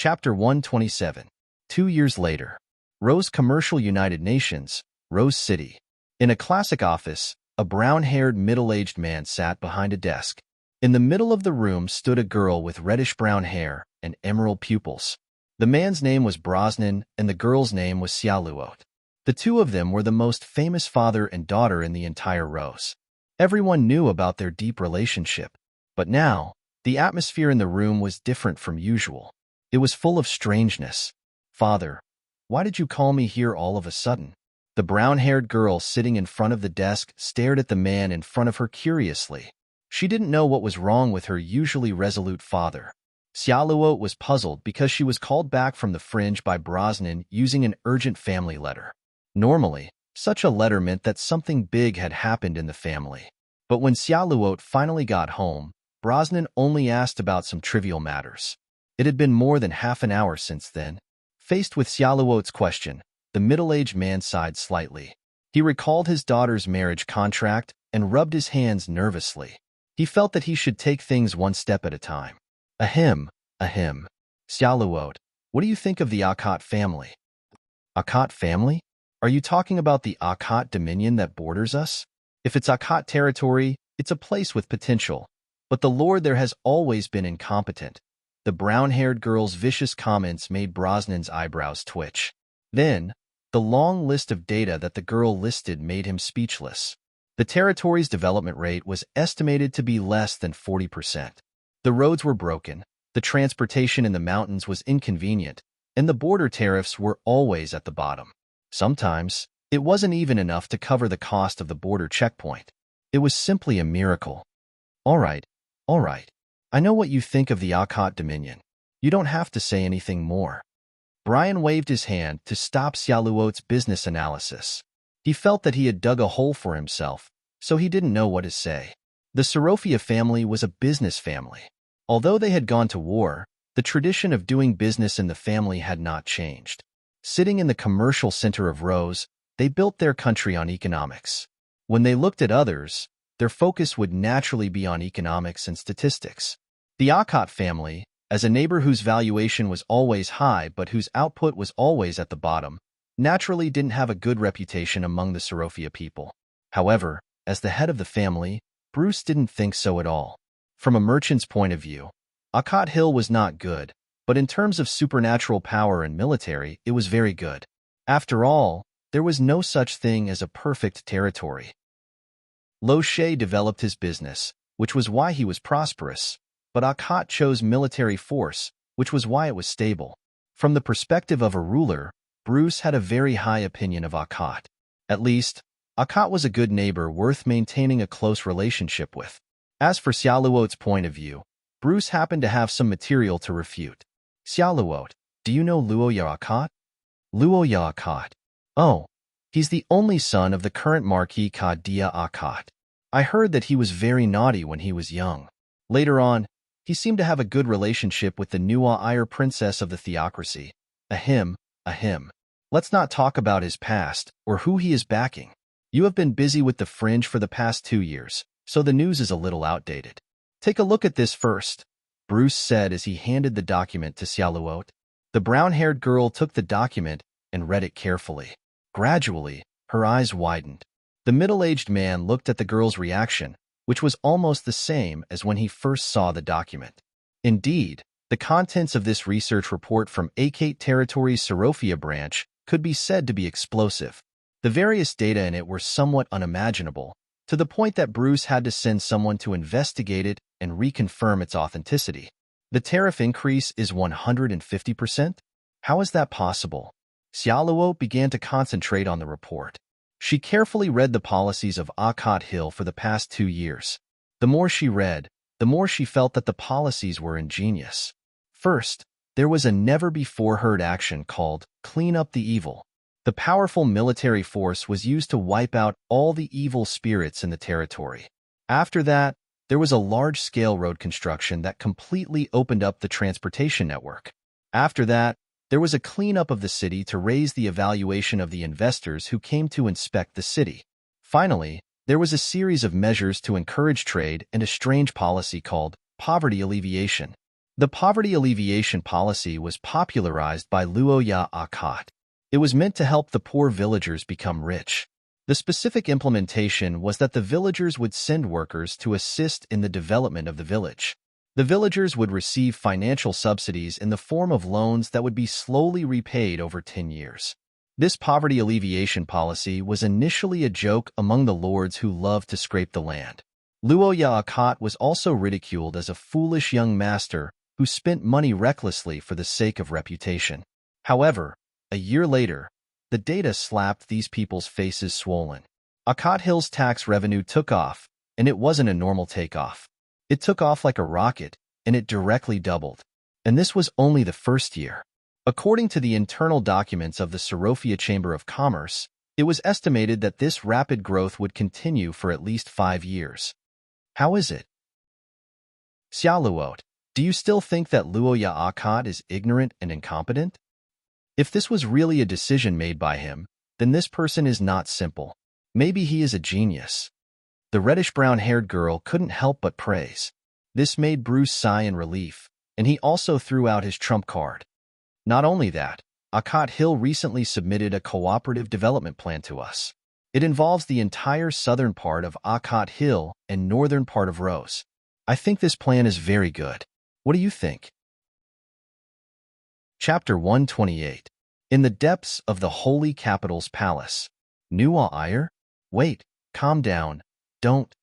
Chapter 127. 2 years later. Rose Commercial United Nations, Rose City. In a classic office, a brown-haired middle-aged man sat behind a desk. In the middle of the room stood a girl with reddish-brown hair and emerald pupils. The man's name was Brosnan, and the girl's name was Xiaoluot. The two of them were the most famous father and daughter in the entire Rose. Everyone knew about their deep relationship. But now, the atmosphere in the room was different from usual. It was full of strangeness. "Father, why did you call me here all of a sudden?" The brown-haired girl sitting in front of the desk stared at the man in front of her curiously. She didn't know what was wrong with her usually resolute father. Xiaoluo was puzzled because she was called back from the fringe by Brosnan using an urgent family letter. Normally, such a letter meant that something big had happened in the family. But when Xiaoluo finally got home, Brosnan only asked about some trivial matters. It had been more than half an hour since then. Faced with Xiaoluo's question, the middle-aged man sighed slightly. He recalled his daughter's marriage contract and rubbed his hands nervously. He felt that he should take things one step at a time. Ahem. Xiaoluo, what do you think of the Akkad family? Akkad family? Are you talking about the Akkad dominion that borders us? If it's Akkad territory, it's a place with potential. But the lord there has always been incompetent. The brown-haired girl's vicious comments made Brosnan's eyebrows twitch. Then, the long list of data that the girl listed made him speechless. The territory's development rate was estimated to be less than 40%. The roads were broken, the transportation in the mountains was inconvenient, and the border tariffs were always at the bottom. Sometimes, it wasn't even enough to cover the cost of the border checkpoint. It was simply a miracle. All right. I know what you think of the Akkad Dominion. You don't have to say anything more. Brian waved his hand to stop Xiaoluo's business analysis. He felt that he had dug a hole for himself, so he didn't know what to say. The Sorofia family was a business family. Although they had gone to war, the tradition of doing business in the family had not changed. Sitting in the commercial center of Rose, they built their country on economics. When they looked at others, their focus would naturally be on economics and statistics. The Akkad family, as a neighbor whose valuation was always high but whose output was always at the bottom, naturally didn't have a good reputation among the Sorofia people. However, as the head of the family, Bruce didn't think so at all. From a merchant's point of view, Akkad Hill was not good, but in terms of supernatural power and military, it was very good. After all, there was no such thing as a perfect territory. Lo She developed his business, which was why he was prosperous, but Akkad chose military force, which was why it was stable. From the perspective of a ruler, Bruce had a very high opinion of Akkad. At least, Akkad was a good neighbor worth maintaining a close relationship with. As for Xiaoluo's point of view, Bruce happened to have some material to refute. "Xiaoluo, do you know Luoya Akkad?" "Luoya Akkad? Oh, he's the only son of the current Marquis Kadia Akkad. I heard that he was very naughty when he was young. Later on, he seemed to have a good relationship with the Nuwa Iyer princess of the theocracy. Ahem. Let's not talk about his past or who he is backing. You have been busy with the fringe for the past 2 years, so the news is a little outdated. Take a look at this first," Bruce said as he handed the document to Xiaoluo. The brown-haired girl took the document and read it carefully. Gradually, her eyes widened. The middle-aged man looked at the girl's reaction, which was almost the same as when he first saw the document. Indeed, the contents of this research report from Akkad Territory's Sorofia branch could be said to be explosive. The various data in it were somewhat unimaginable, to the point that Bruce had to send someone to investigate it and reconfirm its authenticity. The tariff increase is 150%? How is that possible? Xiaoluo began to concentrate on the report. She carefully read the policies of Akkad Hill for the past 2 years. The more she read, the more she felt that the policies were ingenious. First, there was a never-before-heard action called Clean Up the Evil. The powerful military force was used to wipe out all the evil spirits in the territory. After that, there was a large-scale road construction that completely opened up the transportation network. After that, there was a cleanup of the city to raise the evaluation of the investors who came to inspect the city. Finally, there was a series of measures to encourage trade and a strange policy called poverty alleviation. The poverty alleviation policy was popularized by Luoya Akat. It was meant to help the poor villagers become rich. The specific implementation was that the villagers would send workers to assist in the development of the village. The villagers would receive financial subsidies in the form of loans that would be slowly repaid over 10 years. This poverty alleviation policy was initially a joke among the lords who loved to scrape the land. Luoya Akat was also ridiculed as a foolish young master who spent money recklessly for the sake of reputation. However, a year later, the data slapped these people's faces swollen. Akat Hill's tax revenue took off, and it wasn't a normal takeoff. It took off like a rocket, and it directly doubled. And this was only the first year. According to the internal documents of the Sorofia Chamber of Commerce, it was estimated that this rapid growth would continue for at least 5 years. How is it? Xiaoluot, do you still think that Luoya Akat is ignorant and incompetent? If this was really a decision made by him, then this person is not simple. Maybe he is a genius. The reddish-brown-haired girl couldn't help but praise. This made Bruce sigh in relief, and he also threw out his trump card. Not only that, Akat Hill recently submitted a cooperative development plan to us. It involves the entire southern part of Akat Hill and northern part of Rose. I think this plan is very good. What do you think? Chapter 128. In the depths of the Holy Capital's palace. Nuwa Iyer? Wait, calm down. Don't.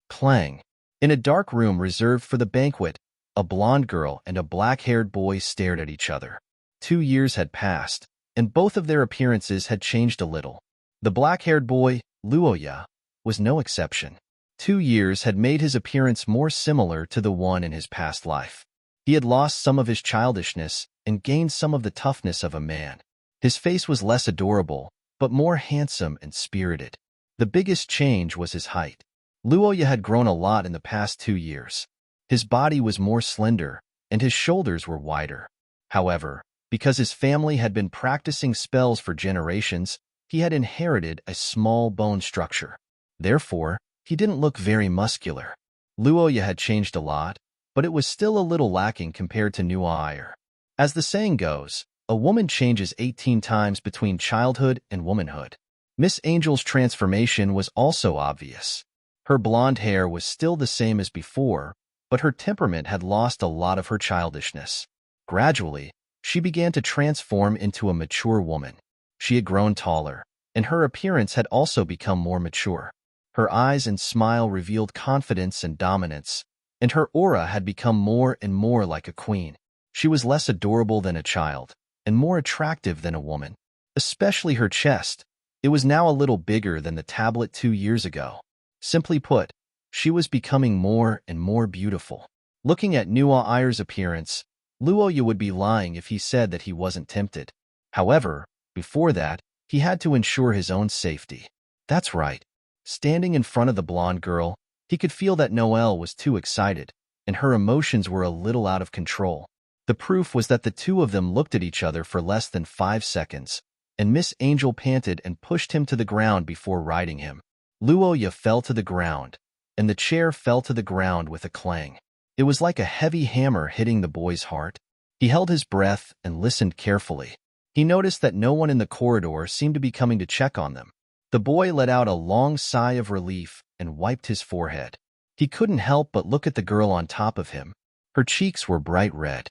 Clang. In a dark room reserved for the banquet, a blonde girl and a black-haired boy stared at each other. 2 years had passed, and both of their appearances had changed a little. The black-haired boy, Luoya, was no exception. 2 years had made his appearance more similar to the one in his past life. He had lost some of his childishness and gained some of the toughness of a man. His face was less adorable, but more handsome and spirited. The biggest change was his height. Luoya had grown a lot in the past 2 years. His body was more slender, and his shoulders were wider. However, because his family had been practicing spells for generations, he had inherited a small bone structure. Therefore, he didn't look very muscular. Luoya had changed a lot, but it was still a little lacking compared to Nuwa Iyer. As the saying goes, a woman changes 18 times between childhood and womanhood. Miss Angel's transformation was also obvious. Her blonde hair was still the same as before, but her temperament had lost a lot of her childishness. Gradually, she began to transform into a mature woman. She had grown taller, and her appearance had also become more mature. Her eyes and smile revealed confidence and dominance, and her aura had become more and more like a queen. She was less adorable than a child, and more attractive than a woman. Especially her chest. It was now a little bigger than the tablet 2 years ago. Simply put, she was becoming more and more beautiful. Looking at Nuwa Iyer's appearance, Luoya would be lying if he said that he wasn't tempted. However, before that, he had to ensure his own safety. That's right. Standing in front of the blonde girl, he could feel that Noelle was too excited, and her emotions were a little out of control. The proof was that the two of them looked at each other for less than 5 seconds, and Miss Angel panted and pushed him to the ground before riding him. Luoya fell to the ground, and the chair fell to the ground with a clang. It was like a heavy hammer hitting the boy's heart. He held his breath and listened carefully. He noticed that no one in the corridor seemed to be coming to check on them. The boy let out a long sigh of relief and wiped his forehead. He couldn't help but look at the girl on top of him. Her cheeks were bright red.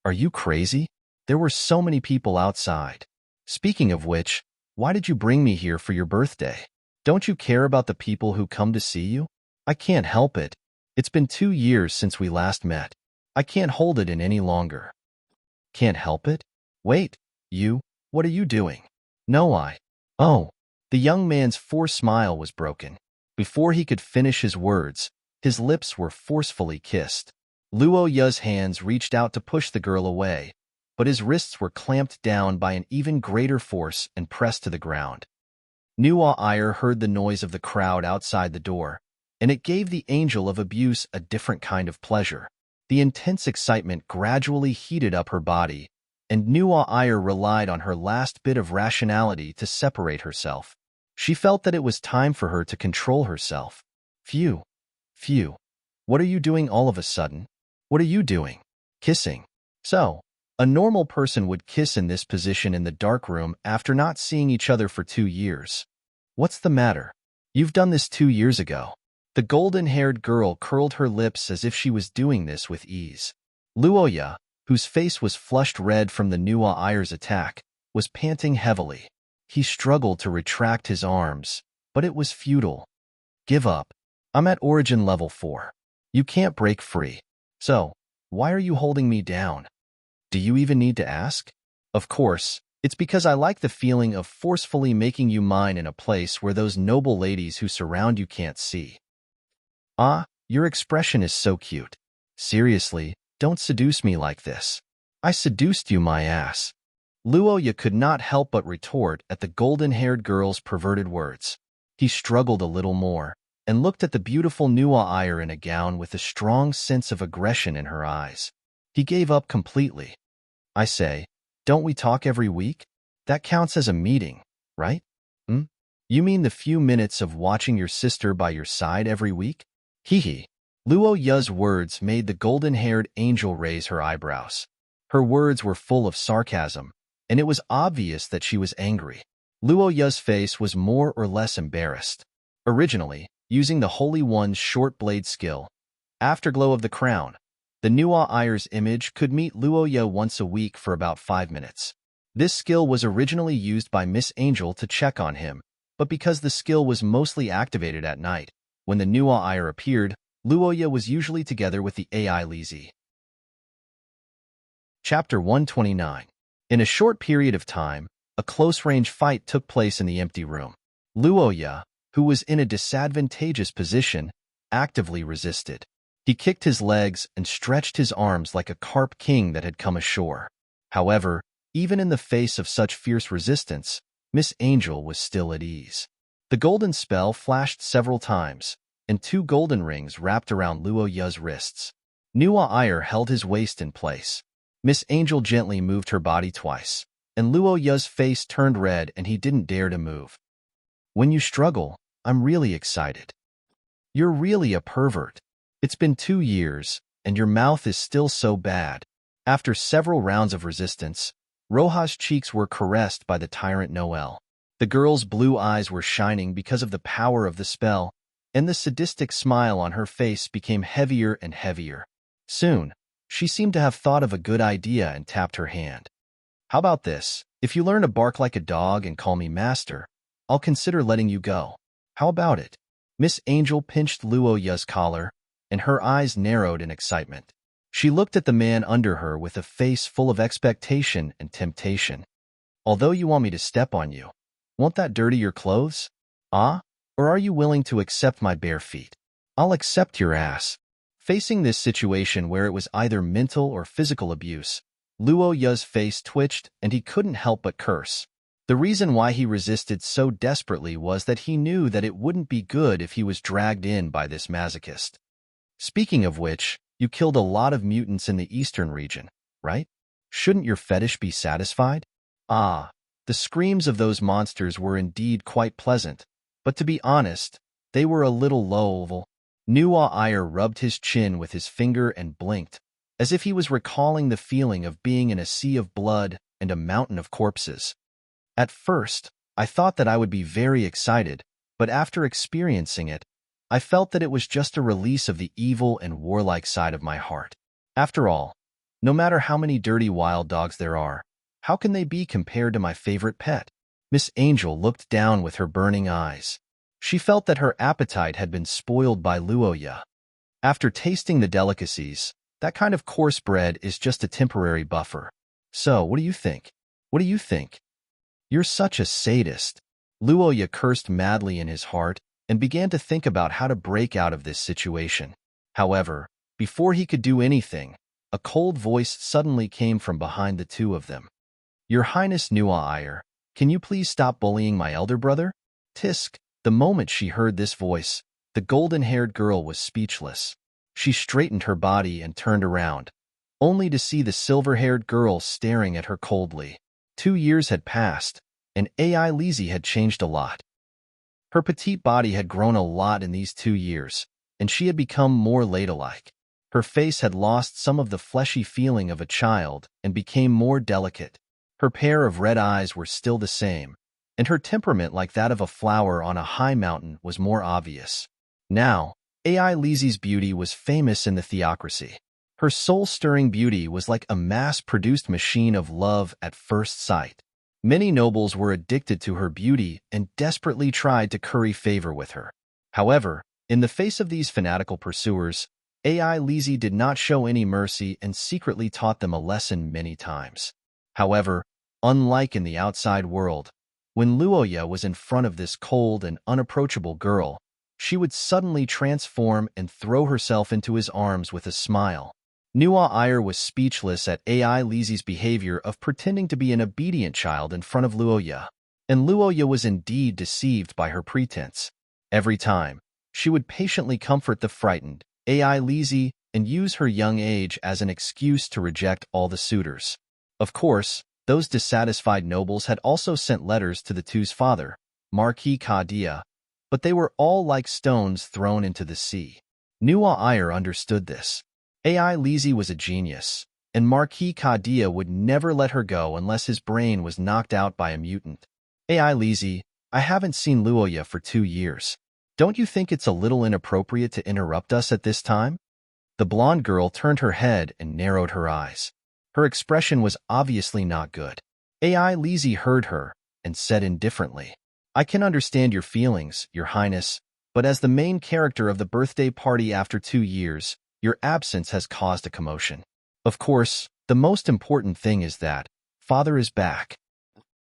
Are you crazy? There were so many people outside. Speaking of which, why did you bring me here for your birthday? Don't you care about the people who come to see you? I can't help it. It's been 2 years since we last met. I can't hold it in any longer. Can't help it? Wait, you, what are you doing? No, Oh. The young man's forced smile was broken. Before he could finish his words, his lips were forcefully kissed. Luoya's hands reached out to push the girl away, but his wrists were clamped down by an even greater force and pressed to the ground. Nuwa Iyer heard the noise of the crowd outside the door, and it gave the angel of abuse a different kind of pleasure. The intense excitement gradually heated up her body, and Nuwa Iyer relied on her last bit of rationality to separate herself. She felt that it was time for her to control herself. Phew. What are you doing all of a sudden? What are you doing? Kissing. So, a normal person would kiss in this position in the dark room after not seeing each other for 2 years. What's the matter? You've done this 2 years ago. The golden-haired girl curled her lips as if she was doing this with ease. Luoya, whose face was flushed red from the Nuwa Ayer's attack, was panting heavily. He struggled to retract his arms, but it was futile. Give up. I'm at origin level 4. You can't break free. So, why are you holding me down? Do you even need to ask? Of course, it's because I like the feeling of forcefully making you mine in a place where those noble ladies who surround you can't see. Ah, your expression is so cute. Seriously, don't seduce me like this. I seduced you, my ass. Luoya could not help but retort at the golden-haired girl's perverted words. He struggled a little more and looked at the beautiful Nuwa Ayer in a gown with a strong sense of aggression in her eyes. He gave up completely. I say, don't we talk every week? That counts as a meeting, right? You mean the few minutes of watching your sister by your side every week? Hee. Luo Ya's words made the golden-haired angel raise her eyebrows. Her words were full of sarcasm, and it was obvious that she was angry. Luo Ya's face was more or less embarrassed. Originally, using the Holy One's short blade skill, Afterglow of the Crown, the Nuwa Ayer's image could meet Luoya once a week for about 5 minutes. This skill was originally used by Miss Angel to check on him, but because the skill was mostly activated at night, when the Nuwa Ayer appeared, Luoya was usually together with the AI Lizzie. Chapter 129. In a short period of time, a close-range fight took place in the empty room. Luoya, who was in a disadvantageous position, actively resisted. He kicked his legs and stretched his arms like a carp king that had come ashore. However, even in the face of such fierce resistance, Miss Angel was still at ease. The golden spell flashed several times, and 2 golden rings wrapped around Luoya's wrists. Nuwa Ayer held his waist in place. Miss Angel gently moved her body twice, and Luoya's face turned red and he didn't dare to move. When you struggle, I'm really excited. You're really a pervert. It's been 2 years, and your mouth is still so bad. After several rounds of resistance, Roja's cheeks were caressed by the Tyrant Noel. The girl's blue eyes were shining because of the power of the spell, and the sadistic smile on her face became heavier and heavier. Soon, she seemed to have thought of a good idea and tapped her hand. How about this? If you learn to bark like a dog and call me master, I'll consider letting you go. How about it? Miss Angel pinched Luoya's collar, and her eyes narrowed in excitement. She looked at the man under her with a face full of expectation and temptation. Although you want me to step on you, won't that dirty your clothes? Ah? Or are you willing to accept my bare feet? I'll accept your ass. Facing this situation where it was either mental or physical abuse, Luoya's face twitched and he couldn't help but curse. The reason why he resisted so desperately was that he knew that it wouldn't be good if he was dragged in by this masochist. Speaking of which, you killed a lot of mutants in the eastern region, right? Shouldn't your fetish be satisfied? Ah, the screams of those monsters were indeed quite pleasant, but to be honest, they were a little low. Nuwa Ayer rubbed his chin with his finger and blinked, as if he was recalling the feeling of being in a sea of blood and a mountain of corpses. At first, I thought that I would be very excited, but after experiencing it, I felt that it was just a release of the evil and warlike side of my heart. After all, no matter how many dirty wild dogs there are, how can they be compared to my favorite pet? Miss Angel looked down with her burning eyes. She felt that her appetite had been spoiled by Luoya. After tasting the delicacies, that kind of coarse bread is just a temporary buffer. So, what do you think? What do you think? You're such a sadist. Luoya cursed madly in his heart and began to think about how to break out of this situation. However, before he could do anything, a cold voice suddenly came from behind the two of them. Your Highness Nuwa Ayer, can you please stop bullying my elder brother? Tisk. The moment she heard this voice, the golden-haired girl was speechless. She straightened her body and turned around, only to see the silver-haired girl staring at her coldly. 2 years had passed, and AI Lizzie had changed a lot. Her petite body had grown a lot in these 2 years, and she had become more ladylike. Her face had lost some of the fleshy feeling of a child and became more delicate. Her pair of red eyes were still the same, and her temperament, like that of a flower on a high mountain, was more obvious. Now, AI Lizzie's beauty was famous in the theocracy. Her soul-stirring beauty was like a mass-produced machine of love at first sight. Many nobles were addicted to her beauty and desperately tried to curry favor with her. However, in the face of these fanatical pursuers, AI Lizzie did not show any mercy and secretly taught them a lesson many times. However, unlike in the outside world, when Luoya was in front of this cold and unapproachable girl, she would suddenly transform and throw herself into his arms with a smile. Nuwa Iyer was speechless at AI Lizzie's behavior of pretending to be an obedient child in front of Luoya, and Luoya was indeed deceived by her pretense. Every time, she would patiently comfort the frightened AI Lizzie and use her young age as an excuse to reject all the suitors. Of course, those dissatisfied nobles had also sent letters to the two's father, Marquis Kadia, but they were all like stones thrown into the sea. Nuwa Iyer understood this. AI Lizzie was a genius, and Marquis Kadia would never let her go unless his brain was knocked out by a mutant. AI Lizzie, I haven't seen Luoya for 2 years. Don't you think it's a little inappropriate to interrupt us at this time? The blonde girl turned her head and narrowed her eyes. Her expression was obviously not good. AI Lizzie heard her and said indifferently, I can understand your feelings, Your Highness, but as the main character of the birthday party after 2 years, your absence has caused a commotion. Of course, the most important thing is that Father is back.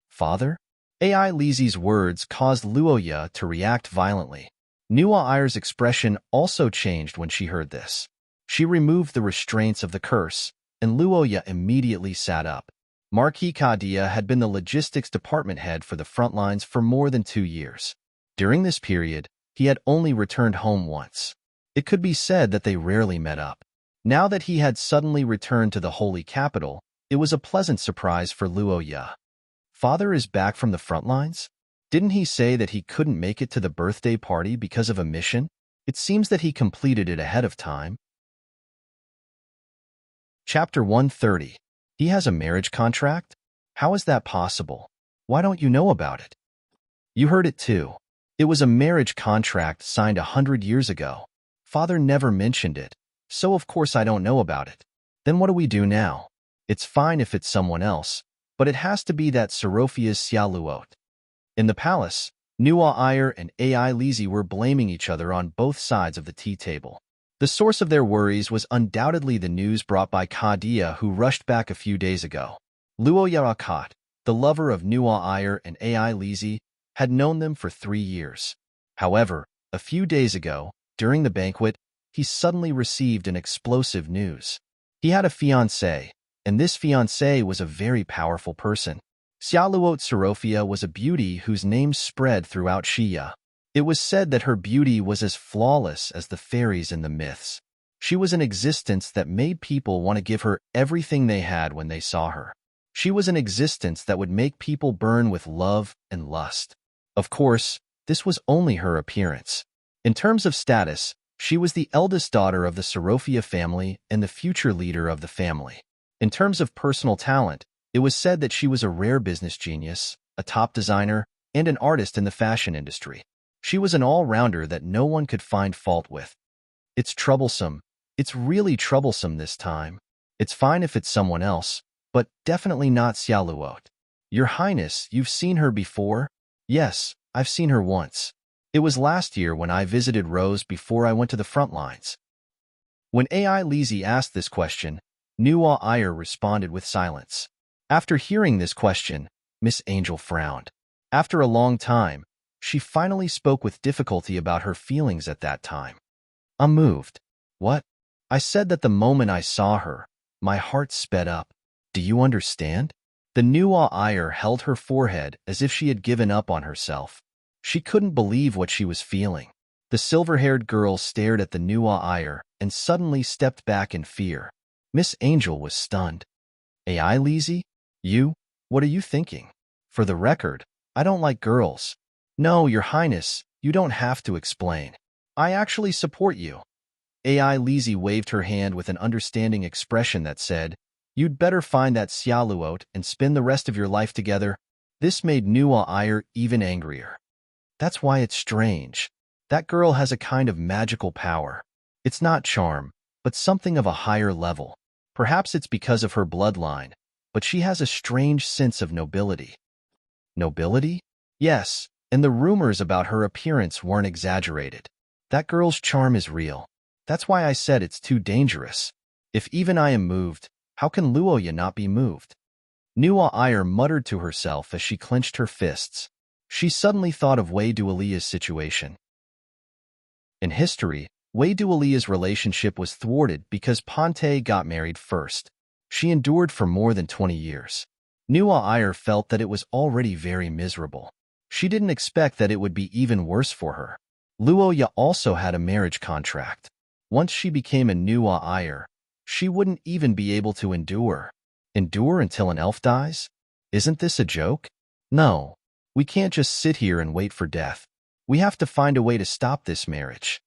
Father? AI Lizzie's words caused Luoya to react violently. Nuwa Iyer's expression also changed when she heard this. She removed the restraints of the curse, and Luoya immediately sat up. Marquis Kadia had been the logistics department head for the front lines for more than 2 years. During this period, he had only returned home once. It could be said that they rarely met up. Now that he had suddenly returned to the holy capital, it was a pleasant surprise for Luoya. Father is back from the front lines? Didn't he say that he couldn't make it to the birthday party because of a mission? It seems that he completed it ahead of time. Chapter 130. He has a marriage contract? How is that possible? Why don't you know about it? You heard it too. It was a marriage contract signed 100 years ago. Father never mentioned it, so of course I don't know about it. Then what do we do now? It's fine if it's someone else, but it has to be that Sorofia's Xiaoluot. In the palace, Nuwa Iyer and AI Lizzie were blaming each other on both sides of the tea table. The source of their worries was undoubtedly the news brought by Kadia, who rushed back a few days ago. Luoya Akat, the lover of Nuwa Iyer and AI Lizzie, had known them for 3 years. However, a few days ago, during the banquet, he suddenly received an explosive news. He had a fiancée, and this fiancée was a very powerful person. Xiaoluot Sorofia was a beauty whose name spread throughout Xia. It was said that her beauty was as flawless as the fairies in the myths. She was an existence that made people want to give her everything they had when they saw her. She was an existence that would make people burn with love and lust. Of course, this was only her appearance. In terms of status, she was the eldest daughter of the Sorofia family and the future leader of the family. In terms of personal talent, it was said that she was a rare business genius, a top designer, and an artist in the fashion industry. She was an all-rounder that no one could find fault with. It's troublesome. It's really troublesome this time. It's fine if it's someone else, but definitely not Xiaoluot. Your Highness, you've seen her before? Yes, I've seen her once. It was last year when I visited Rose before I went to the front lines. When AI Lizzie asked this question, Nuwa Iyer responded with silence. After hearing this question, Miss Angel frowned. After a long time, she finally spoke with difficulty about her feelings at that time. I'm moved. What? I said that the moment I saw her, my heart sped up. Do you understand? The Nuwa Iyer held her forehead as if she had given up on herself. She couldn't believe what she was feeling. The silver-haired girl stared at the Nuwa Iyer and suddenly stepped back in fear. Miss Angel was stunned. AI Lizzie? You? What are you thinking? For the record, I don't like girls. No, Your Highness, you don't have to explain. I actually support you. AI Lizzie waved her hand with an understanding expression that said, "You'd better find that Xiaoluot and spend the rest of your life together." This made Nua Iyer even angrier. That's why it's strange. That girl has a kind of magical power. It's not charm, but something of a higher level. Perhaps it's because of her bloodline, but she has a strange sense of nobility. Nobility? Yes, and the rumors about her appearance weren't exaggerated. That girl's charm is real. That's why I said it's too dangerous. If even I am moved, how can Luoya not be moved? Nua Iyer muttered to herself as she clenched her fists. She suddenly thought of Wei Dualia's situation. In history, Wei Dualia's relationship was thwarted because Ponte got married first. She endured for more than 20 years. Nua Iyer felt that it was already very miserable. She didn't expect that it would be even worse for her. Luoya also had a marriage contract. Once she became a Nua Iyer, she wouldn't even be able to endure. Endure until an elf dies? Isn't this a joke? No. We can't just sit here and wait for death. We have to find a way to stop this marriage.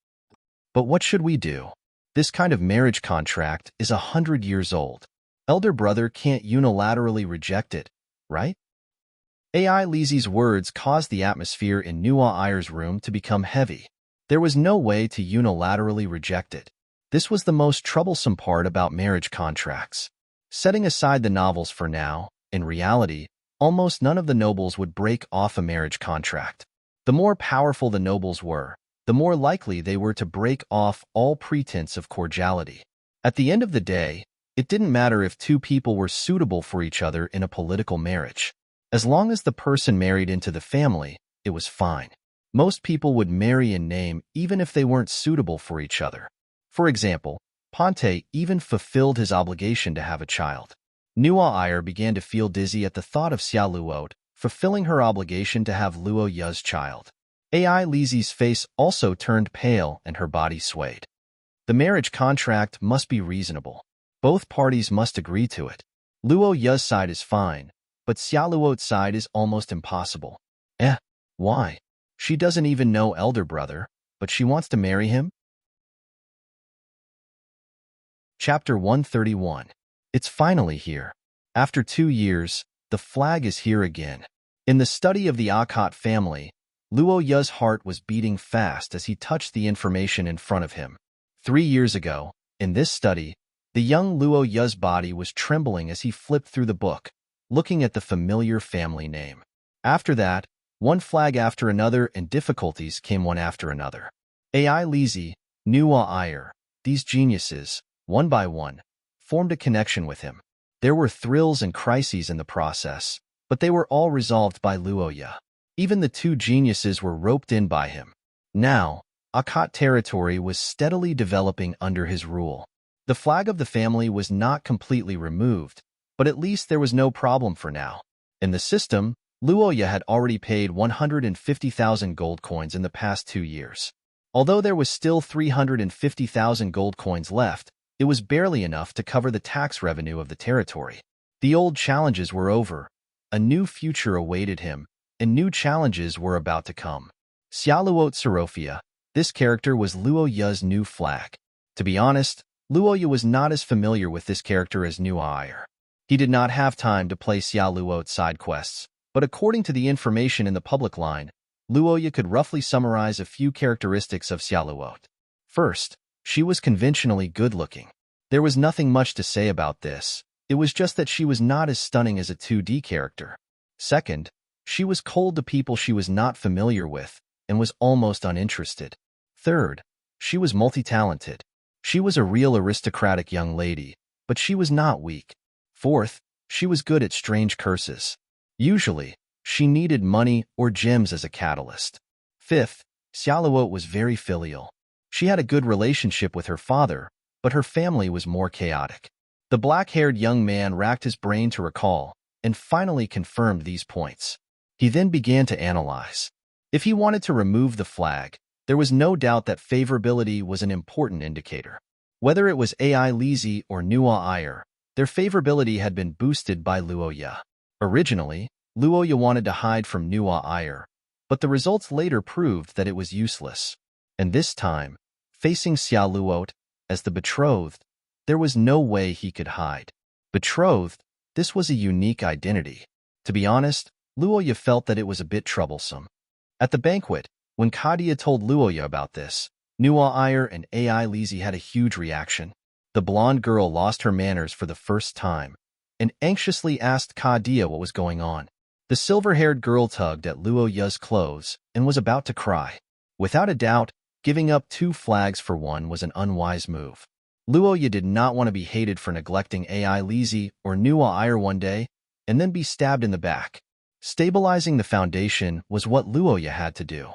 But what should we do? This kind of marriage contract is 100 years old. Elder brother can't unilaterally reject it, right? AI Lizzie's words caused the atmosphere in Nua Iyer's room to become heavy. There was no way to unilaterally reject it. This was the most troublesome part about marriage contracts. Setting aside the novels for now, in reality, almost none of the nobles would break off a marriage contract. The more powerful the nobles were, the more likely they were to break off all pretense of cordiality. At the end of the day, it didn't matter if two people were suitable for each other in a political marriage. As long as the person married into the family, it was fine. Most people would marry in name even if they weren't suitable for each other. For example, Ponte even fulfilled his obligation to have a child. Nua Iyer began to feel dizzy at the thought of Xiaoluot fulfilling her obligation to have Luo Yu's child. AI Lizzie's face also turned pale and her body swayed. The marriage contract must be reasonable. Both parties must agree to it. Luo Yu's side is fine, but Xiaoluot's side is almost impossible. Why? She doesn't even know elder brother, but she wants to marry him? Chapter 131. It's finally here. After 2 years, the flag is here again. In the study of the Akot family, Luo Yu's heart was beating fast as he touched the information in front of him. 3 years ago, in this study, the young Luo Yu's body was trembling as he flipped through the book, looking at the familiar family name. After that, one flag after another and difficulties came one after another. AI Lizzie, Nua Iyer, these geniuses, one by one, formed a connection with him. There were thrills and crises in the process, but they were all resolved by Luo Yu. Even the two geniuses were roped in by him. Now, Akot territory was steadily developing under his rule. The flag of the family was not completely removed, but at least there was no problem for now. In the system, Luo Yu had already paid 150,000 gold coins in the past 2 years. Although there was still 350,000 gold coins left, it was barely enough to cover the tax revenue of the territory. The old challenges were over. A new future awaited him, and new challenges were about to come. Xiaoluot Serofia, this character was Luo Yu's new flag. To be honest, Luo Yu was not as familiar with this character as Nua Iyer. He did not have time to play Xiaoluot's side quests, but according to the information in the public line, Luo Yu could roughly summarize a few characteristics of Xiaoluot. First, she was conventionally good-looking. There was nothing much to say about this. It was just that she was not as stunning as a 2D character. Second, she was cold to people she was not familiar with and was almost uninterested. Third, she was multi-talented. She was a real aristocratic young lady, but she was not weak. Fourth, she was good at strange curses. Usually, she needed money or gems as a catalyst. Fifth, Xiaoluot was very filial. She had a good relationship with her father, but her family was more chaotic. The black-haired young man racked his brain to recall and finally confirmed these points. He then began to analyze. If he wanted to remove the flag, there was no doubt that favorability was an important indicator. Whether it was AI Lizzie or Nua Iyer, their favorability had been boosted by Luo Yu. Originally, Luo Yu wanted to hide from Nua Iyer, but the results later proved that it was useless. And this time, facing Xia Luot as the betrothed, there was no way he could hide. Betrothed, this was a unique identity. To be honest, Luoya felt that it was a bit troublesome. At the banquet, when Kadia told Luoya about this, Nuwa Iyer and Ai Lizzie had a huge reaction. The blonde girl lost her manners for the first time and anxiously asked Kadia what was going on. The silver-haired girl tugged at Luoya's clothes and was about to cry. Without a doubt, giving up 2 flags for 1 was an unwise move. Luoya did not want to be hated for neglecting Ai Lizzie or Nuwa Iyer one day and then be stabbed in the back. Stabilizing the foundation was what Luoya had to do.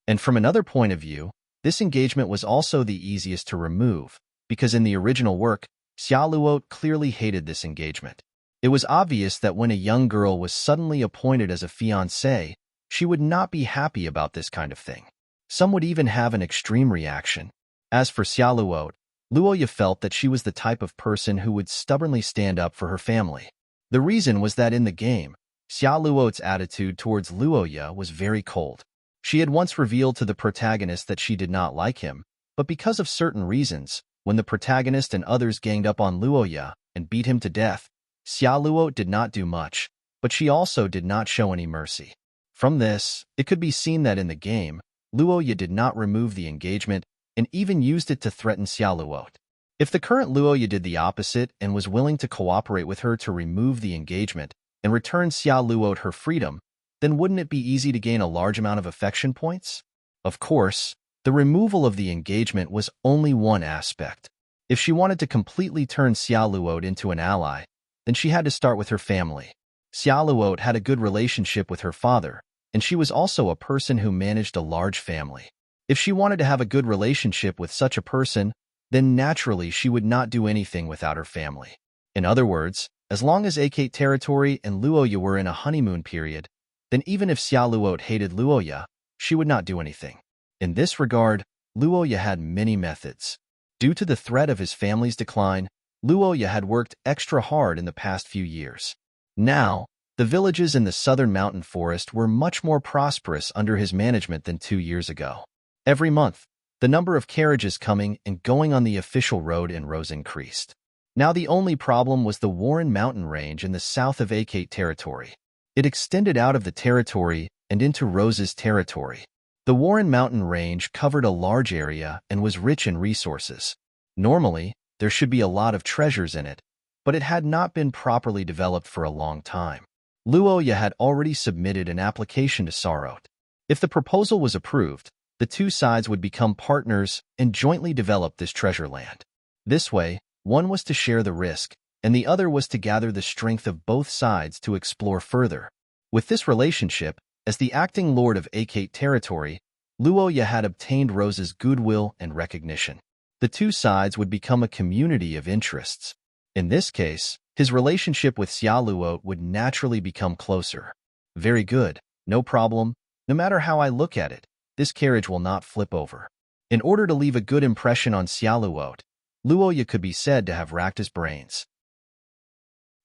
And from another point of view, this engagement was also the easiest to remove, because in the original work, Xia Luot clearly hated this engagement. It was obvious that when a young girl was suddenly appointed as a fiancée, she would not be happy about this kind of thing. Some would even have an extreme reaction. As for Xia Luot, Luoya felt that she was the type of person who would stubbornly stand up for her family. The reason was that in the game, Xia Luot's attitude towards Luoya was very cold. She had once revealed to the protagonist that she did not like him, but because of certain reasons, when the protagonist and others ganged up on Luoya and beat him to death, Xia Luot did not do much, but she also did not show any mercy. From this, it could be seen that in the game, Luoya did not remove the engagement and even used it to threaten Xia Luot. If the current Luoya did the opposite and was willing to cooperate with her to remove the engagement and return Xia Luot her freedom, then wouldn't it be easy to gain a large amount of affection points? Of course, the removal of the engagement was only one aspect. If she wanted to completely turn Xia Luot into an ally, then she had to start with her family. Xia Luot had a good relationship with her father, and she was also a person who managed a large family. If she wanted to have a good relationship with such a person, then naturally she would not do anything without her family. In other words, as long as Akate territory and Luoya were in a honeymoon period, then even if Xia Luot hated Luoya, she would not do anything. In this regard, Luoya had many methods. Due to the threat of his family's decline, Luoya had worked extra hard in the past few years. Now, the villages in the southern mountain forest were much more prosperous under his management than 2 years ago. Every month, the number of carriages coming and going on the official road in Rose increased. Now the only problem was the Warren Mountain Range in the south of Akate territory. It extended out of the territory and into Rose's territory. The Warren Mountain Range covered a large area and was rich in resources. Normally, there should be a lot of treasures in it, but it had not been properly developed for a long time. Luoya had already submitted an application to Sarot. If the proposal was approved, the 2 sides would become partners and jointly develop this treasure land. This way, one was to share the risk, and the other was to gather the strength of both sides to explore further. With this relationship, as the acting lord of Akate territory, Luoya had obtained Rose's goodwill and recognition. The 2 sides would become a community of interests. In this case, his relationship with Xia Luot would naturally become closer. Very good, no problem. No matter how I look at it, this carriage will not flip over. In order to leave a good impression on Xia Luot, Luoya could be said to have racked his brains.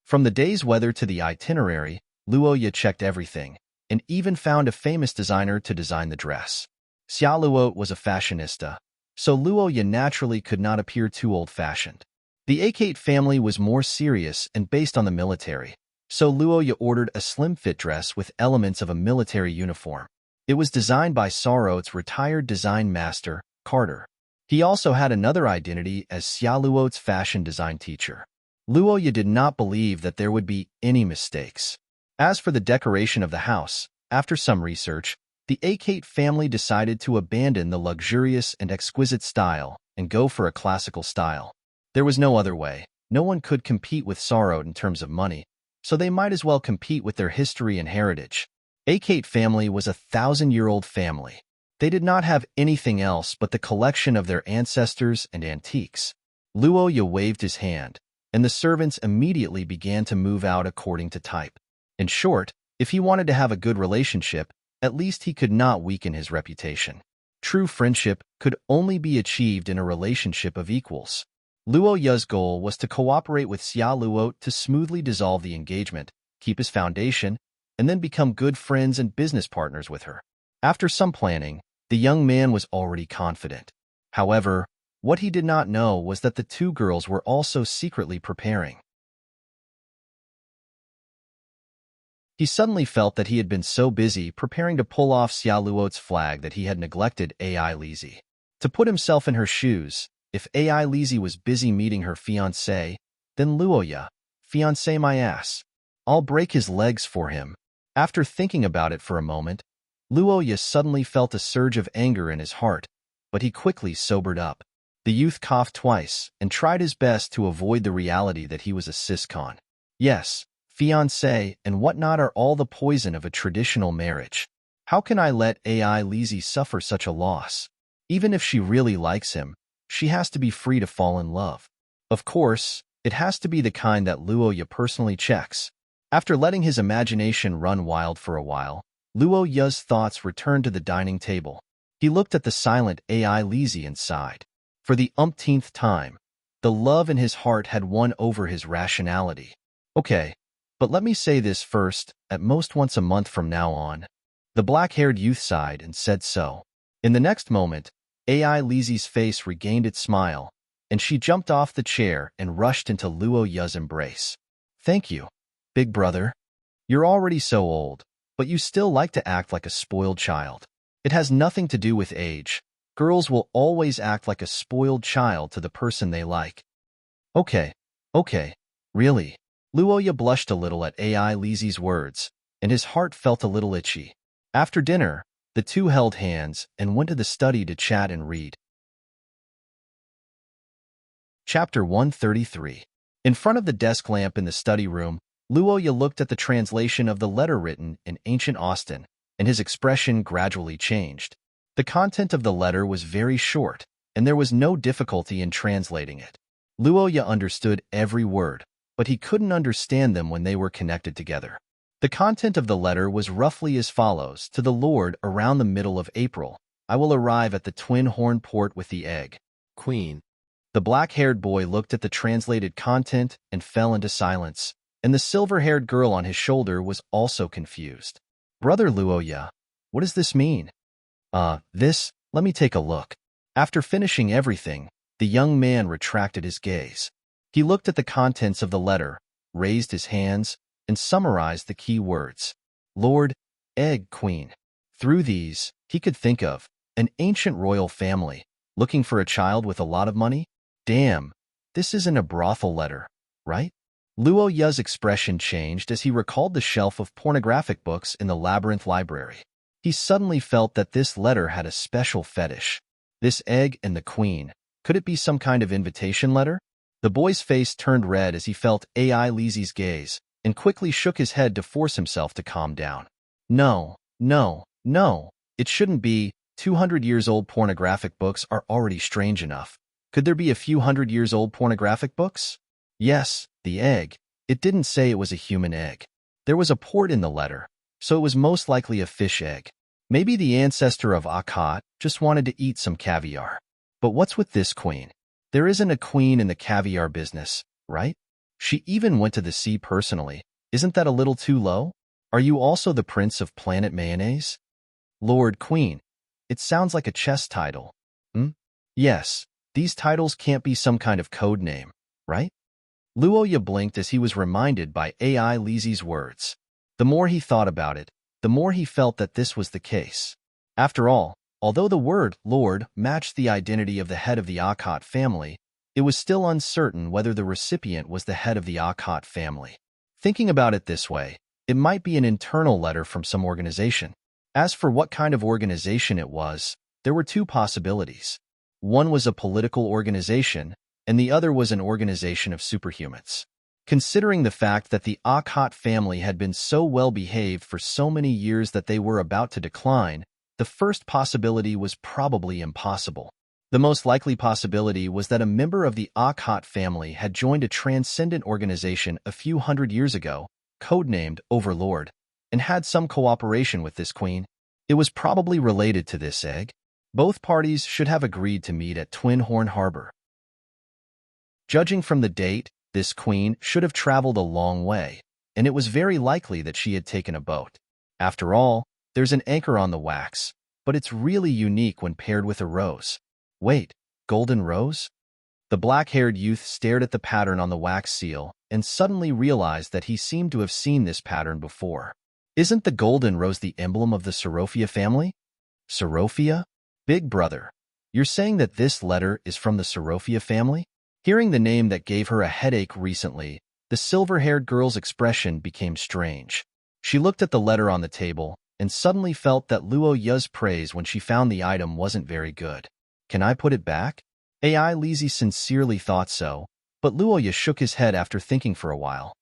From the day's weather to the itinerary, Luoya checked everything, and even found a famous designer to design the dress. Xia Luot was a fashionista, so Luoya naturally could not appear too old-fashioned. The Akate family was more serious and based on the military, so Luoya ordered a slim-fit dress with elements of a military uniform. It was designed by Sarot's retired design master, Carter. He also had another identity as Xia Luot's fashion design teacher. Luoya did not believe that there would be any mistakes. As for the decoration of the house, after some research, the Akate family decided to abandon the luxurious and exquisite style and go for a classical style. There was no other way. No one could compete with Sarot in terms of money, so they might as well compete with their history and heritage. Akate family was a 1,000-year-old family. They did not have anything else but the collection of their ancestors and antiques. Luoya waved his hand, and the servants immediately began to move out according to type. In short, if he wanted to have a good relationship, at least he could not weaken his reputation. True friendship could only be achieved in a relationship of equals. Luoya's goal was to cooperate with Xia Luot to smoothly dissolve the engagement, keep his foundation, and then become good friends and business partners with her. After some planning, The young man was already confident. However, what he did not know was that the two girls were also secretly preparing. He suddenly felt that he had been so busy preparing to pull off Xia Luo's flag that he had neglected Ai Lizzie. To put himself in her shoes, if Ai Lizzie was busy meeting her fiancé, then Luoya, fiancé my ass. I'll break his legs for him. After thinking about it for a moment, Luoya suddenly felt a surge of anger in his heart, but he quickly sobered up. The youth coughed twice and tried his best to avoid the reality that he was a siscon. Yes, fiancé and whatnot are all the poison of a traditional marriage. How can I let Ai Lizzie suffer such a loss? Even if she really likes him, she has to be free to fall in love. Of course, it has to be the kind that Luoya personally checks. After letting his imagination run wild for a while, Luoya's thoughts returned to the dining table. He looked at the silent Ai Lizzie and sighed. For the umpteenth time, the love in his heart had won over his rationality. Okay, but let me say this first, at most once a month from now on. The black-haired youth sighed and said so. In the next moment, Ai Lizzie's face regained its smile, and she jumped off the chair and rushed into Luoya's embrace. Thank you, big brother. You're already so old, but you still like to act like a spoiled child. It has nothing to do with age. Girls will always act like a spoiled child to the person they like. Okay, really. Luoya blushed a little at Ai Lizzie's words, and his heart felt a little itchy. After dinner, the two held hands and went to the study to chat and read. Chapter 133. In front of the desk lamp in the study room, Luoya looked at the translation of the letter written in ancient Austin, and his expression gradually changed. The content of the letter was very short, and there was no difficulty in translating it. Luoya understood every word, but he couldn't understand them when they were connected together. The content of the letter was roughly as follows: To the Lord, around the middle of April, I will arrive at the Twin Horn Port with the egg. Queen. The black-haired boy looked at the translated content and fell into silence, and the silver-haired girl on his shoulder was also confused. Brother Luoya, what does this mean? Let me take a look. After finishing everything, the young man retracted his gaze. He looked at the contents of the letter, raised his hands, and summarized the key words. Lord, Egg, Queen. Through these, he could think of an ancient royal family, looking for a child with a lot of money. Damn, this isn't a brothel letter, right? Luoya's expression changed as he recalled the shelf of pornographic books in the Labyrinth Library. He suddenly felt that this letter had a special fetish. This egg and the queen. Could it be some kind of invitation letter? The boy's face turned red as he felt Ai Lizzie's gaze, and quickly shook his head to force himself to calm down. No, it shouldn't be. 200 years old pornographic books are already strange enough. Could there be a few 100 years old pornographic books? Yes, the egg. It didn't say it was a human egg. There was a port in the letter, so it was most likely a fish egg. Maybe the ancestor of Akkad just wanted to eat some caviar. But what's with this queen? There isn't a queen in the caviar business, right? She even went to the sea personally. Isn't that a little too low? Are you also the prince of planet mayonnaise? Lord Queen. It sounds like a chess title. Yes, these titles can't be some kind of code name, right? Luoya blinked as he was reminded by Ai Lizzie's words. The more he thought about it, the more he felt that this was the case. After all, although the word Lord matched the identity of the head of the Akkad family, it was still uncertain whether the recipient was the head of the Akkad family. Thinking about it this way, it might be an internal letter from some organization. As for what kind of organization it was, there were two possibilities. One was a political organization, and the other was an organization of superhumans. Considering the fact that the Akkad family had been so well behaved for so many years that they were about to decline, the first possibility was probably impossible. The most likely possibility was that a member of the Akkad family had joined a transcendent organization a few hundred years ago, codenamed Overlord, and had some cooperation with this queen. It was probably related to this egg. Both parties should have agreed to meet at Twin Horn Harbor. Judging from the date, this queen should have traveled a long way, and it was very likely that she had taken a boat. After all, there's an anchor on the wax. but it's really unique when paired with a rose. Wait, golden rose? The black-haired youth stared at the pattern on the wax seal and suddenly realized that he seemed to have seen this pattern before. Isn't the golden rose the emblem of the Sorofia family? Sorofia? Big brother, you're saying that this letter is from the Sorofia family? Hearing the name that gave her a headache recently, the silver-haired girl's expression became strange. She looked at the letter on the table and suddenly felt that Luo Yu's praise when she found the item wasn't very good. Can I put it back? AI Lizzie sincerely thought so, but Luo Yu shook his head after thinking for a while.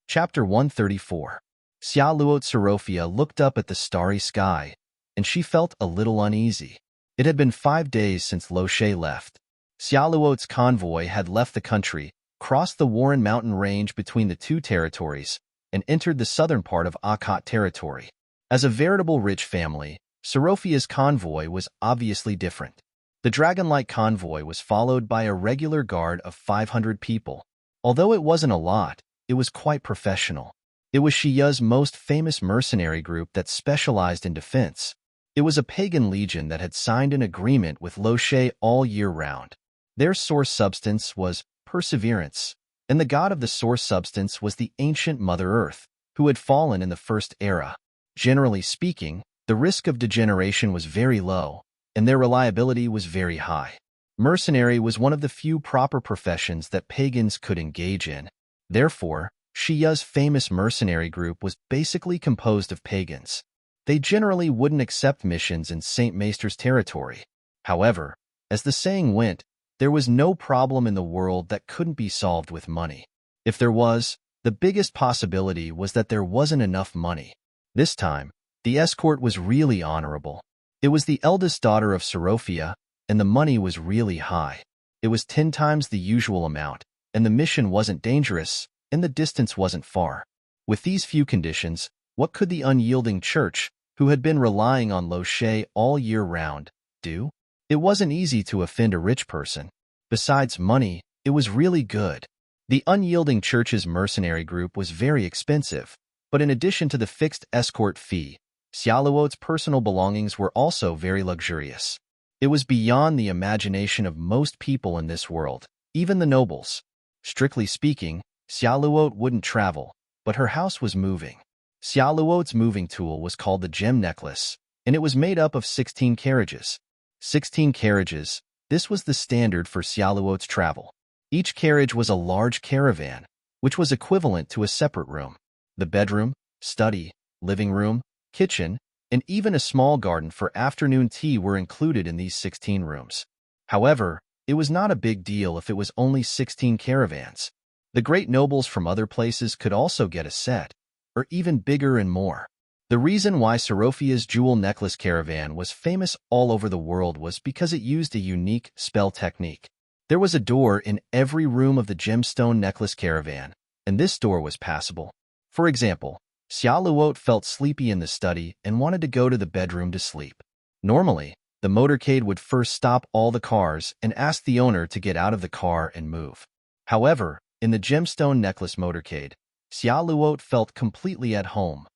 Chapter 134. Xia Luo Sorofia looked up at the starry sky, and she felt a little uneasy. It had been 5 days since Lo She left. Xia Luo's convoy had left the country, crossed the Warren Mountain range between the two territories, and entered the southern part of Akot territory. As a veritable rich family, Sorofia's convoy was obviously different. The dragon-like convoy was followed by a regular guard of 500 people. Although it wasn't a lot, it was quite professional. It was Shiya's most famous mercenary group that specialized in defense. It was a pagan legion that had signed an agreement with Lo She all year round. Their source substance was perseverance, and the god of the source substance was the ancient Mother Earth, who had fallen in the First Era. Generally speaking, the risk of degeneration was very low, and their reliability was very high. Mercenary was one of the few proper professions that pagans could engage in. Therefore, Shiya's famous mercenary group was basically composed of pagans. They generally wouldn't accept missions in Saint Maester's territory. However, as the saying went, there was no problem in the world that couldn't be solved with money. If there was, the biggest possibility was that there wasn't enough money. This time, the escort was really honorable. It was the eldest daughter of Sorofia, and the money was really high. It was 10 times the usual amount, and the mission wasn't dangerous, and the distance wasn't far. With these few conditions, what could the unyielding church, who had been relying on Lo She all year round, do? It wasn't easy to offend a rich person. Besides money, it was really good. The unyielding church's mercenary group was very expensive, but in addition to the fixed escort fee, Xia Luo's personal belongings were also very luxurious. It was beyond the imagination of most people in this world, even the nobles. Strictly speaking, Xia Luo wouldn't travel, but her house was moving. Xia Luo's moving tool was called the gem necklace, and it was made up of 16 carriages. 16 carriages, this was the standard for Xia Luo's travel. Each carriage was a large caravan, which was equivalent to a separate room. The bedroom, study, living room, kitchen, and even a small garden for afternoon tea were included in these 16 rooms. However, it was not a big deal if it was only 16 caravans. The great nobles from other places could also get a set, or even bigger and more. The reason why Sorofia's jewel necklace caravan was famous all over the world was because it used a unique spell technique. There was a door in every room of the gemstone necklace caravan, and this door was passable. For example, Xia Luo felt sleepy in the study and wanted to go to the bedroom to sleep. Normally, the motorcade would first stop all the cars and ask the owner to get out of the car and move. However, in the gemstone necklace motorcade, Xia Luo felt completely at home.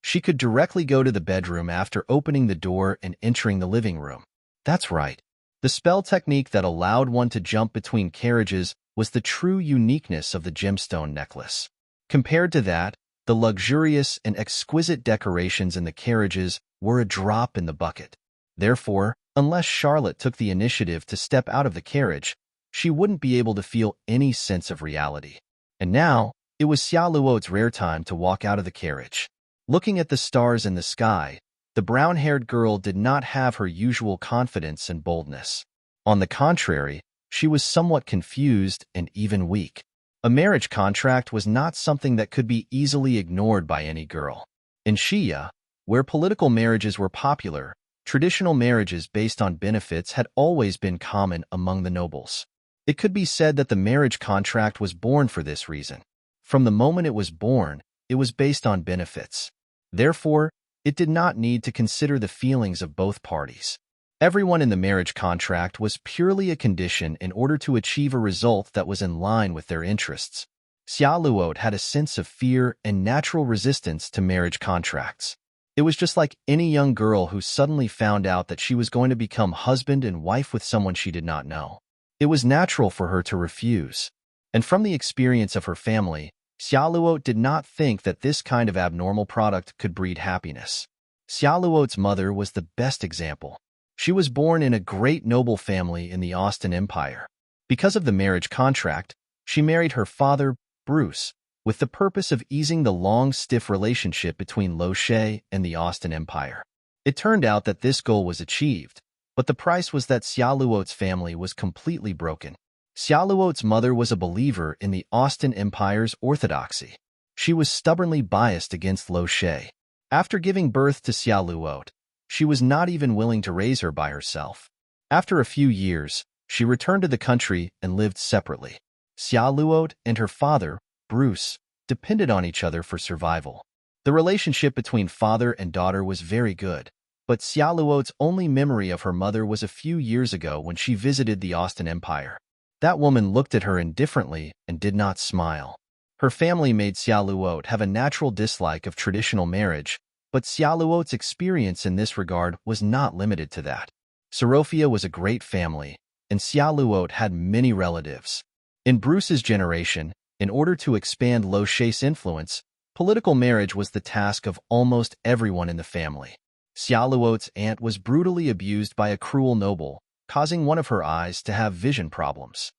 She could directly go to the bedroom after opening the door and entering the living room. That's right. The spell technique that allowed one to jump between carriages was the true uniqueness of the gemstone necklace. Compared to that, the luxurious and exquisite decorations in the carriages were a drop in the bucket. Therefore, unless Charlotte took the initiative to step out of the carriage, she wouldn't be able to feel any sense of reality. And now, it was Xia Luo's rare time to walk out of the carriage. Looking at the stars in the sky, the brown-haired girl did not have her usual confidence and boldness. On the contrary, she was somewhat confused and even weak. A marriage contract was not something that could be easily ignored by any girl. In Shiya, where political marriages were popular, traditional marriages based on benefits had always been common among the nobles. It could be said that the marriage contract was born for this reason. From the moment it was born, it was based on benefits. Therefore, it did not need to consider the feelings of both parties. Everyone in the marriage contract was purely a condition in order to achieve a result that was in line with their interests. Xiaoluo had a sense of fear and natural resistance to marriage contracts. It was just like any young girl who suddenly found out that she was going to become husband and wife with someone she did not know. It was natural for her to refuse. And from the experience of her family, Xiaoluo did not think that this kind of abnormal product could breed happiness. Xiaoluo's mother was the best example. She was born in a great noble family in the Austin Empire. Because of the marriage contract, she married her father, Bruce, with the purpose of easing the long, stiff relationship between Lo She and the Austin Empire. It turned out that this goal was achieved, but the price was that Xiaoluo's family was completely broken. Xiaoluo's mother was a believer in the Austin Empire's orthodoxy. She was stubbornly biased against Lo She. After giving birth to Xiaoluo, she was not even willing to raise her by herself. After a few years, she returned to the country and lived separately. Xiaoluo and her father, Bruce, depended on each other for survival. The relationship between father and daughter was very good, but Xiaoluo's only memory of her mother was a few years ago when she visited the Austin Empire. That woman looked at her indifferently and did not smile. Her family made Xiaoluo have a natural dislike of traditional marriage, but Xiaoluo's experience in this regard was not limited to that. Sorofia was a great family, and Xiaoluo had many relatives. In Bruce's generation, in order to expand Lo She's influence, political marriage was the task of almost everyone in the family. Xiaoluo's aunt was brutally abused by a cruel noble, causing one of her eyes to have vision problems.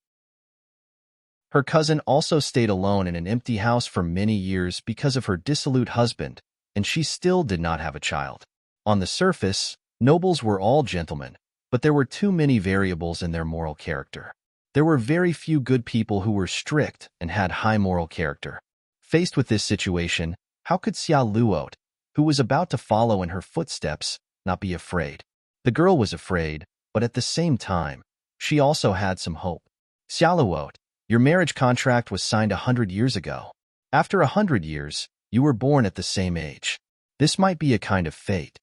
Her cousin also stayed alone in an empty house for many years because of her dissolute husband, and she still did not have a child. On the surface, nobles were all gentlemen, but there were too many variables in their moral character. There were very few good people who were strict and had high moral character. Faced with this situation, how could Xiaoluo, who was about to follow in her footsteps, not be afraid? The girl was afraid, but at the same time, she also had some hope. Xiaoluo, your marriage contract was signed 100 years ago. After 100 years, you were born at the same age. This might be a kind of fate.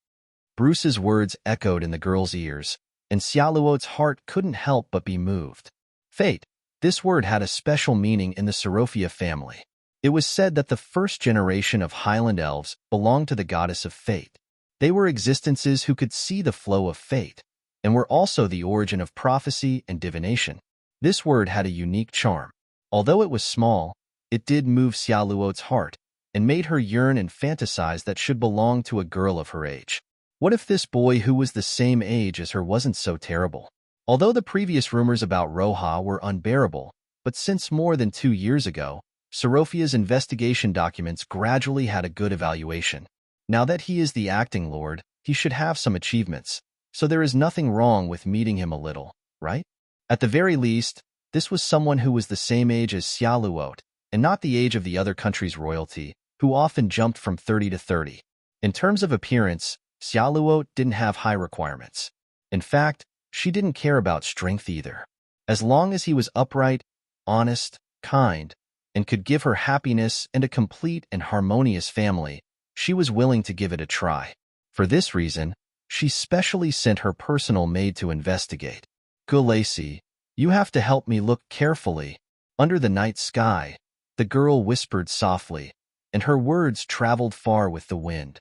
Bruce's words echoed in the girl's ears, and Xiaoluo's heart couldn't help but be moved. Fate. This word had a special meaning in the Sorofia family. It was said that the first generation of Highland elves belonged to the goddess of fate. They were existences who could see the flow of fate, and were also the origin of prophecy and divination. This word had a unique charm. Although it was small, it did move Xiaoluo's heart, and made her yearn and fantasize that should belong to a girl of her age. What if this boy who was the same age as her wasn't so terrible? Although the previous rumors about Roja were unbearable, but since more than 2 years ago, Sorofia's investigation documents gradually had a good evaluation. Now that he is the acting lord, he should have some achievements, so there is nothing wrong with meeting him a little, right? At the very least, this was someone who was the same age as Xiaoluo, and not the age of the other country's royalty, who often jumped from 30 to 30. In terms of appearance, Xiaoluo didn't have high requirements. In fact, she didn't care about strength either. As long as he was upright, honest, kind, and could give her happiness and a complete and harmonious family, she was willing to give it a try. For this reason, she specially sent her personal maid to investigate. Gulacy, you have to help me look carefully. Under the night sky, the girl whispered softly, and her words traveled far with the wind.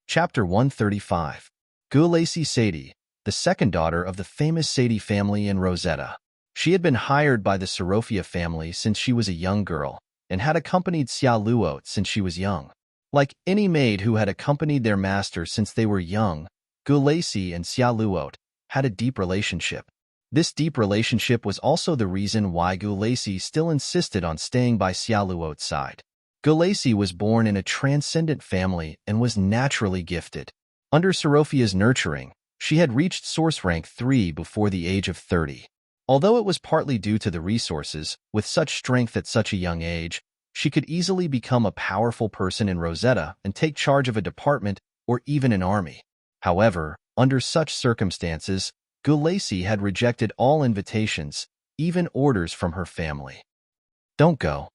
Chapter 135. Gulacy Sadie, the second daughter of the famous Sadie family in Rosetta. She had been hired by the Sorofia family since she was a young girl, and had accompanied Xiaoluo since she was young. Like any maid who had accompanied their master since they were young, Gulacy and Xiaoluo had a deep relationship. This deep relationship was also the reason why Gulacy still insisted on staying by Xiaoluo's side. Gulacy was born in a transcendent family and was naturally gifted. Under Sorofia's nurturing, she had reached source rank 3 before the age of 30. Although it was partly due to the resources, with such strength at such a young age, she could easily become a powerful person in Rosetta and take charge of a department or even an army. However, under such circumstances, Gulacy had rejected all invitations, even orders from her family. Don't go.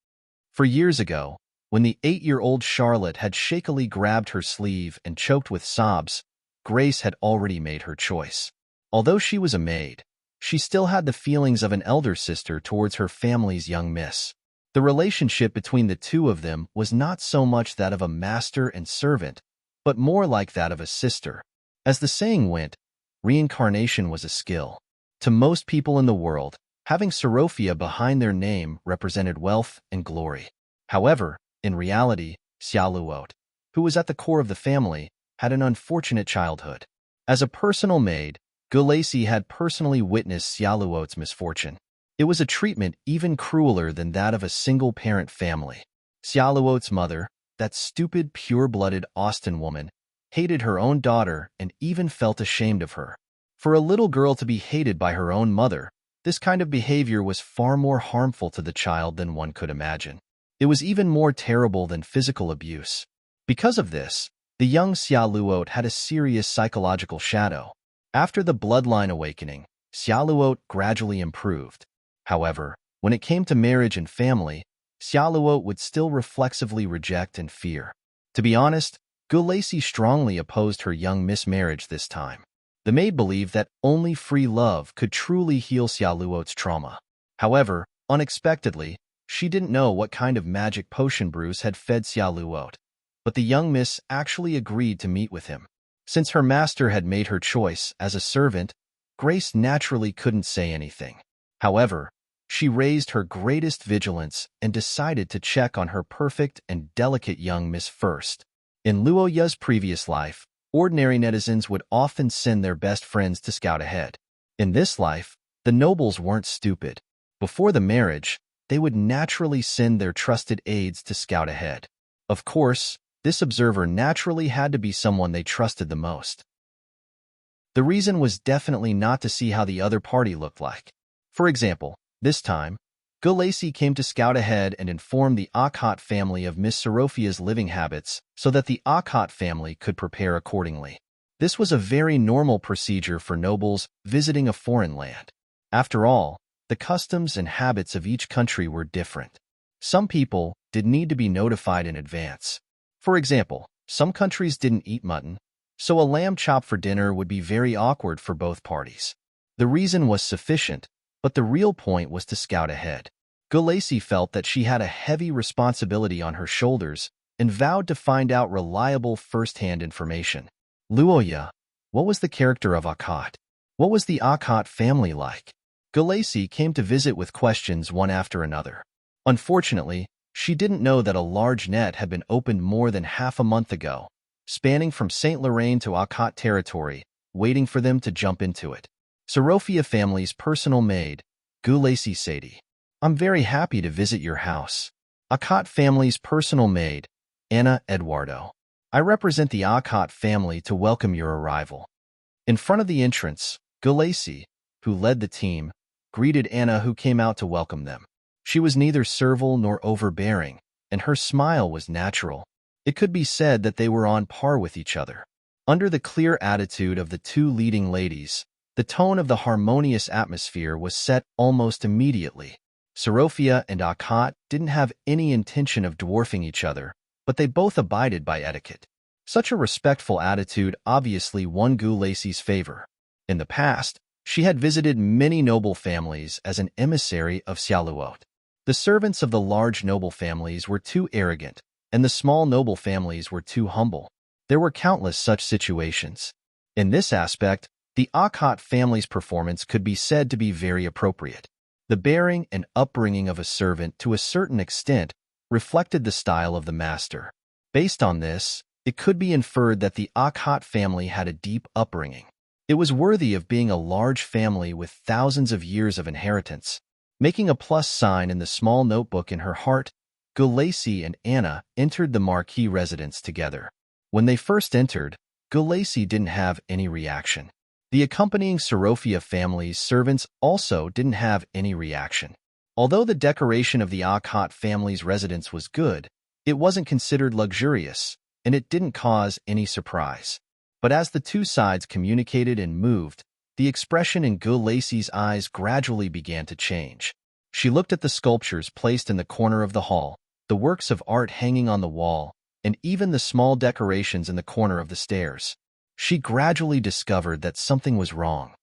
For years ago, when the 8-year-old Charlotte had shakily grabbed her sleeve and choked with sobs, Grace had already made her choice. Although she was a maid, she still had the feelings of an elder sister towards her family's young miss. The relationship between the two of them was not so much that of a master and servant, but more like that of a sister. As the saying went, reincarnation was a skill. To most people in the world, having Sorophia behind their name represented wealth and glory. However, in reality, Xiaoluot, who was at the core of the family, had an unfortunate childhood. As a personal maid, Gulacy had personally witnessed Xiaoluot's misfortune. It was a treatment even crueler than that of a single-parent family. Xiaoluot's mother, that stupid, pure-blooded Austin woman, hated her own daughter and even felt ashamed of her. For a little girl to be hated by her own mother, this kind of behavior was far more harmful to the child than one could imagine. It was even more terrible than physical abuse. Because of this, the young Xiaoluot had a serious psychological shadow. After the bloodline awakening, Xiaoluot gradually improved. However, when it came to marriage and family, Xiaoluot would still reflexively reject and fear. To be honest, Gulacy strongly opposed her young miss marriage this time. The maid believed that only free love could truly heal Xiaoluot's trauma. However, unexpectedly, she didn't know what kind of magic potion Bruce had fed Xiaoluot, but the young miss actually agreed to meet with him. Since her master had made her choice as a servant, Grace naturally couldn't say anything. However, she raised her greatest vigilance and decided to check on her perfect and delicate young miss first. In Luoya's previous life, ordinary netizens would often send their best friends to scout ahead. In this life, the nobles weren't stupid. Before the marriage, they would naturally send their trusted aides to scout ahead. Of course, this observer naturally had to be someone they trusted the most. The reason was definitely not to see how the other party looked like. For example, this time, Gulacy came to scout ahead and inform the Akhat family of Miss Sorophia's living habits so that the Akhat family could prepare accordingly. This was a very normal procedure for nobles visiting a foreign land. After all, the customs and habits of each country were different. Some people did need to be notified in advance. For example, some countries didn't eat mutton, so a lamb chop for dinner would be very awkward for both parties. The reason was sufficient, but the real point was to scout ahead. Gulacy felt that she had a heavy responsibility on her shoulders and vowed to find out reliable first-hand information. Luoya, what was the character of Akhat? What was the Akhat family like? Gulacy came to visit with questions one after another. Unfortunately, she didn't know that a large net had been opened more than half a month ago, spanning from Saint Lorraine to Akhat territory, waiting for them to jump into it. Sorophia family's personal maid, Gulacy Sadie. I'm very happy to visit your house. Akhat family's personal maid, Anna Eduardo. I represent the Akhat family to welcome your arrival. In front of the entrance, Gulacy, who led the team, greeted Anna, who came out to welcome them. She was neither servile nor overbearing, and her smile was natural. It could be said that they were on par with each other. Under the clear attitude of the two leading ladies, the tone of the harmonious atmosphere was set almost immediately. Sorophia and Akhat didn't have any intention of dwarfing each other, but they both abided by etiquette. Such a respectful attitude obviously won Gulacy's favor. In the past, she had visited many noble families as an emissary of Xiaoluot. The servants of the large noble families were too arrogant, and the small noble families were too humble. There were countless such situations. In this aspect, the Akhat family's performance could be said to be very appropriate. The bearing and upbringing of a servant to a certain extent reflected the style of the master. Based on this, it could be inferred that the Akhat family had a deep upbringing. It was worthy of being a large family with thousands of years of inheritance. Making a plus sign in the small notebook in her heart, Gulacy and Anna entered the marquee residence together. When they first entered, Gulacy didn't have any reaction. The accompanying Sorophia family's servants also didn't have any reaction. Although the decoration of the Akhat family's residence was good, it wasn't considered luxurious, and it didn't cause any surprise. But as the two sides communicated and moved, the expression in Gulacy's eyes gradually began to change. She looked at the sculptures placed in the corner of the hall, the works of art hanging on the wall, and even the small decorations in the corner of the stairs. She gradually discovered that something was wrong.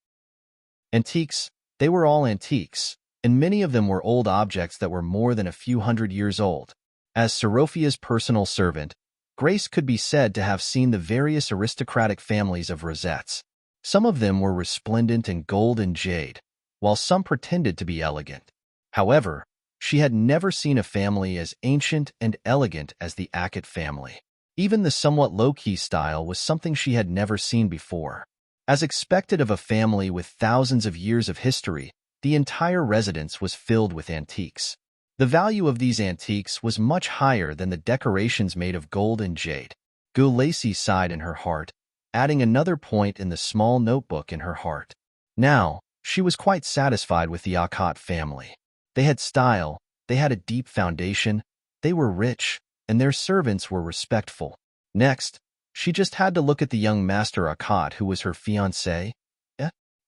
Antiques, They were all antiques, and many of them were old objects that were more than a few hundred years old. As Seraphia's personal servant, Grace could be said to have seen the various aristocratic families of rosettes. Some of them were resplendent in gold and jade, while some pretended to be elegant. However, she had never seen a family as ancient and elegant as the Ackett family. Even the somewhat low-key style was something she had never seen before. As expected of a family with thousands of years of history, the entire residence was filled with antiques. The value of these antiques was much higher than the decorations made of gold and jade. Gulacy sighed in her heart, adding another point in the small notebook in her heart. Now, she was quite satisfied with the Ackett family. They had style, they had a deep foundation, they were rich, and their servants were respectful. Next, she just had to look at the young Master Ackett who was her fiancé.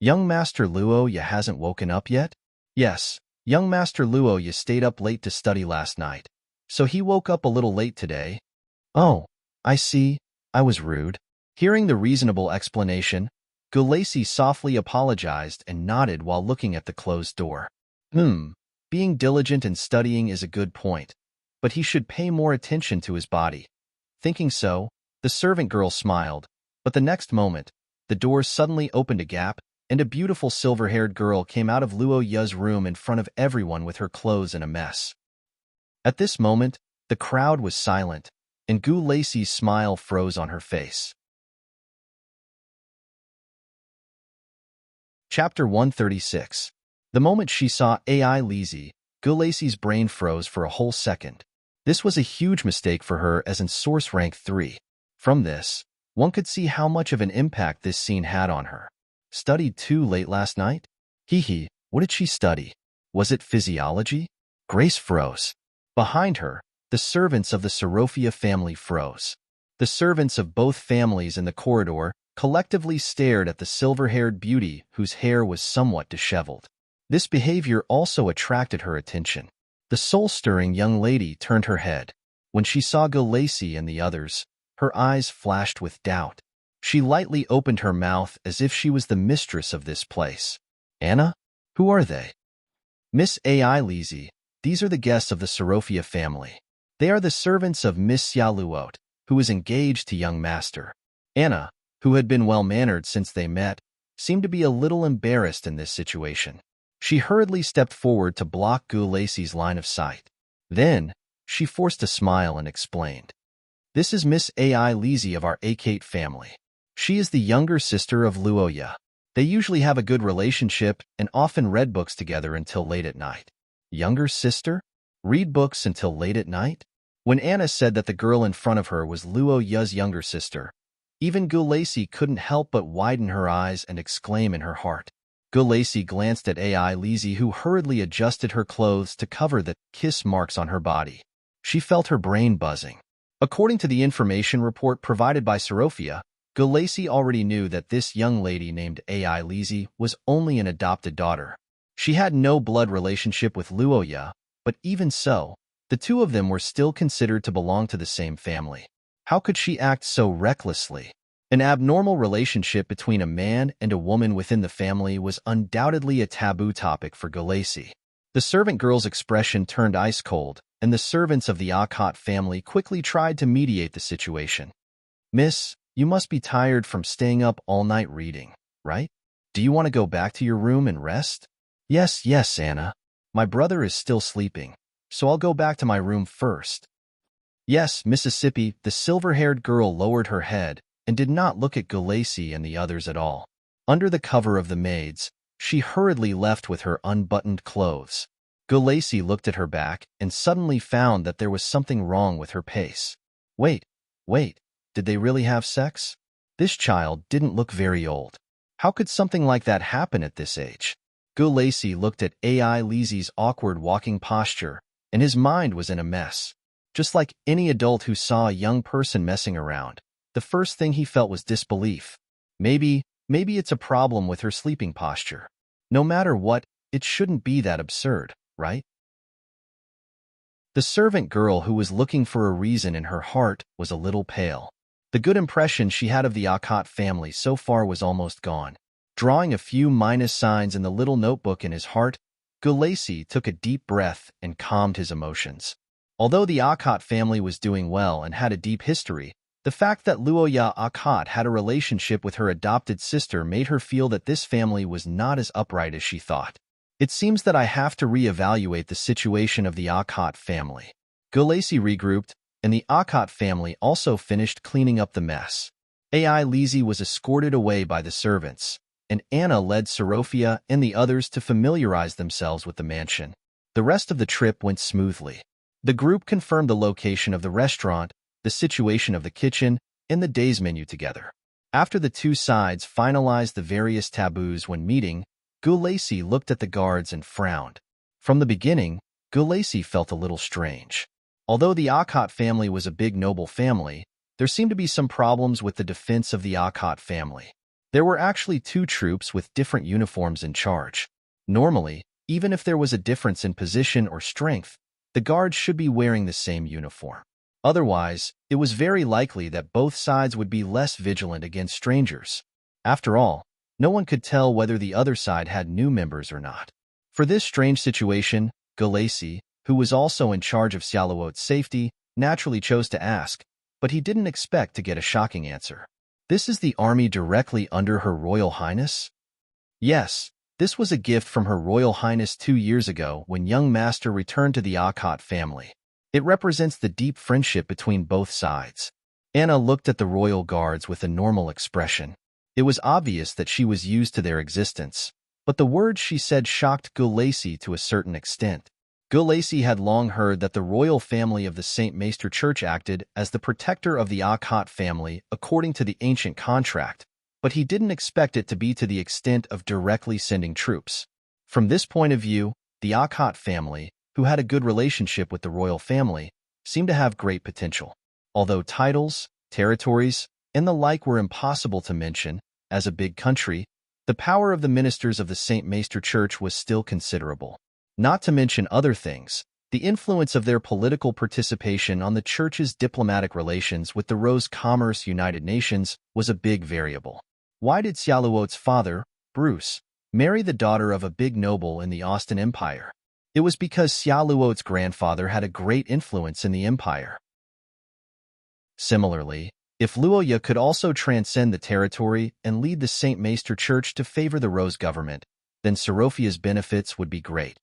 Young Master Luo, ya hasn't woken up yet? Yes, young Master Luo, ya stayed up late to study last night. So he woke up a little late today. Oh, I see, I was rude. Hearing the reasonable explanation, Gulacy softly apologized and nodded while looking at the closed door. Being diligent and studying is a good point, but he should pay more attention to his body. Thinking so, the servant girl smiled, but the next moment, the door suddenly opened a gap, and a beautiful silver-haired girl came out of Luo Ya's room in front of everyone with her clothes in a mess. At this moment, the crowd was silent, and Gulacy's smile froze on her face. Chapter 136. The moment she saw AI Lizzie, Gulacy's brain froze for a whole second. This was a huge mistake for her as in Source Rank 3. From this, one could see how much of an impact this scene had on her. Studied too late last night? What did she study? Was it physiology? Grace froze. Behind her, the servants of the Serophia family froze. The servants of both families in the corridor collectively stared at the silver-haired beauty whose hair was somewhat disheveled. This behavior also attracted her attention. The soul-stirring young lady turned her head. When she saw Gulacy and the others, her eyes flashed with doubt. She lightly opened her mouth as if she was the mistress of this place. Anna? Who are they? Miss AI Lizzie, these are the guests of the Serophia family. They are the servants of Miss Yaluot, who is engaged to young master. Anna, who had been well-mannered since they met, seemed to be a little embarrassed in this situation. She hurriedly stepped forward to block Gulacy's line of sight. Then, she forced a smile and explained. This is Miss AI Lizzie of our Ackett family. She is the younger sister of Luoya. They usually have a good relationship and often read books together until late at night. Younger sister? Read books until late at night? When Anna said that the girl in front of her was Luoya's younger sister, even Gulacy couldn't help but widen her eyes and exclaim in her heart. Gulacy glanced at AI Lizzie, who hurriedly adjusted her clothes to cover the kiss marks on her body. She felt her brain buzzing. According to the information report provided by Serophia, Gulacy already knew that this young lady named AI Lizzie was only an adopted daughter. She had no blood relationship with Luoya, but even so, the two of them were still considered to belong to the same family. How could she act so recklessly? An abnormal relationship between a man and a woman within the family was undoubtedly a taboo topic for Gulacy. The servant girl's expression turned ice-cold, and the servants of the Ackett family quickly tried to mediate the situation. Miss, you must be tired from staying up all night reading, right? Do you want to go back to your room and rest? Yes, Anna. My brother is still sleeping, so I'll go back to my room first. Yes, Mississippi, the silver-haired girl lowered her head and did not look at Gulacy and the others at all. Under the cover of the maids, she hurriedly left with her unbuttoned clothes. Gulacy looked at her back and suddenly found that there was something wrong with her pace. Wait, did they really have sex? This child didn't look very old. How could something like that happen at this age? Gulacy looked at AI Lizzie's awkward walking posture, and his mind was in a mess. Just like any adult who saw a young person messing around, the first thing he felt was disbelief. Maybe it's a problem with her sleeping posture. No matter what, it shouldn't be that absurd, right? The servant girl, who was looking for a reason in her heart, was a little pale. The good impression she had of the Ackett family so far was almost gone. Drawing a few minus signs in the little notebook in his heart, Gulacy took a deep breath and calmed his emotions. Although the Akot family was doing well and had a deep history, the fact that Luoya Akot had a relationship with her adopted sister made her feel that this family was not as upright as she thought. It seems that I have to reevaluate the situation of the Akot family. Gulacy regrouped, and the Akot family also finished cleaning up the mess. Ai Lizzie was escorted away by the servants, and Anna led Sorophia and the others to familiarize themselves with the mansion. The rest of the trip went smoothly. The group confirmed the location of the restaurant, the situation of the kitchen, and the day's menu together. After the two sides finalized the various taboos when meeting, Gulacy looked at the guards and frowned. From the beginning, Gulacy felt a little strange. Although the Akot family was a big noble family, there seemed to be some problems with the defense of the Akot family. There were actually two troops with different uniforms in charge. Normally, even if there was a difference in position or strength, the guards should be wearing the same uniform. Otherwise, it was very likely that both sides would be less vigilant against strangers. After all, no one could tell whether the other side had new members or not. For this strange situation, Gulacy, who was also in charge of Xiaoluo's safety, naturally chose to ask, but he didn't expect to get a shocking answer. This is the army directly under Her Royal Highness? Yes, this was a gift from Her Royal Highness 2 years ago when young master returned to the Akot family. It represents the deep friendship between both sides. Anna looked at the royal guards with a normal expression. It was obvious that she was used to their existence, but the words she said shocked Gulacy to a certain extent. Gulacy had long heard that the royal family of the St. Maester Church acted as the protector of the Akot family according to the ancient contract, but he didn't expect it to be to the extent of directly sending troops. From this point of view, the Akot family, who had a good relationship with the royal family, seemed to have great potential. Although titles, territories, and the like were impossible to mention, as a big country, the power of the ministers of the St. Maester Church was still considerable. Not to mention other things, the influence of their political participation on the Church's diplomatic relations with the Rose Commerce United Nations was a big variable. Why did Xiaoluo's father, Bruce, marry the daughter of a big noble in the Austin Empire? It was because Xiaoluo's grandfather had a great influence in the empire. Similarly, if Luoya could also transcend the territory and lead the St. Maester Church to favor the Rose government, then Sorophia's benefits would be great.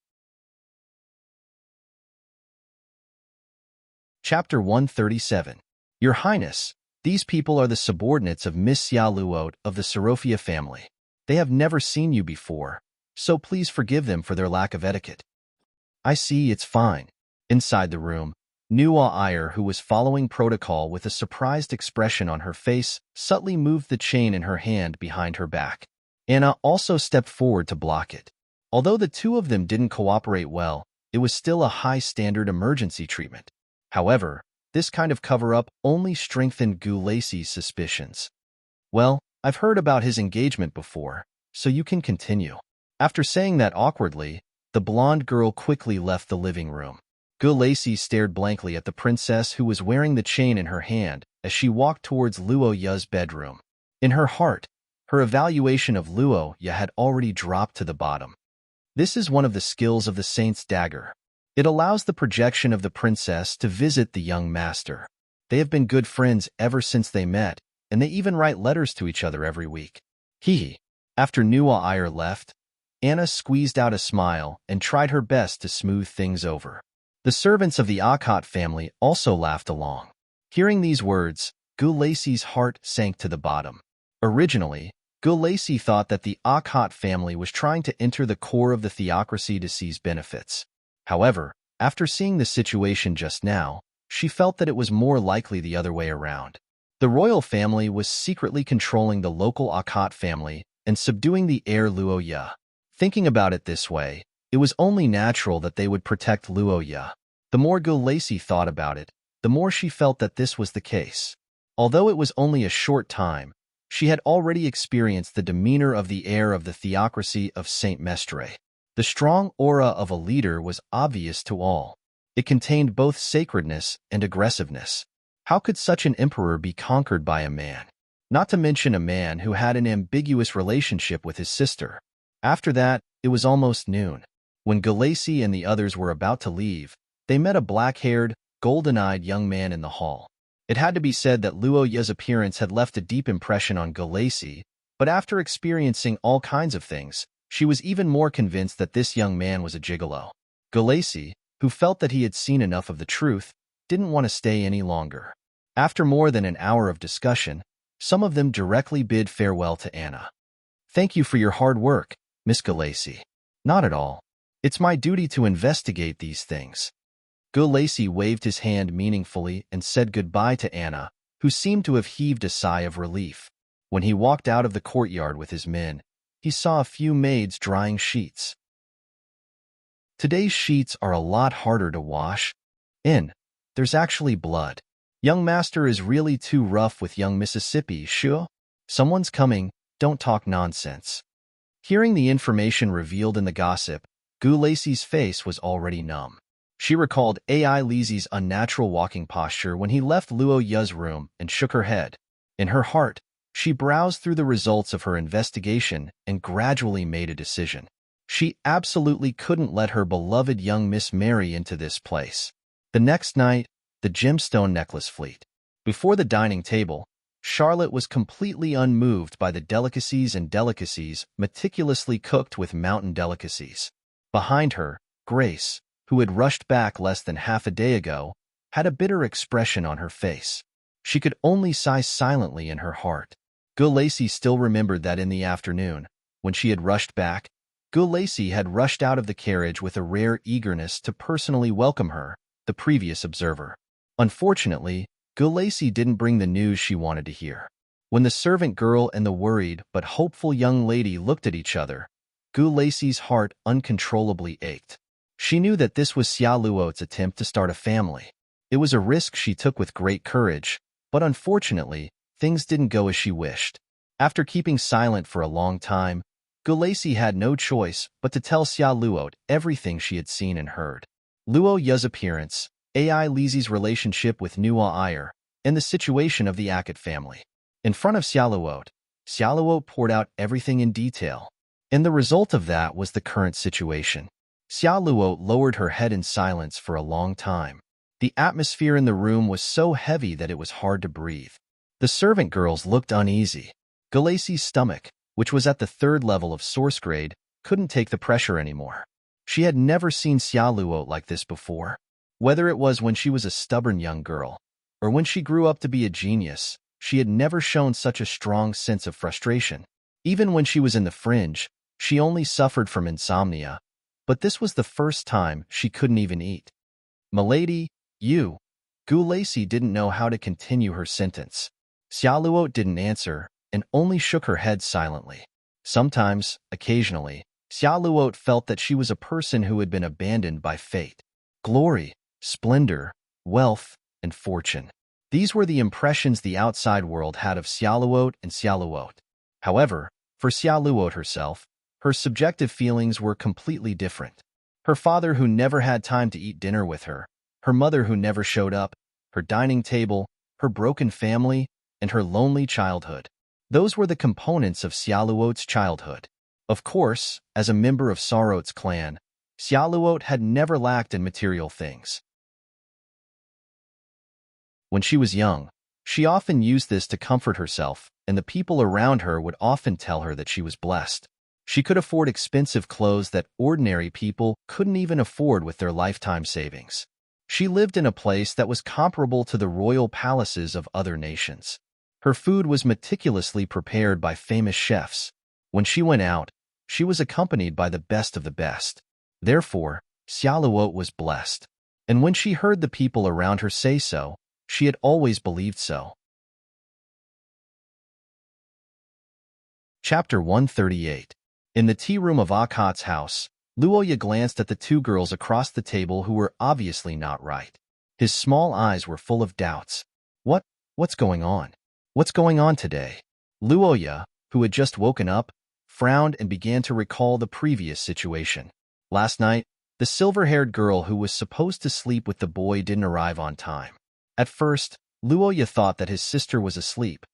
Chapter 137. Your Highness, these people are the subordinates of Miss Xiaoluo of the Sorophia family. They have never seen you before, so please forgive them for their lack of etiquette. I see, it's fine. Inside the room, Nuwa Iyer, who was following protocol with a surprised expression on her face, subtly moved the chain in her hand behind her back. Anna also stepped forward to block it. Although the two of them didn't cooperate well, it was still a high-standard emergency treatment. However, this kind of cover-up only strengthened Gulacy's suspicions. Well, I've heard about his engagement before, so you can continue. After saying that awkwardly, the blonde girl quickly left the living room. Gulacy stared blankly at the princess who was wearing the chain in her hand as she walked towards Luoya's bedroom. In her heart, her evaluation of Luoya had already dropped to the bottom. This is one of the skills of the Saint's Dagger. It allows the projection of the princess to visit the young master. They have been good friends ever since they met, and they even write letters to each other every week. Hee. After Nuwa Iyer left, Anna squeezed out a smile and tried her best to smooth things over. The servants of the Akot family also laughed along. Hearing these words, Gulacy's heart sank to the bottom. Originally, Gulacy thought that the Akot family was trying to enter the core of the theocracy to seize benefits. However, after seeing the situation just now, she felt that it was more likely the other way around. The royal family was secretly controlling the local Akot family and subduing the heir Luoya. Thinking about it this way, it was only natural that they would protect Luoya. The more Gulacy thought about it, the more she felt that this was the case. Although it was only a short time, she had already experienced the demeanor of the heir of the theocracy of Saint Mestre. The strong aura of a leader was obvious to all. It contained both sacredness and aggressiveness. How could such an emperor be conquered by a man? not to mention a man who had an ambiguous relationship with his sister. After that, it was almost noon. When Gulacy and the others were about to leave, they met a black-haired, golden-eyed young man in the hall. It had to be said that Luo Ye's appearance had left a deep impression on Gulacy, but after experiencing all kinds of things, she was even more convinced that this young man was a gigolo. Gulacy, who felt that he had seen enough of the truth, didn't want to stay any longer. After more than an hour of discussion, some of them directly bid farewell to Anna. "Thank you for your hard work, Miss Gulacy." "Not at all. It's my duty to investigate these things." Gulacy waved his hand meaningfully and said goodbye to Anna, who seemed to have heaved a sigh of relief. When he walked out of the courtyard with his men, he saw a few maids drying sheets. "Today's sheets are a lot harder to wash. There's actually blood. Young master is really too rough with young Mississippi, sure? Someone's coming, don't talk nonsense." Hearing the information revealed in the gossip, Gulacy's face was already numb. She recalled Ai Lizi's unnatural walking posture when he left Luo Ye's room and shook her head. In her heart, she browsed through the results of her investigation and gradually made a decision. She absolutely couldn't let her beloved young Miss Mary into this place. The next night, the gemstone necklace fleet. Before the dining table, Charlotte was completely unmoved by the delicacies meticulously cooked with mountain delicacies. Behind her, Grace, who had rushed back less than half a day ago, had a bitter expression on her face. She could only sigh silently in her heart. Gulacy still remembered that in the afternoon, when she had rushed back, Gulacy had rushed out of the carriage with a rare eagerness to personally welcome her, the previous observer. Unfortunately, Gulacy didn't bring the news she wanted to hear. When the servant girl and the worried but hopeful young lady looked at each other, Gulacy's heart uncontrollably ached. She knew that this was Xia Luo's attempt to start a family. It was a risk she took with great courage, but unfortunately, things didn't go as she wished. After keeping silent for a long time, Gulacy had no choice but to tell Xia Luo everything she had seen and heard. Luo Ye's appearance, Ai Lizi's relationship with Nuo Iyer, and the situation of the Akut family. In front of Xia Luo poured out everything in detail. And the result of that was the current situation. Xia Luo lowered her head in silence for a long time. The atmosphere in the room was so heavy that it was hard to breathe. The servant girls looked uneasy. Gulacy's stomach, which was at the 3rd level of source grade, couldn't take the pressure anymore. She had never seen Xia Luo like this before. Whether it was when she was a stubborn young girl, or when she grew up to be a genius, she had never shown such a strong sense of frustration. Even when she was in the fringe, she only suffered from insomnia, but this was the first time she couldn't even eat. "Milady, you..." Gulacy didn't know how to continue her sentence. Xia Luo didn't answer, and only shook her head silently. Sometimes, occasionally, Xia Luo felt that she was a person who had been abandoned by fate. Glory, splendor, wealth, and fortune. These were the impressions the outside world had of Xia Luo and Xia Luo. However, for Xia Luo herself, her subjective feelings were completely different. Her father who never had time to eat dinner with her, her mother who never showed up, her dining table, her broken family, and her lonely childhood. Those were the components of Xia Luo's childhood. Of course, as a member of Sarot's clan, Xia Luo had never lacked in material things. When she was young, she often used this to comfort herself, and the people around her would often tell her that she was blessed. She could afford expensive clothes that ordinary people couldn't even afford with their lifetime savings. She lived in a place that was comparable to the royal palaces of other nations. Her food was meticulously prepared by famous chefs. When she went out, she was accompanied by the best of the best. Therefore, Xia Luo was blessed. And when she heard the people around her say so, she had always believed so. Chapter 138. In the tea room of Akat's house, Luoya glanced at the 2 girls across the table who were obviously not right. His small eyes were full of doubts. What's going on? What's going on today? Luoya, who had just woken up, frowned and began to recall the previous situation. Last night, the silver-haired girl who was supposed to sleep with the boy didn't arrive on time. At first, Luoya thought that his sister was asleep,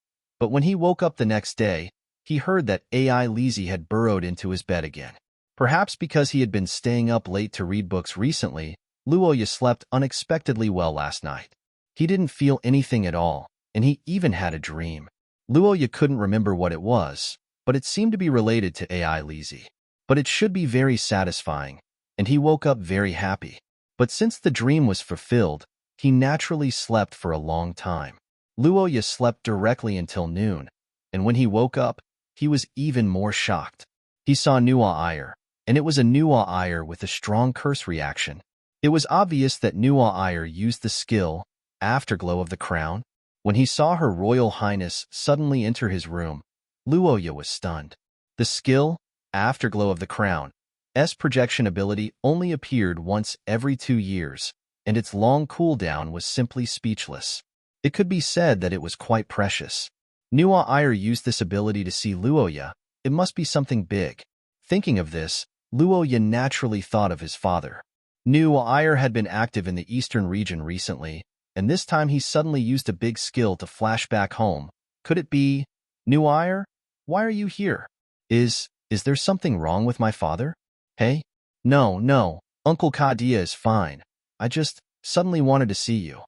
But when he woke up the next day, he heard that AI Lizzie had burrowed into his bed again. Perhaps because he had been staying up late to read books recently, Luoya slept unexpectedly well last night. He didn't feel anything at all, and he even had a dream. Luoya couldn't remember what it was, but it seemed to be related to AI Lizzie. But it should be very satisfying, and he woke up very happy. But since the dream was fulfilled, he naturally slept for a long time. Luoya slept directly until noon, and when he woke up, he was even more shocked. He saw Nuwa Iyer, and it was a Nuwa Iyer with a strong curse reaction. It was obvious that Nuwa Iyer used the skill, Afterglow of the Crown. When he saw Her Royal Highness suddenly enter his room, Luoya was stunned. The skill, Afterglow of the Crown, S projection ability only appeared once every 2 years, and its long cooldown was simply speechless. It could be said that it was quite precious. Nuwa Iyer used this ability to see Luoya. It must be something big. Thinking of this, Luoya naturally thought of his father. Nuwa Iyer had been active in the eastern region recently, and this time he suddenly used a big skill to flash back home. Could it be, Nuwa Iyer? Why are you here? Is there something wrong with my father? Hey? No, Uncle Kadia is fine. I just suddenly wanted to see you.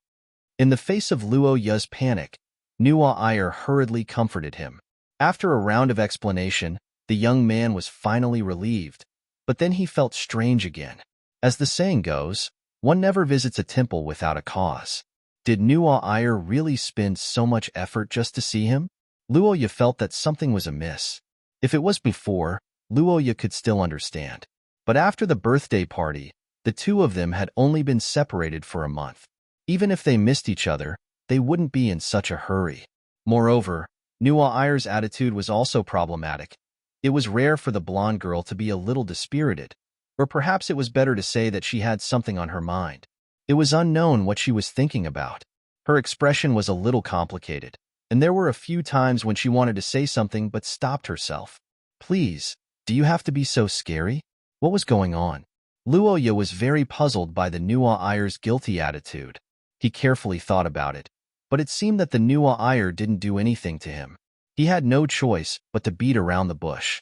In the face of Luoya's panic, Nuwa Iyer hurriedly comforted him. After a round of explanation, the young man was finally relieved, but then he felt strange again. As the saying goes, one never visits a temple without a cause. Did Nuwa Iyer really spend so much effort just to see him? Luoya felt that something was amiss. If it was before, Luoya could still understand. But after the birthday party, the two of them had only been separated for a month. Even if they missed each other, they wouldn't be in such a hurry. Moreover, Nuwa Iyer's attitude was also problematic. It was rare for the blonde girl to be a little dispirited, or perhaps it was better to say that she had something on her mind. It was unknown what she was thinking about. Her expression was a little complicated, and there were a few times when she wanted to say something but stopped herself. Please, do you have to be so scary? What was going on? Luoya was very puzzled by the Nuwa Iyer's guilty attitude. He carefully thought about it, but it seemed that the Nuwa Iyer didn't do anything to him. He had no choice but to beat around the bush.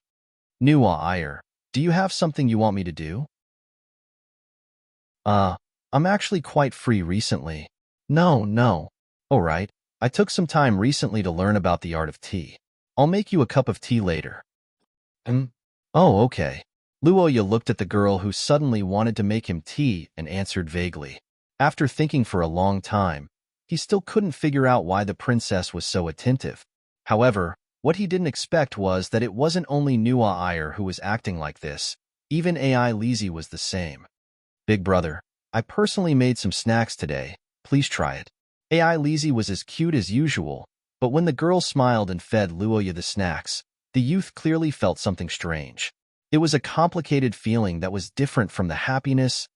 Nuwa Iyer, do you have something you want me to do? I'm actually quite free recently. No. All right, I took some time recently to learn about the art of tea. I'll make you a cup of tea later. Oh, okay. Luoya looked at the girl who suddenly wanted to make him tea and answered vaguely. After thinking for a long time, he still couldn't figure out why the princess was so attentive. However, what he didn't expect was that it wasn't only Nuwa Iyer who was acting like this. Even AI Lizzie was the same. Big brother, I personally made some snacks today. Please try it. AI Lizzie was as cute as usual, but when the girl smiled and fed Luoya the snacks, the youth clearly felt something strange. It was a complicated feeling that was different from the happiness,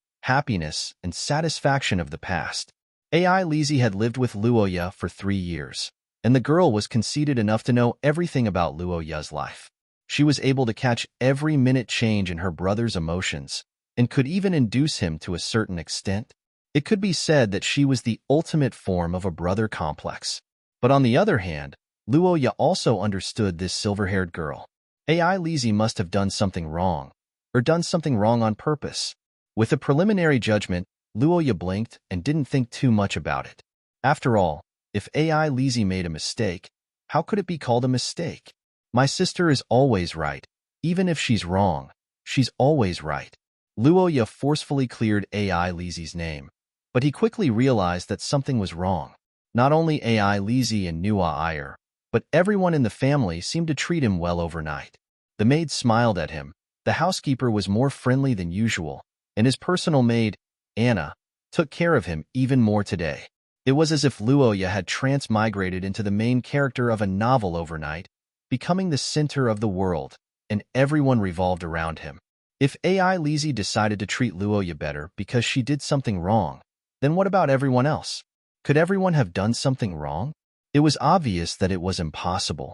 and satisfaction of the past. AI Lizzie had lived with Luoya for 3 years, and the girl was conceited enough to know everything about Luoya's life. She was able to catch every minute change in her brother's emotions, and could even induce him to a certain extent. It could be said that she was the ultimate form of a brother complex. But on the other hand, Luoya also understood this silver-haired girl. AI Lizzie must have done something wrong, or done something wrong on purpose. With a preliminary judgment, Luoya blinked and didn't think too much about it. After all, if AI Lizzie made a mistake, how could it be called a mistake? My sister is always right. Even if she's wrong, she's always right. Luoya forcefully cleared AI Lizzie's name, but he quickly realized that something was wrong. Not only AI Lizzie and Nuwa Iyer, but everyone in the family seemed to treat him well overnight. The maid smiled at him, the housekeeper was more friendly than usual, and his personal maid, Anna, took care of him even more today. It was as if Luoya had transmigrated into the main character of a novel overnight, becoming the center of the world, and everyone revolved around him. If AI Lizzie decided to treat Luoya better because she did something wrong, then what about everyone else? Could everyone have done something wrong? It was obvious that it was impossible.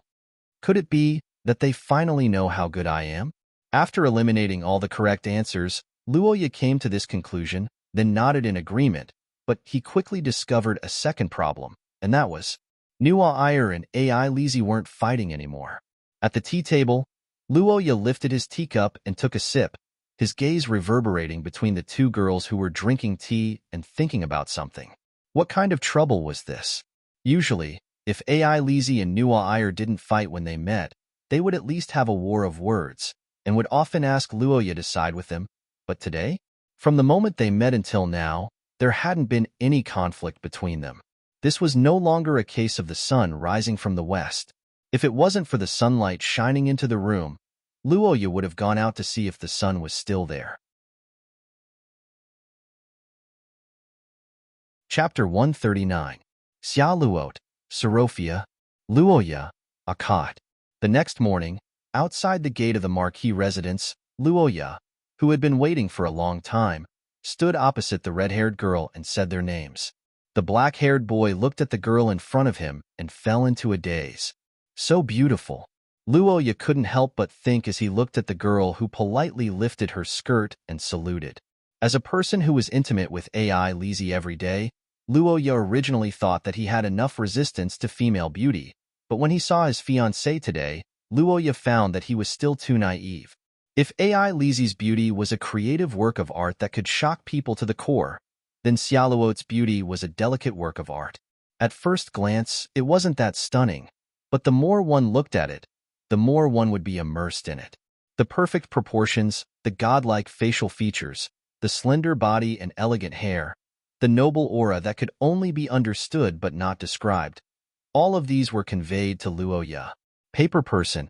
Could it be that they finally know how good I am? After eliminating all the correct answers, Luoya came to this conclusion, then nodded in agreement, but he quickly discovered a second problem, and that was, Nuo Iyer and AI Lizzie weren't fighting anymore. At the tea table, Luoya lifted his teacup and took a sip, his gaze reverberating between the two girls who were drinking tea and thinking about something. What kind of trouble was this? Usually, if AI Lizzie and Nuo Iyer didn't fight when they met, they would at least have a war of words, and would often ask Luoya to side with them. But today? From the moment they met until now, there hadn't been any conflict between them. This was no longer a case of the sun rising from the west. If it wasn't for the sunlight shining into the room, Luoya would have gone out to see if the sun was still there. Chapter 139. Xia Luot, Sorophia, Luoya, Akat. The next morning, outside the gate of the Marquis residence, Luoya, who had been waiting for a long time, stood opposite the red-haired girl and said their names. The black-haired boy looked at the girl in front of him and fell into a daze. So beautiful. Luoya couldn't help but think as he looked at the girl who politely lifted her skirt and saluted. As a person who was intimate with AI Lizzie every day, Luoya originally thought that he had enough resistance to female beauty, but when he saw his fiancée today, Luoya found that he was still too naive. If AI Lizzie's beauty was a creative work of art that could shock people to the core, then Xia Luot's beauty was a delicate work of art. At first glance, it wasn't that stunning, but the more one looked at it, the more one would be immersed in it. The perfect proportions, the godlike facial features, the slender body and elegant hair, the noble aura that could only be understood but not described. All of these were conveyed to Luoya. Paper person?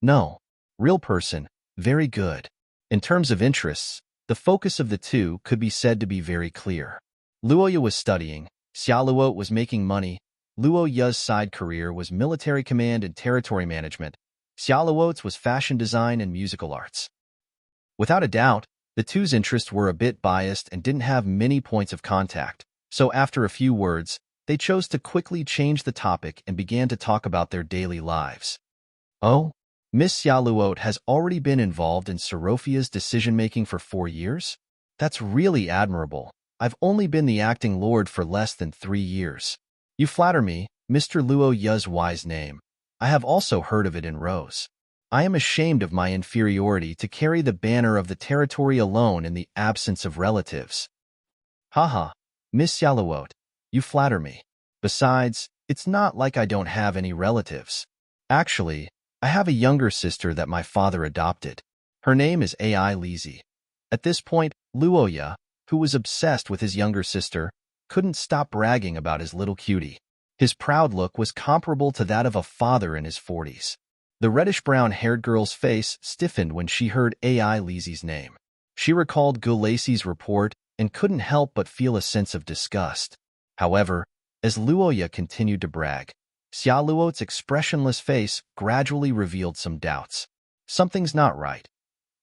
No. Real person? Very good. In terms of interests, the focus of the two could be said to be very clear. Luoya was studying, Xia Luot was making money, Luoya's side career was military command and territory management, Xia Luot's was fashion design and musical arts. Without a doubt, the two's interests were a bit biased and didn't have many points of contact, so after a few words, they chose to quickly change the topic and began to talk about their daily lives. Oh? Miss Xia Luot has already been involved in Sorophia's decision-making for 4 years? That's really admirable. I've only been the acting lord for less than 3 years. You flatter me, Mr. Luoya's wise name. I have also heard of it in Rose. I am ashamed of my inferiority to carry the banner of the territory alone in the absence of relatives. Haha, Miss Xia Luot, you flatter me. Besides, it's not like I don't have any relatives. Actually, I have a younger sister that my father adopted. Her name is AI Lizzie. At this point, Luoya, who was obsessed with his younger sister, couldn't stop bragging about his little cutie. His proud look was comparable to that of a father in his 40s. The reddish-brown-haired girl's face stiffened when she heard AI Lizzie's name. She recalled Gulacy's report and couldn't help but feel a sense of disgust. However, as Luoya continued to brag, Xia Luot's expressionless face gradually revealed some doubts. Something's not right.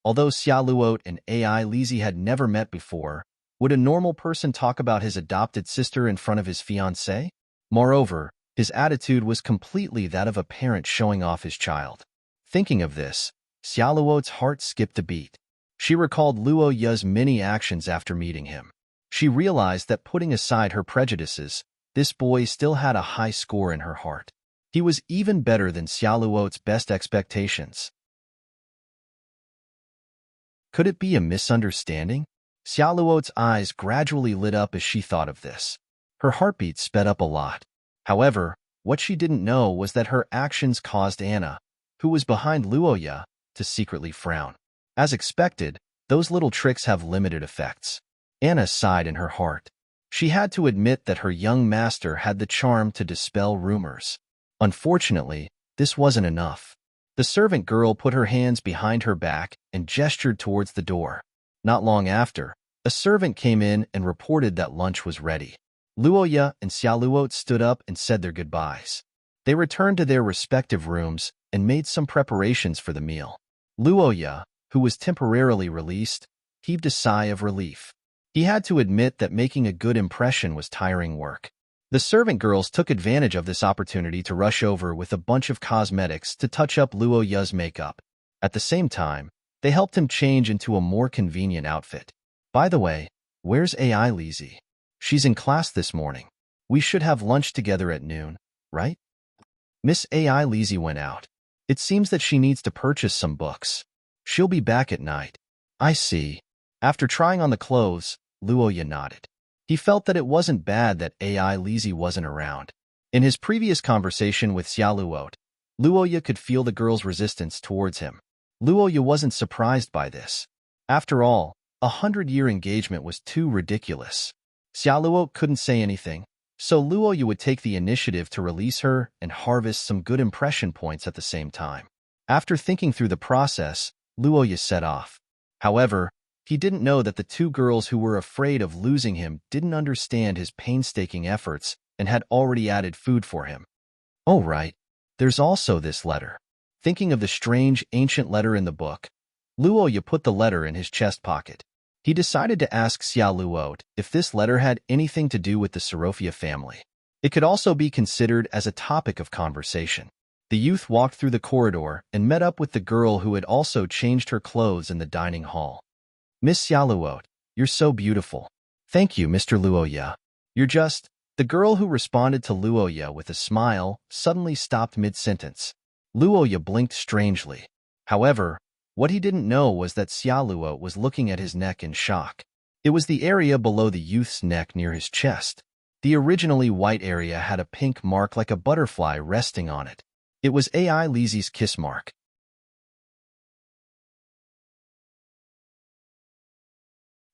Although Xia Luot and AI Lizzie had never met before, would a normal person talk about his adopted sister in front of his fiancée? Moreover, his attitude was completely that of a parent showing off his child. Thinking of this, Xia Luot's heart skipped a beat. She recalled Luoya's many actions after meeting him. She realized that putting aside her prejudices, this boy still had a high score in her heart. He was even better than Xia Luot's best expectations. Could it be a misunderstanding? Xia Luot's eyes gradually lit up as she thought of this. Her heartbeat sped up a lot. However, what she didn't know was that her actions caused Anna, who was behind Luoya, to secretly frown. As expected, those little tricks have limited effects. Anna sighed in her heart. She had to admit that her young master had the charm to dispel rumors. Unfortunately, this wasn't enough. The servant girl put her hands behind her back and gestured towards the door. Not long after, a servant came in and reported that lunch was ready. Luoya and Xia Luot stood up and said their goodbyes. They returned to their respective rooms and made some preparations for the meal. Luoya, who was temporarily released, heaved a sigh of relief. He had to admit that making a good impression was tiring work. The servant girls took advantage of this opportunity to rush over with a bunch of cosmetics to touch up Luoya's makeup. At the same time, they helped him change into a more convenient outfit. By the way, where's AI Lizzie? She's in class this morning. We should have lunch together at noon, right? Miss AI Lizzie went out. It seems that she needs to purchase some books. She'll be back at night. I see. After trying on the clothes, Luoya nodded. He felt that it wasn't bad that AI Lizzie wasn't around. In his previous conversation with Xiaoluot, Luoya could feel the girl's resistance towards him. Luoya wasn't surprised by this. After all, 100-year engagement was too ridiculous. Xiaoluot couldn't say anything, so Luoya would take the initiative to release her and harvest some good impression points at the same time. After thinking through the process, Luoya set off. However, he didn't know that the two girls who were afraid of losing him didn't understand his painstaking efforts and had already added food for him. Oh right, there's also this letter. Thinking of the strange, ancient letter in the book, Luoya put the letter in his chest pocket. He decided to ask Xiaoluot if this letter had anything to do with the Sorofia family. It could also be considered as a topic of conversation. The youth walked through the corridor and met up with the girl who had also changed her clothes in the dining hall. Miss Xiaoluot, you're so beautiful. Thank you, Mr. Luoya. You're just... The girl who responded to Luoya with a smile suddenly stopped mid-sentence. Luoya blinked strangely. However, what he didn't know was that Xiaoluot was looking at his neck in shock. It was the area below the youth's neck near his chest. The originally white area had a pink mark like a butterfly resting on it. It was AI Lizzie's kiss mark.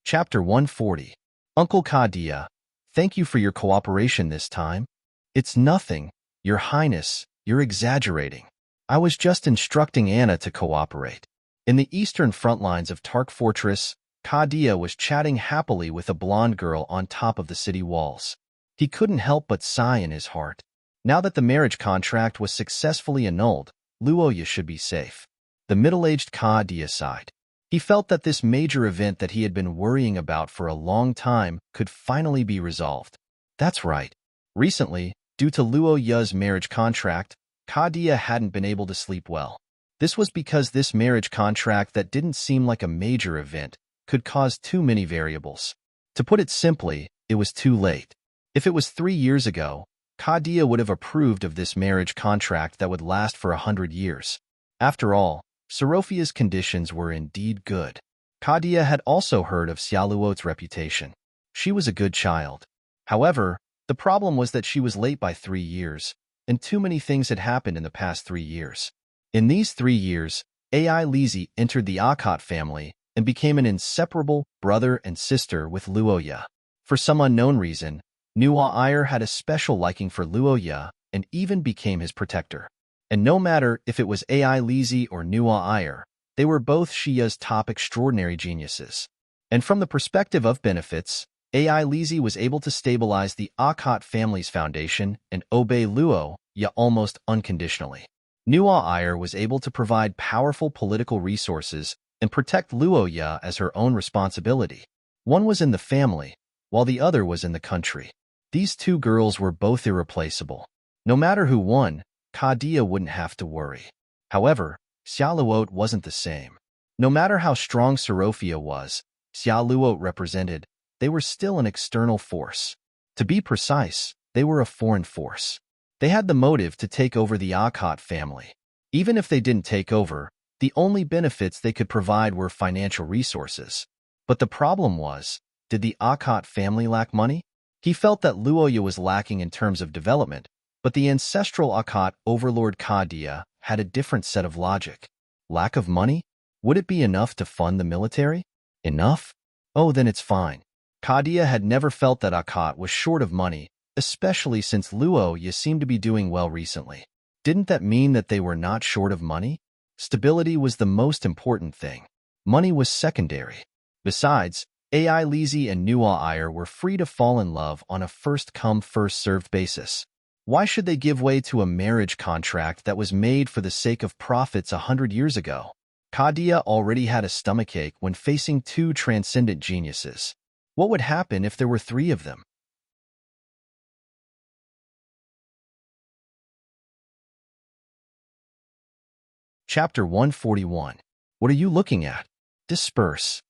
Chapter 140. Uncle Kadia, thank you for your cooperation this time. It's nothing, Your Highness, you're exaggerating. I was just instructing Anna to cooperate. In the eastern front lines of Tark Fortress, Kadia was chatting happily with a blonde girl on top of the city walls. He couldn't help but sigh in his heart. Now that the marriage contract was successfully annulled, Luoya should be safe. The middle-aged Kadia sighed. He felt that this major event that he had been worrying about for a long time could finally be resolved. That's right. Recently, due to Luoya's marriage contract, Kadia hadn't been able to sleep well. This was because this marriage contract that didn't seem like a major event could cause too many variables. To put it simply, it was too late. If it was 3 years ago, Kadia would have approved of this marriage contract that would last for 100 years. After all, Sorofia's conditions were indeed good. Kadia had also heard of Xiaoluot's reputation. She was a good child. However, the problem was that she was late by 3 years, and too many things had happened in the past 3 years. In these 3 years, AI Lizzie entered the Akot family and became an inseparable brother and sister with Luoya. For some unknown reason, Nuwa Iyer had a special liking for Luoya and even became his protector. And no matter if it was AI Lizzie or Nuwa Iyer, they were both Shia's top extraordinary geniuses. And from the perspective of benefits, AI Lizzie was able to stabilize the Akot family's foundation and obey Luoya almost unconditionally. Nuwa Iyer was able to provide powerful political resources and protect Luoya as her own responsibility. One was in the family, while the other was in the country. These two girls were both irreplaceable. No matter who won, Kadia wouldn't have to worry. However, Xiaoluot wasn't the same. No matter how strong Sorofia was, Xiaoluot represented, they were still an external force. To be precise, they were a foreign force. They had the motive to take over the Akot family. Even if they didn't take over, the only benefits they could provide were financial resources. But the problem was, did the Akot family lack money? He felt that Luoya was lacking in terms of development, but the ancestral Akot overlord Kadia had a different set of logic. Lack of money? Would it be enough to fund the military? Enough? Oh, then it's fine. Kadia had never felt that Akot was short of money, especially since Luoya seemed to be doing well recently. Didn't that mean that they were not short of money? Stability was the most important thing. Money was secondary. Besides, AI Lizzie and Nuwa Iyer were free to fall in love on a first-come, first-served basis. Why should they give way to a marriage contract that was made for the sake of profits 100 years ago? Kadia already had a stomachache when facing two transcendent geniuses. What would happen if there were 3 of them? Chapter 141. What are you looking at? Disperse.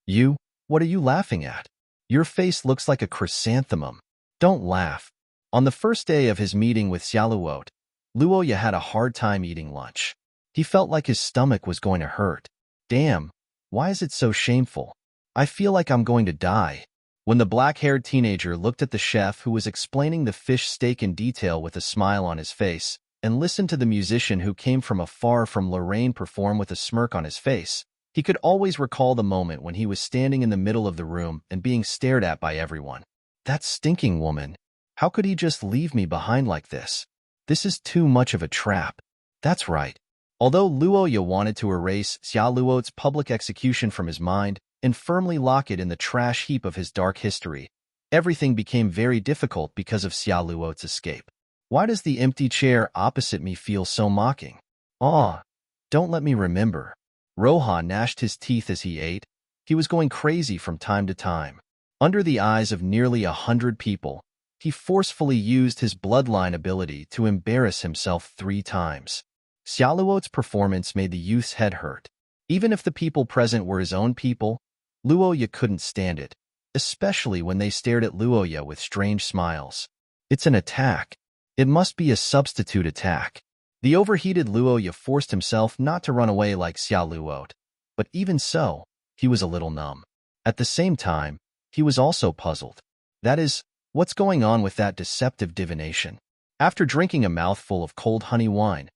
You? What are you laughing at? Your face looks like a chrysanthemum. Don't laugh. On the first day of his meeting with Xiaoluot, Luoya had a hard time eating lunch. He felt like his stomach was going to hurt. Damn, why is it so shameful? I feel like I'm going to die. When the black-haired teenager looked at the chef who was explaining the fish steak in detail with a smile on his face, and listened to the musician who came from afar from Lorraine perform with a smirk on his face, he could always recall the moment when he was standing in the middle of the room and being stared at by everyone. That stinking woman. How could he just leave me behind like this? This is too much of a trap. That's right. Although Luoya wanted to erase Xia Luo's public execution from his mind and firmly lock it in the trash heap of his dark history, everything became very difficult because of Xia Luo's escape. Why does the empty chair opposite me feel so mocking? Aw, don't let me remember. Rohan gnashed his teeth as he ate. He was going crazy from time to time. Under the eyes of nearly 100 people, he forcefully used his bloodline ability to embarrass himself 3 times. Xia Luo's performance made the youth's head hurt. Even if the people present were his own people, Luoya couldn't stand it, especially when they stared at Luoya with strange smiles. It's an attack. It must be a substitute attack. The overheated Luoya forced himself not to run away like Xia Luo, but even so, he was a little numb. At the same time, he was also puzzled. That is, what's going on with that deceptive divination? After drinking a mouthful of cold honey wine,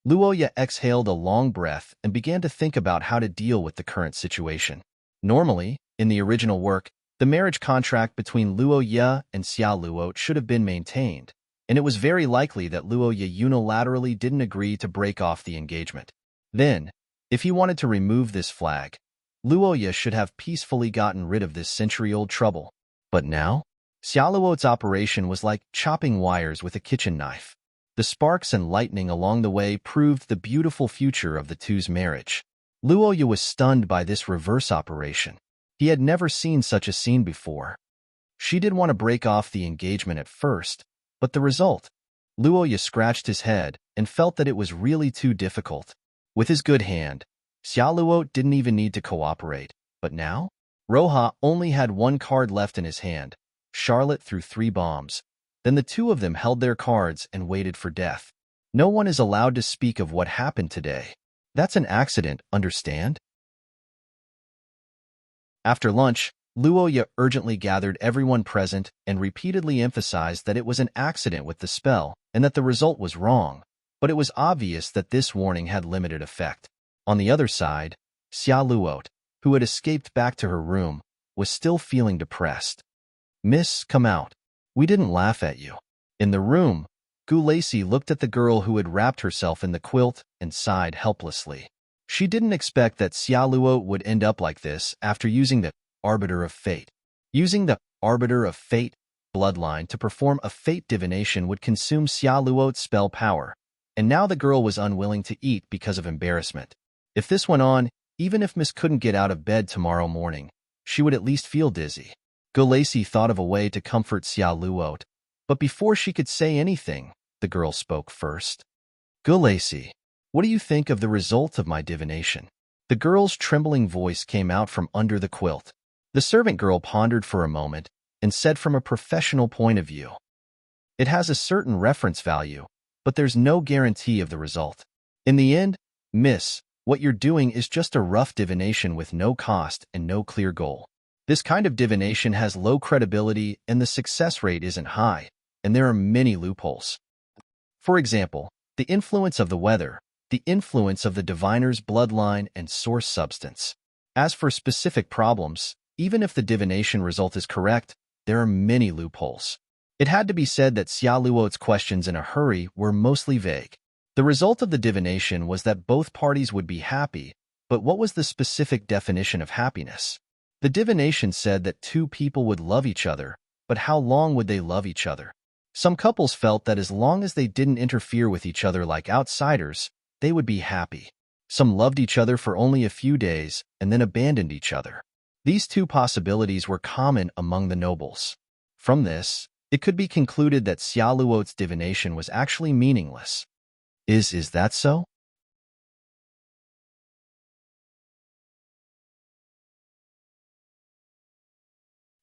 Luoya exhaled a long breath and began to think about how to deal with the current situation. Normally, in the original work, the marriage contract between Luoya and Xia Luo should have been maintained, and it was very likely that Luoya unilaterally didn't agree to break off the engagement. Then, if he wanted to remove this flag, Luoya should have peacefully gotten rid of this century-old trouble. But now, Xia Luo's operation was like chopping wires with a kitchen knife. The sparks and lightning along the way proved the beautiful future of the two's marriage. Luoya was stunned by this reverse operation. He had never seen such a scene before. She did want to break off the engagement at first, but the result? Luoya scratched his head and felt that it was really too difficult. With his good hand, Xia Luo didn't even need to cooperate. But now? Roha only had 1 card left in his hand. Charlotte threw 3 bombs. Then the two of them held their cards and waited for death. No one is allowed to speak of what happened today. That's an accident, understand? After lunch, Luoya urgently gathered everyone present and repeatedly emphasized that it was an accident with the spell and that the result was wrong, but it was obvious that this warning had limited effect. On the other side, Xia Luo, who had escaped back to her room, was still feeling depressed. "Miss, come out. We didn't laugh at you." In the room, Gu Lacey looked at the girl who had wrapped herself in the quilt and sighed helplessly. She didn't expect that Xia Luo would end up like this after using the Arbiter of Fate. Using the Arbiter of Fate bloodline to perform a fate divination would consume Xia Luo's spell power, and now the girl was unwilling to eat because of embarrassment. If this went on, even if Miss couldn't get out of bed tomorrow morning, she would at least feel dizzy. Gu Lacey thought of a way to comfort Xia Luo, but before she could say anything, the girl spoke first. "Gu Lacey, what do you think of the result of my divination?" The girl's trembling voice came out from under the quilt. The servant girl pondered for a moment and said from a professional point of view, "It has a certain reference value, but there's no guarantee of the result. In the end, Miss, what you're doing is just a rough divination with no cost and no clear goal. This kind of divination has low credibility and the success rate isn't high, and there are many loopholes. For example, the influence of the weather, the influence of the diviner's bloodline and source substance. As for specific problems, even if the divination result is correct, there are many loopholes." It had to be said that Xia Luo's questions in a hurry were mostly vague. The result of the divination was that both parties would be happy, but what was the specific definition of happiness? The divination said that 2 people would love each other, but how long would they love each other? Some couples felt that as long as they didn't interfere with each other like outsiders, they would be happy. Some loved each other for only a few days and then abandoned each other. These 2 possibilities were common among the nobles. From this, it could be concluded that Xia Luo's divination was actually meaningless. Is that so?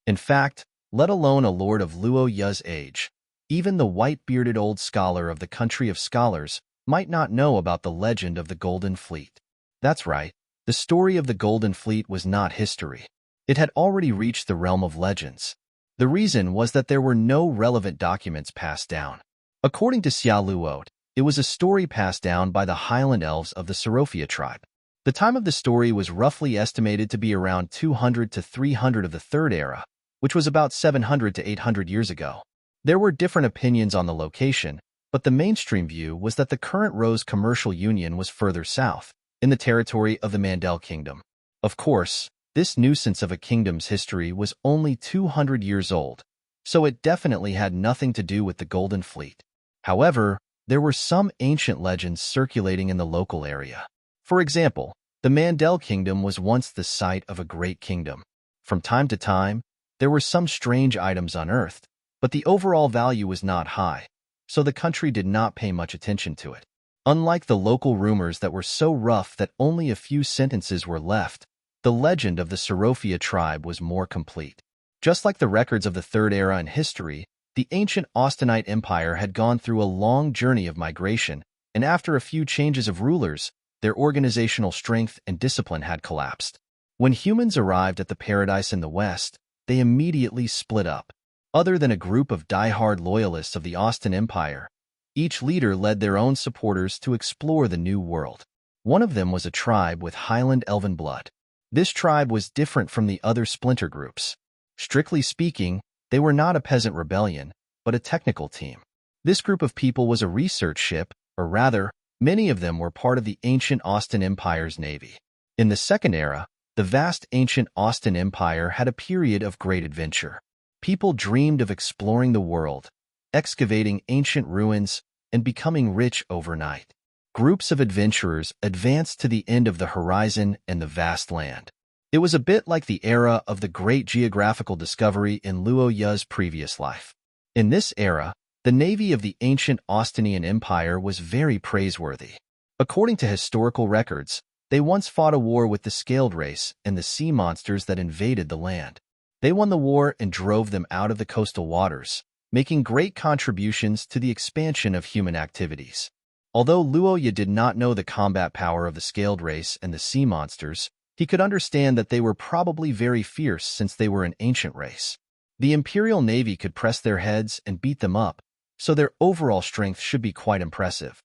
In fact, let alone a lord of Luo Yu's age, Even the white-bearded old scholar of the country of scholars might not know about the legend of the Golden Fleet. That's right, the story of the Golden Fleet was not history. It had already reached the realm of legends. The reason was that there were no relevant documents passed down. According to Xia Luot, it was a story passed down by the Highland Elves of the Serophia tribe. The time of the story was roughly estimated to be around 200 to 300 of the Third Era, which was about 700 to 800 years ago. There were different opinions on the location, but the mainstream view was that the current Rose Commercial Union was further south, in the territory of the Mandel Kingdom. Of course, this nuisance of a kingdom's history was only 200 years old, so it definitely had nothing to do with the Golden Fleet. However, there were some ancient legends circulating in the local area. For example, the Mandel Kingdom was once the site of a great kingdom. From time to time, there were some strange items unearthed, but the overall value was not high, so the country did not pay much attention to it. Unlike the local rumors that were so rough that only a few sentences were left, the legend of the Serophia tribe was more complete. Just like the records of the Third Era in history, the ancient Austenite Empire had gone through a long journey of migration, and after a few changes of rulers, their organizational strength and discipline had collapsed. When humans arrived at the paradise in the West, they immediately split up. Other than a group of die-hard loyalists of the Austen Empire, each leader led their own supporters to explore the new world. One of them was a tribe with Highland Elven blood. This tribe was different from the other splinter groups. Strictly speaking, they were not a peasant rebellion, but a technical team. This group of people was a research ship, or rather, many of them were part of the ancient Austen Empire's navy. In the Second Era, the vast ancient Austen Empire had a period of great adventure. People dreamed of exploring the world, excavating ancient ruins, and becoming rich overnight. Groups of adventurers advanced to the end of the horizon and the vast land. It was a bit like the era of the great geographical discovery in Luo Yu's previous life. In this era, the navy of the ancient Austenian Empire was very praiseworthy. According to historical records, they once fought a war with the scaled race and the sea monsters that invaded the land. They won the war and drove them out of the coastal waters, making great contributions to the expansion of human activities. Although Luo Yu did not know the combat power of the scaled race and the sea monsters, he could understand that they were probably very fierce since they were an ancient race. The Imperial Navy could press their heads and beat them up, so their overall strength should be quite impressive.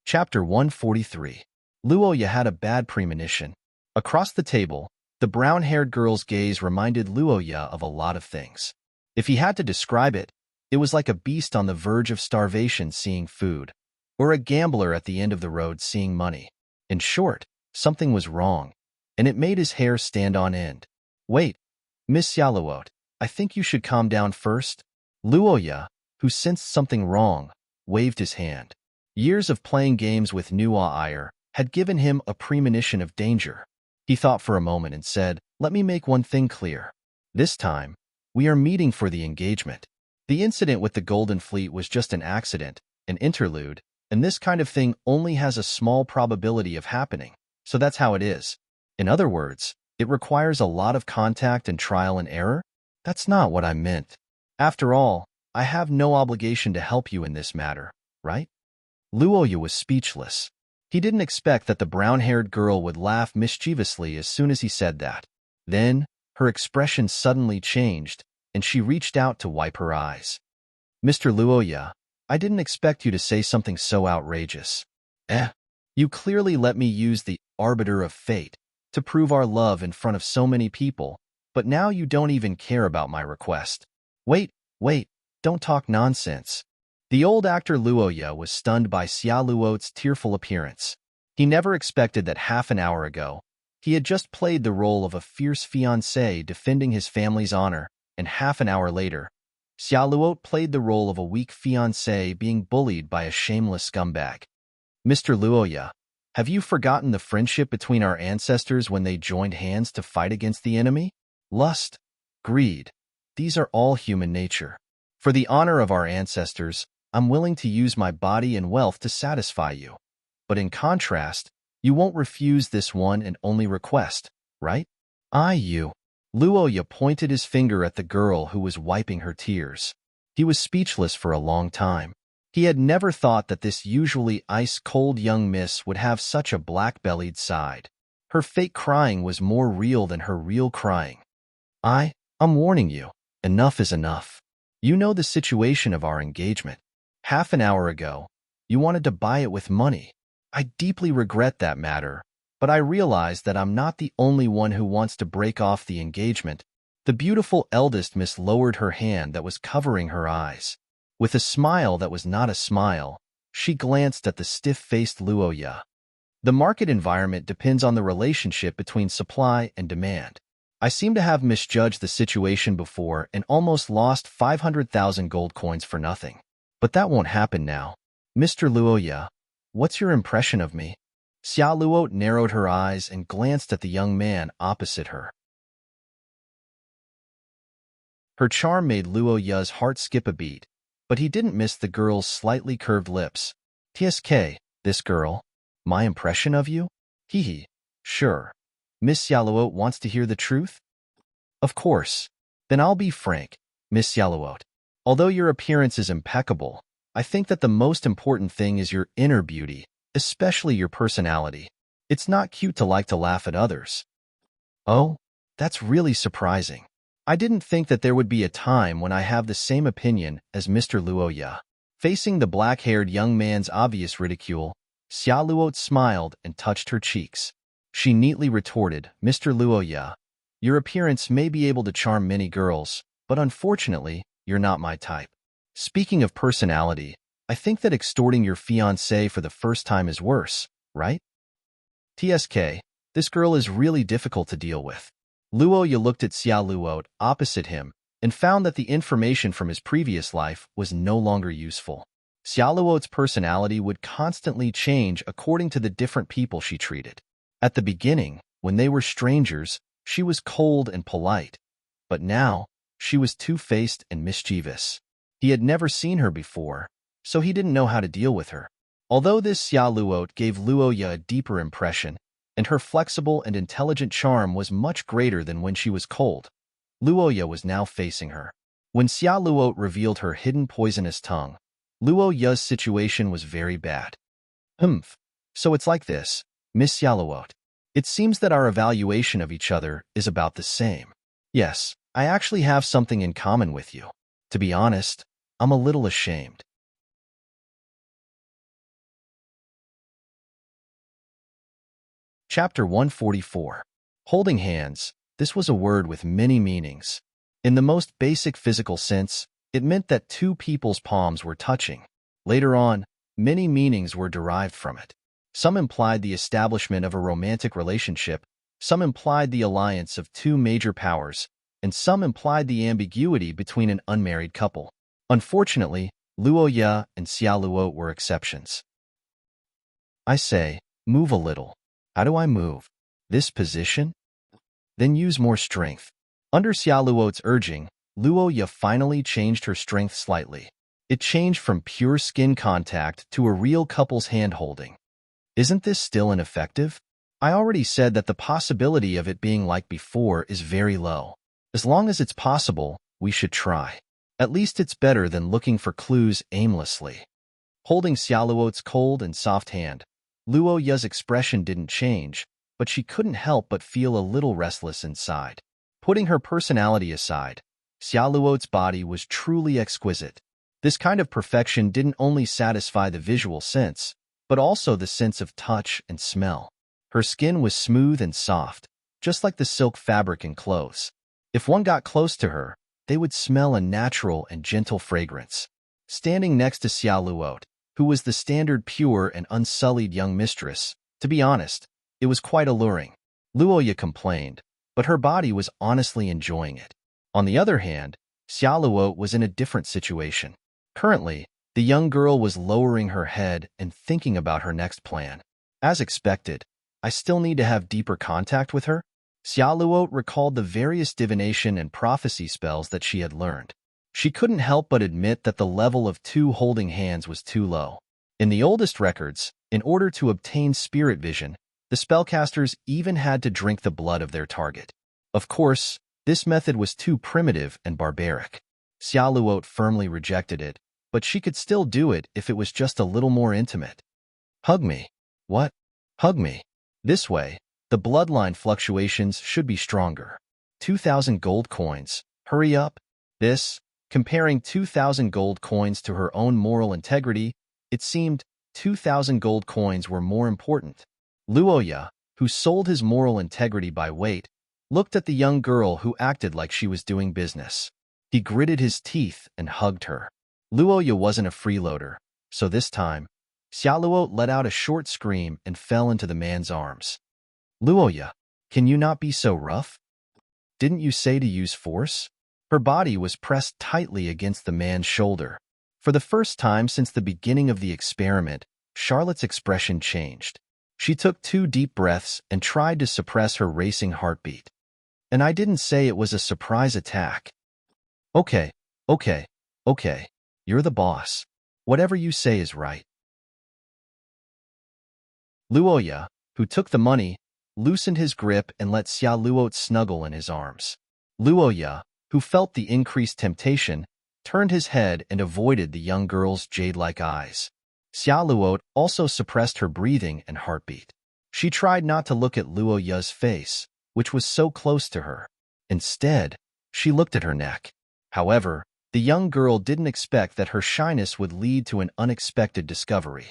Chapter 143. Luo Yu had a bad premonition. Across the table, the brown-haired girl's gaze reminded Luo Yu of a lot of things. If he had to describe it, it was like a beast on the verge of starvation seeing food, or a gambler at the end of the road seeing money. In short, something was wrong, and it made his hair stand on end. Wait, Miss Xiaoluot, I think you should calm down first. Luo Yu, who sensed something wrong, waved his hand. Years of playing games with Nua Iyer had given him a premonition of danger. He thought for a moment and said, "Let me make one thing clear. This time, we are meeting for the engagement. The incident with the Golden Fleet was just an accident, an interlude, and this kind of thing only has a small probability of happening, so that's how it is. In other words, it requires a lot of contact and trial and error? That's not what I meant. After all, I have no obligation to help you in this matter, right?" Luo Yu was speechless. He didn't expect that the brown-haired girl would laugh mischievously as soon as he said that. Then, her expression suddenly changed, and she reached out to wipe her eyes. "Mr. Luo Yu, I didn't expect you to say something so outrageous. You clearly let me use the arbiter of fate to prove our love in front of so many people, but now you don't even care about my request. Wait, don't talk nonsense." The old actor Luo Yu was stunned by Xia Luot's tearful appearance. He never expected that half an hour ago, he had just played the role of a fierce fiancé defending his family's honor, and half an hour later, Xia Luot played the role of a weak fiancé being bullied by a shameless scumbag. "Mr. Luo Yu, have you forgotten the friendship between our ancestors when they joined hands to fight against the enemy? Lust, greed, these are all human nature. For the honor of our ancestors, I'm willing to use my body and wealth to satisfy you. But in contrast, you won't refuse this one and only request, right?" You. Luoya pointed his finger at the girl who was wiping her tears. He was speechless for a long time. He had never thought that this usually ice-cold young miss would have such a black-bellied side. Her fake crying was more real than her real crying. I'm warning you. Enough is enough. You know the situation of our engagement. Half an hour ago, you wanted to buy it with money. I deeply regret that matter, but I realize that I'm not the only one who wants to break off the engagement. The beautiful eldest miss lowered her hand that was covering her eyes. With a smile that was not a smile, she glanced at the stiff-faced Luoya. The market environment depends on the relationship between supply and demand. I seem to have misjudged the situation before and almost lost 500,000 gold coins for nothing. But that won't happen now. Mr. Luoya, what's your impression of me? Xia Luo narrowed her eyes and glanced at the young man opposite her. Her charm made Luoya's heart skip a beat, but he didn't miss the girl's slightly curved lips. "TSK, this girl? My impression of you? Hee. Sure. Miss Xia Luo wants to hear the truth? Of course. Then I'll be frank, Miss Xia Luo. Although your appearance is impeccable, I think that the most important thing is your inner beauty, especially your personality. It's not cute to like to laugh at others." "Oh, that's really surprising. I didn't think that there would be a time when I have the same opinion as Mr. Luoya." Facing the black-haired young man's obvious ridicule, Xia Luo smiled and touched her cheeks. She neatly retorted, "Mr. Luoya, your appearance may be able to charm many girls, but unfortunately, you're not my type. Speaking of personality, I think that extorting your fiancé for the first time is worse, right? TSK, this girl is really difficult to deal with." Luoya looked at Xia Luo opposite him and found that the information from his previous life was no longer useful. Xia Luo's personality would constantly change according to the different people she treated. At the beginning, when they were strangers, she was cold and polite, but now she was two-faced and mischievous. He had never seen her before, so he didn't know how to deal with her. Although this Xia Luo gave Luoya a deeper impression, and her flexible and intelligent charm was much greater than when she was cold, Luoya was now facing her. When Xia Luo revealed her hidden poisonous tongue, Luoya's situation was very bad. So it's like this, Miss Xia Luo. It seems that our evaluation of each other is about the same. Yes, I actually have something in common with you. To be honest, I'm a little ashamed. Chapter 144. Holding hands. This was a word with many meanings. In the most basic physical sense, it meant that two people's palms were touching. Later on, many meanings were derived from it. Some implied the establishment of a romantic relationship, some implied the alliance of two major powers, and some implied the ambiguity between an unmarried couple. Unfortunately, Luoya and Xia Luo were exceptions. I say, move a little. How do I move? This position? Then use more strength. Under Xia Luo's urging, Luoya finally changed her strength slightly. It changed from pure skin contact to a real couple's hand-holding. Isn't this still ineffective? I already said that the possibility of it being like before is very low. As long as it's possible, we should try. At least it's better than looking for clues aimlessly. Holding Xia Luo's cold and soft hand, Luoya's expression didn't change, but she couldn't help but feel a little restless inside. Putting her personality aside, Xia Luo's body was truly exquisite. This kind of perfection didn't only satisfy the visual sense, but also the sense of touch and smell. Her skin was smooth and soft, just like the silk fabric in clothes. If one got close to her, they would smell a natural and gentle fragrance. Standing next to Xia Luo, who was the standard pure and unsullied young mistress, to be honest, it was quite alluring. Luoya complained, but her body was honestly enjoying it. On the other hand, Xia Luo was in a different situation. Currently, the young girl was lowering her head and thinking about her next plan. As expected, I still need to have deeper contact with her? Xia Luo recalled the various divination and prophecy spells that she had learned. She couldn't help but admit that the level of two holding hands was too low. In the oldest records, in order to obtain spirit vision, the spellcasters even had to drink the blood of their target. Of course, This method was too primitive and barbaric. Xia Luot firmly rejected it, but she could still do it if it was just a little more intimate. Hug me. What? Hug me. This way, the bloodline fluctuations should be stronger. 2,000 gold coins. Hurry up. This, comparing 2,000 gold coins to her own moral integrity, it seemed 2,000 gold coins were more important. Luoya, who sold his moral integrity by weight, looked at the young girl who acted like she was doing business. He gritted his teeth and hugged her. Luoya wasn't a freeloader, so this time, Xiaoluo let out a short scream and fell into the man's arms. Luoya, can you not be so rough? Didn't you say to use force? Her body was pressed tightly against the man's shoulder. For the first time since the beginning of the experiment, Charlotte's expression changed. She took 2 deep breaths and tried to suppress her racing heartbeat. And I didn't say it was a surprise attack. Okay. You're the boss. Whatever you say is right. Luoya, who took the money, loosened his grip and let Xia Luot snuggle in his arms. Luoya, who felt the increased temptation, turned his head and avoided the young girl's jade-like eyes. Xia Luot also suppressed her breathing and heartbeat. She tried not to look at Luoya's face, which was so close to her. Instead, she looked at her neck. However, the young girl didn't expect that her shyness would lead to an unexpected discovery.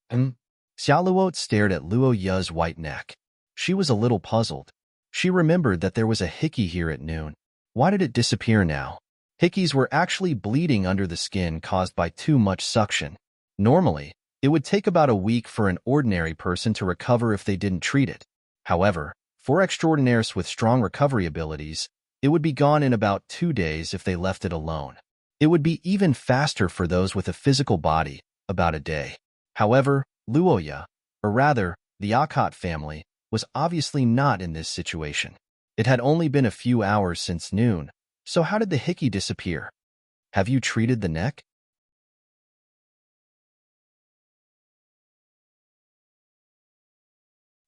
Xia Luot stared at Luoya's white neck. She was a little puzzled. She remembered that there was a hickey here at noon. Why did it disappear now? Hickeys were actually bleeding under the skin caused by too much suction. Normally, it would take about a week for an ordinary person to recover if they didn't treat it. However, for extraordinaires with strong recovery abilities, it would be gone in about 2 days if they left it alone. It would be even faster for those with a physical body, about a day. However, Luoya, or rather, the Akot family, was obviously not in this situation. It had only been a few hours since noon, so how did the hickey disappear? Have you treated the neck?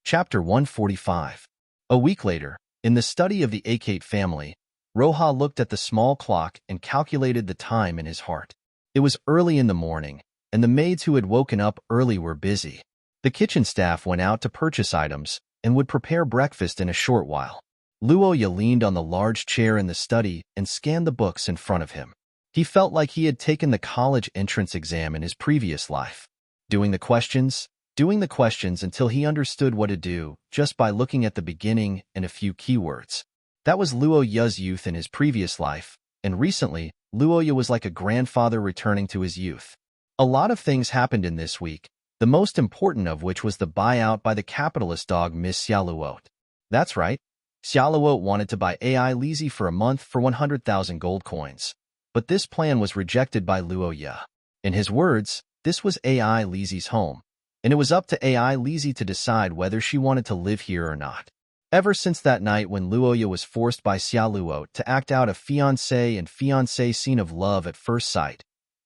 Chapter 145. A week later, in the study of the Akate family, Roha looked at the small clock and calculated the time in his heart. It was early in the morning, and the maids who had woken up early were busy. The kitchen staff went out to purchase items and would prepare breakfast in a short while. Luoya leaned on the large chair in the study and scanned the books in front of him. He felt like he had taken the college entrance exam in his previous life. Doing the questions until he understood what to do just by looking at the beginning and a few keywords. That was Luoya's youth in his previous life, and recently, Luoya was like a grandfather returning to his youth. A lot of things happened in this week, the most important of which was the buyout by the capitalist dog Miss Xiaoluot. That's right, Xiaoluot wanted to buy AI Lizzie for a month for 100,000 gold coins. But this plan was rejected by Luoya. In his words, this was AI Lizzie's home, and it was up to AI Lizzie to decide whether she wanted to live here or not. Ever since that night when Luoya was forced by Xiaoluot to act out a fiancé and fiancé scene of love at first sight,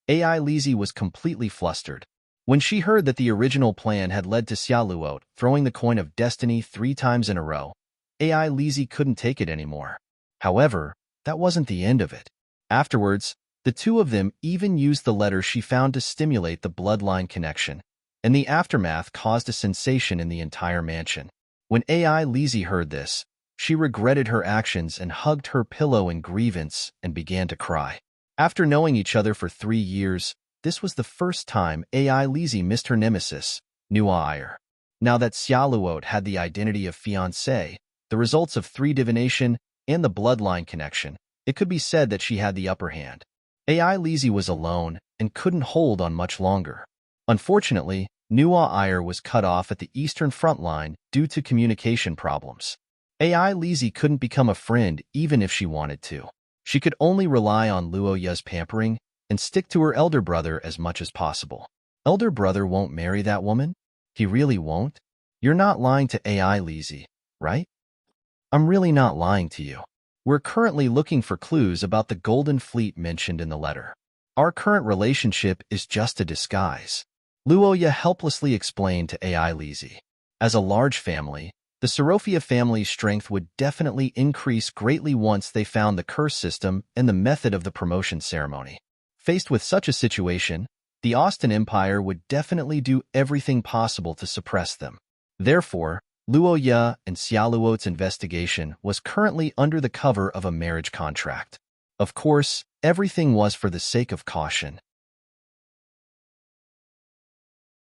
AI Lizzie was completely flustered. When she heard that the original plan had led to Xiaoluot throwing the coin of destiny 3 times in a row, AI Lizzie couldn't take it anymore. However, that wasn't the end of it. Afterwards, the two of them even used the letter she found to stimulate the bloodline connection, and the aftermath caused a sensation in the entire mansion. When AI Lizzie heard this, she regretted her actions and hugged her pillow in grievance and began to cry. After knowing each other for 3 years, this was the first time AI Lizzie missed her nemesis, Nuair. Now that Xiaoluot had the identity of fiancé, the results of 3 divination, and the bloodline connection, it could be said that she had the upper hand. AI Lizzie was alone and couldn't hold on much longer. Unfortunately, Nuair was cut off at the eastern front line due to communication problems. AI Lizzie couldn't become a friend even if she wanted to. She could only rely on Luoya's pampering and stick to her elder brother as much as possible. Elder brother won't marry that woman? He really won't? You're not lying to AI Lizzie, right? I'm really not lying to you. We're currently looking for clues about the Golden Fleet mentioned in the letter. Our current relationship is just a disguise. Luoya helplessly explained to AI Lizzie. As a large family, The Sorofia family's strength would definitely increase greatly once they found the curse system and the method of the promotion ceremony. Faced with such a situation, the Austin Empire would definitely do everything possible to suppress them. Therefore, Luo Ye and Xiaoluo's investigation was currently under the cover of a marriage contract. Of course, everything was for the sake of caution.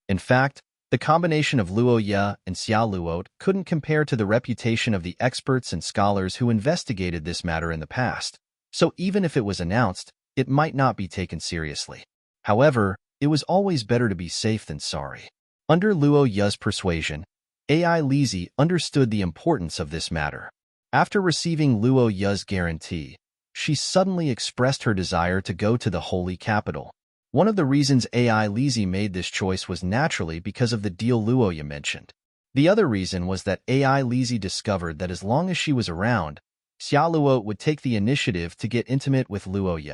In fact, the combination of Luo Ye and Xiaoluo couldn't compare to the reputation of the experts and scholars who investigated this matter in the past, so even if it was announced, it might not be taken seriously. However, it was always better to be safe than sorry. Under Luo Ye's persuasion, AI Lizzie understood the importance of this matter. After receiving Luo Ye's guarantee, she suddenly expressed her desire to go to the holy capital. One of the reasons AI Lizzie made this choice was naturally because of the deal Luo Ye mentioned. The other reason was that AI Lizzie discovered that as long as she was around, Xiaoluo would take the initiative to get intimate with Luo Ye.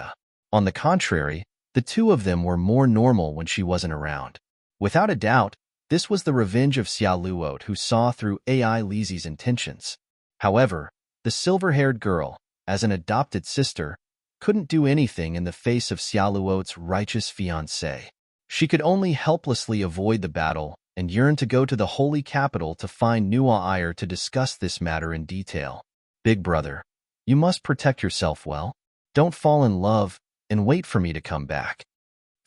On the contrary, the two of them were more normal when she wasn't around. Without a doubt, this was the revenge of Xiaoluo who saw through AI Lizzie's intentions. However, the silver-haired girl, as an adopted sister, couldn't do anything in the face of Xiaoluo's righteous fiancé. She could only helplessly avoid the battle and yearn to go to the holy capital to find Nuo Iyer to discuss this matter in detail. Big brother, you must protect yourself well. Don't fall in love and wait for me to come back.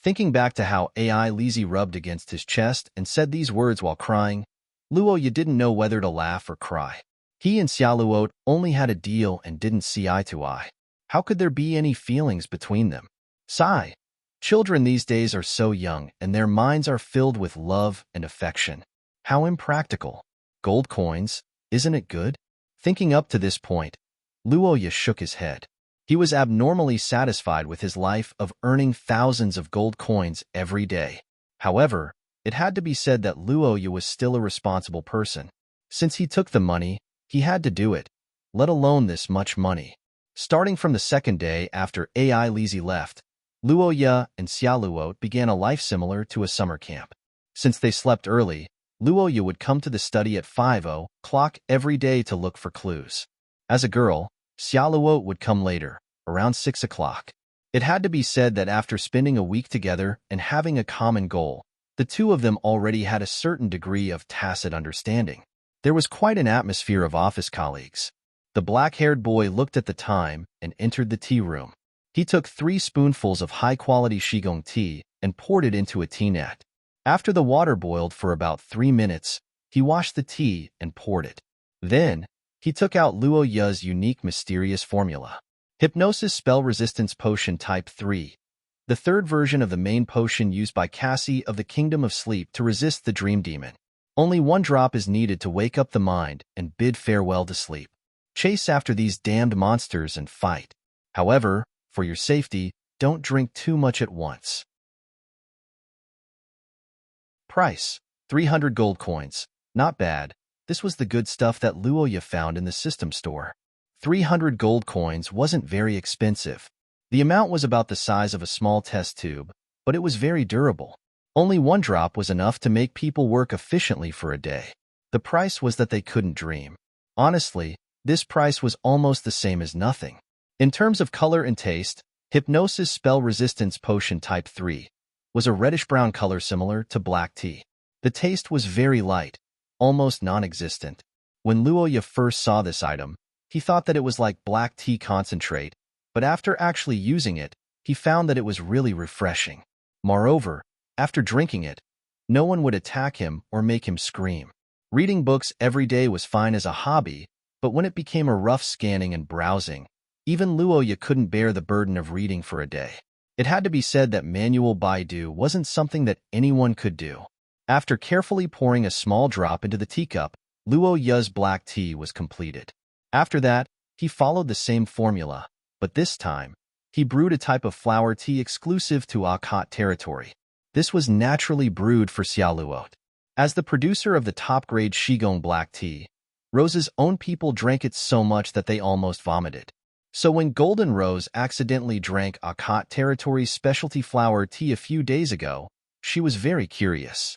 Thinking back to how AI Lizzie rubbed against his chest and said these words while crying, Luo Ye didn't know whether to laugh or cry. He and Xiaoluo only had a deal and didn't see eye to eye. How could there be any feelings between them? Sigh. Children these days are so young and their minds are filled with love and affection. How impractical. Gold coins, isn't it good? Thinking up to this point, Luo Ye shook his head. He was abnormally satisfied with his life of earning thousands of gold coins every day. However, it had to be said that Luo Ye was still a responsible person. Since he took the money, he had to do it, let alone this much money. Starting from the second day after AI Lizzie left, Luo Ye and Xiaoluo began a life similar to a summer camp. Since they slept early, Luo Ye would come to the study at 5:00 every day to look for clues. As a girl, Xiaoluo would come later, around 6:00. It had to be said that after spending a week together and having a common goal, the two of them already had a certain degree of tacit understanding. There was quite an atmosphere of office colleagues. The black-haired boy looked at the time and entered the tea room. He took 3 spoonfuls of high-quality Qigong tea and poured it into a tea net. After the water boiled for about 3 minutes, he washed the tea and poured it. Then, he took out Luo Ye's unique mysterious formula. Hypnosis Spell Resistance Potion Type 3, the third version of the main potion used by Cassie of the Kingdom of Sleep to resist the Dream Demon. Only 1 drop is needed to wake up the mind and bid farewell to sleep. Chase after these damned monsters and fight. However, for your safety, don't drink too much at once. Price: 300 gold coins. Not bad. This was the good stuff that Luo Ye found in the system store. 300 gold coins wasn't very expensive. The amount was about the size of a small test tube, but it was very durable. Only 1 drop was enough to make people work efficiently for a day. The price was that they couldn't dream. Honestly, this price was almost the same as nothing. In terms of color and taste, Hypnosis Spell Resistance Potion Type 3 was a reddish-brown color similar to black tea. The taste was very light, almost non-existent. When Luo Ye first saw this item, he thought that it was like black tea concentrate, but after actually using it, he found that it was really refreshing. Moreover, after drinking it, no one would attack him or make him scream. Reading books every day was fine as a hobby, but when it became a rough scanning and browsing, even Luo Ye couldn't bear the burden of reading for a day. It had to be said that manual Baidu wasn't something that anyone could do. After carefully pouring a small drop into the teacup, Luo Ye's black tea was completed. After that, he followed the same formula, but this time, he brewed a type of flower tea exclusive to Akhat territory. This was naturally brewed for Xiaoluo. As the producer of the top-grade Qigong black tea, Rose's own people drank it so much that they almost vomited. So when Golden Rose accidentally drank Akhat territory's specialty flower tea a few days ago, she was very curious.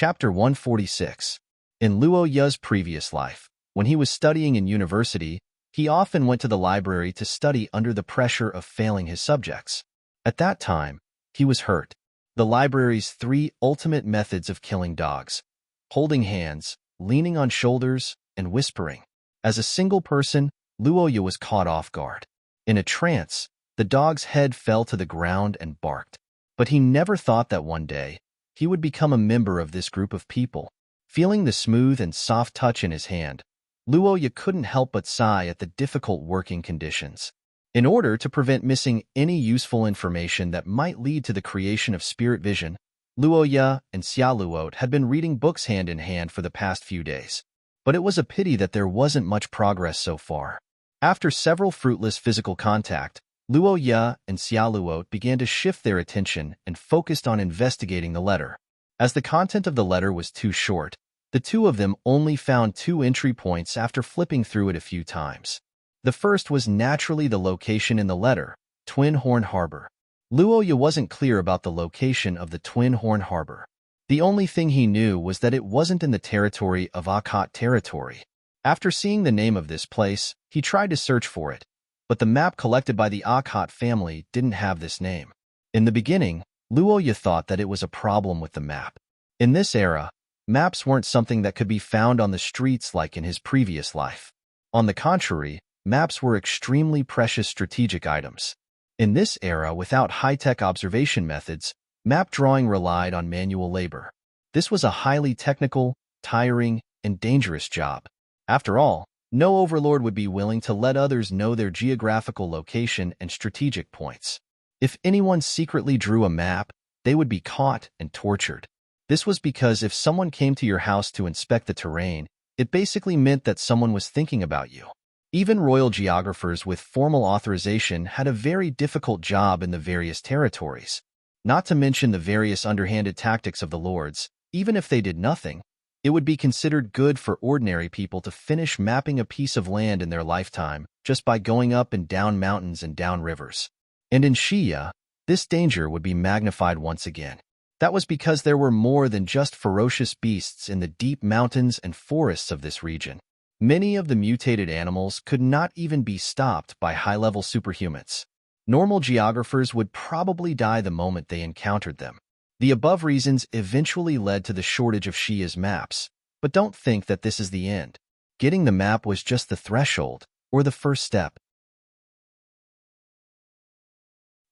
Chapter 146. In Luo Yu's previous life, when he was studying in university, he often went to the library to study under the pressure of failing his subjects. At that time, he was hurt. The library's 3 ultimate methods of killing dogs: holding hands, leaning on shoulders, and whispering. As a single person, Luo Yu was caught off guard. In a trance, the dog's head fell to the ground and barked. But he never thought that one day, he would become a member of this group of people. Feeling the smooth and soft touch in his hand, Luo Yu couldn't help but sigh at the difficult working conditions. In order to prevent missing any useful information that might lead to the creation of spirit vision, Luo Yu and Xia Luo had been reading books hand in hand for the past few days. But it was a pity that there wasn't much progress so far. After several fruitless physical contact, Luo Yu and Xia Luo began to shift their attention and focused on investigating the letter. As the content of the letter was too short, the two of them only found 2 entry points after flipping through it a few times. The first was naturally the location in the letter, Twin Horn Harbor. Luo Yu wasn't clear about the location of the Twin Horn Harbor. The only thing he knew was that it wasn't in the territory of Akot territory. After seeing the name of this place, he tried to search for it, but the map collected by the Akot family didn't have this name. In the beginning, Luo Yu thought that it was a problem with the map. In this era, maps weren't something that could be found on the streets like in his previous life. On the contrary, maps were extremely precious strategic items. In this era, without high-tech observation methods, map drawing relied on manual labor. This was a highly technical, tiring, and dangerous job. After all, no overlord would be willing to let others know their geographical location and strategic points. If anyone secretly drew a map, they would be caught and tortured. This was because if someone came to your house to inspect the terrain, it basically meant that someone was thinking about you. Even royal geographers with formal authorization had a very difficult job in the various territories. Not to mention the various underhanded tactics of the lords. Even if they did nothing, it would be considered good for ordinary people to finish mapping a piece of land in their lifetime just by going up and down mountains and down rivers. And in Xia, this danger would be magnified once again. That was because there were more than just ferocious beasts in the deep mountains and forests of this region. Many of the mutated animals could not even be stopped by high-level superhumans. Normal geographers would probably die the moment they encountered them. The above reasons eventually led to the shortage of Xia's maps, but don't think that this is the end. Getting the map was just the threshold, or the first step.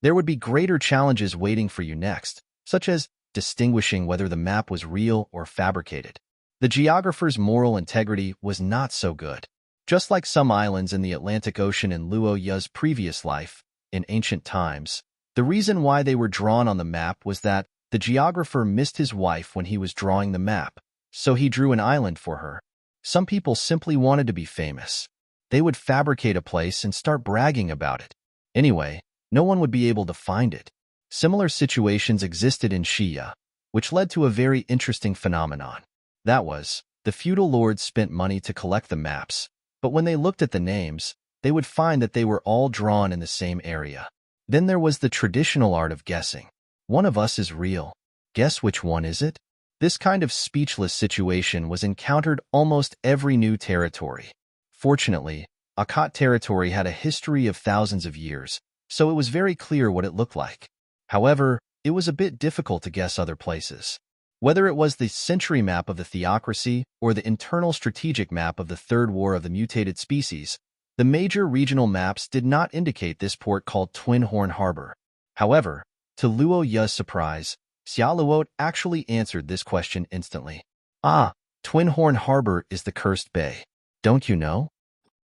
There would be greater challenges waiting for you next, such as distinguishing whether the map was real or fabricated. The geographer's moral integrity was not so good. Just like some islands in the Atlantic Ocean in Luo Yu's previous life, in ancient times, the reason why they were drawn on the map was that the geographer missed his wife when he was drawing the map, so he drew an island for her. Some people simply wanted to be famous. They would fabricate a place and start bragging about it. Anyway, no one would be able to find it. Similar situations existed in Xia, which led to a very interesting phenomenon. That was, the feudal lords spent money to collect the maps, but when they looked at the names, they would find that they were all drawn in the same area. Then there was the traditional art of guessing. One of us is real. Guess which one is it? This kind of speechless situation was encountered almost every new territory. Fortunately, Akot territory had a history of thousands of years, so it was very clear what it looked like. However, it was a bit difficult to guess other places. Whether it was the century map of the theocracy or the internal strategic map of the Third War of the Mutated Species, the major regional maps did not indicate this port called Twin Horn Harbor. However, to Luo Yu's surprise, Xia Luo actually answered this question instantly. Ah, Twin Horn Harbor is the Cursed Bay. Don't you know?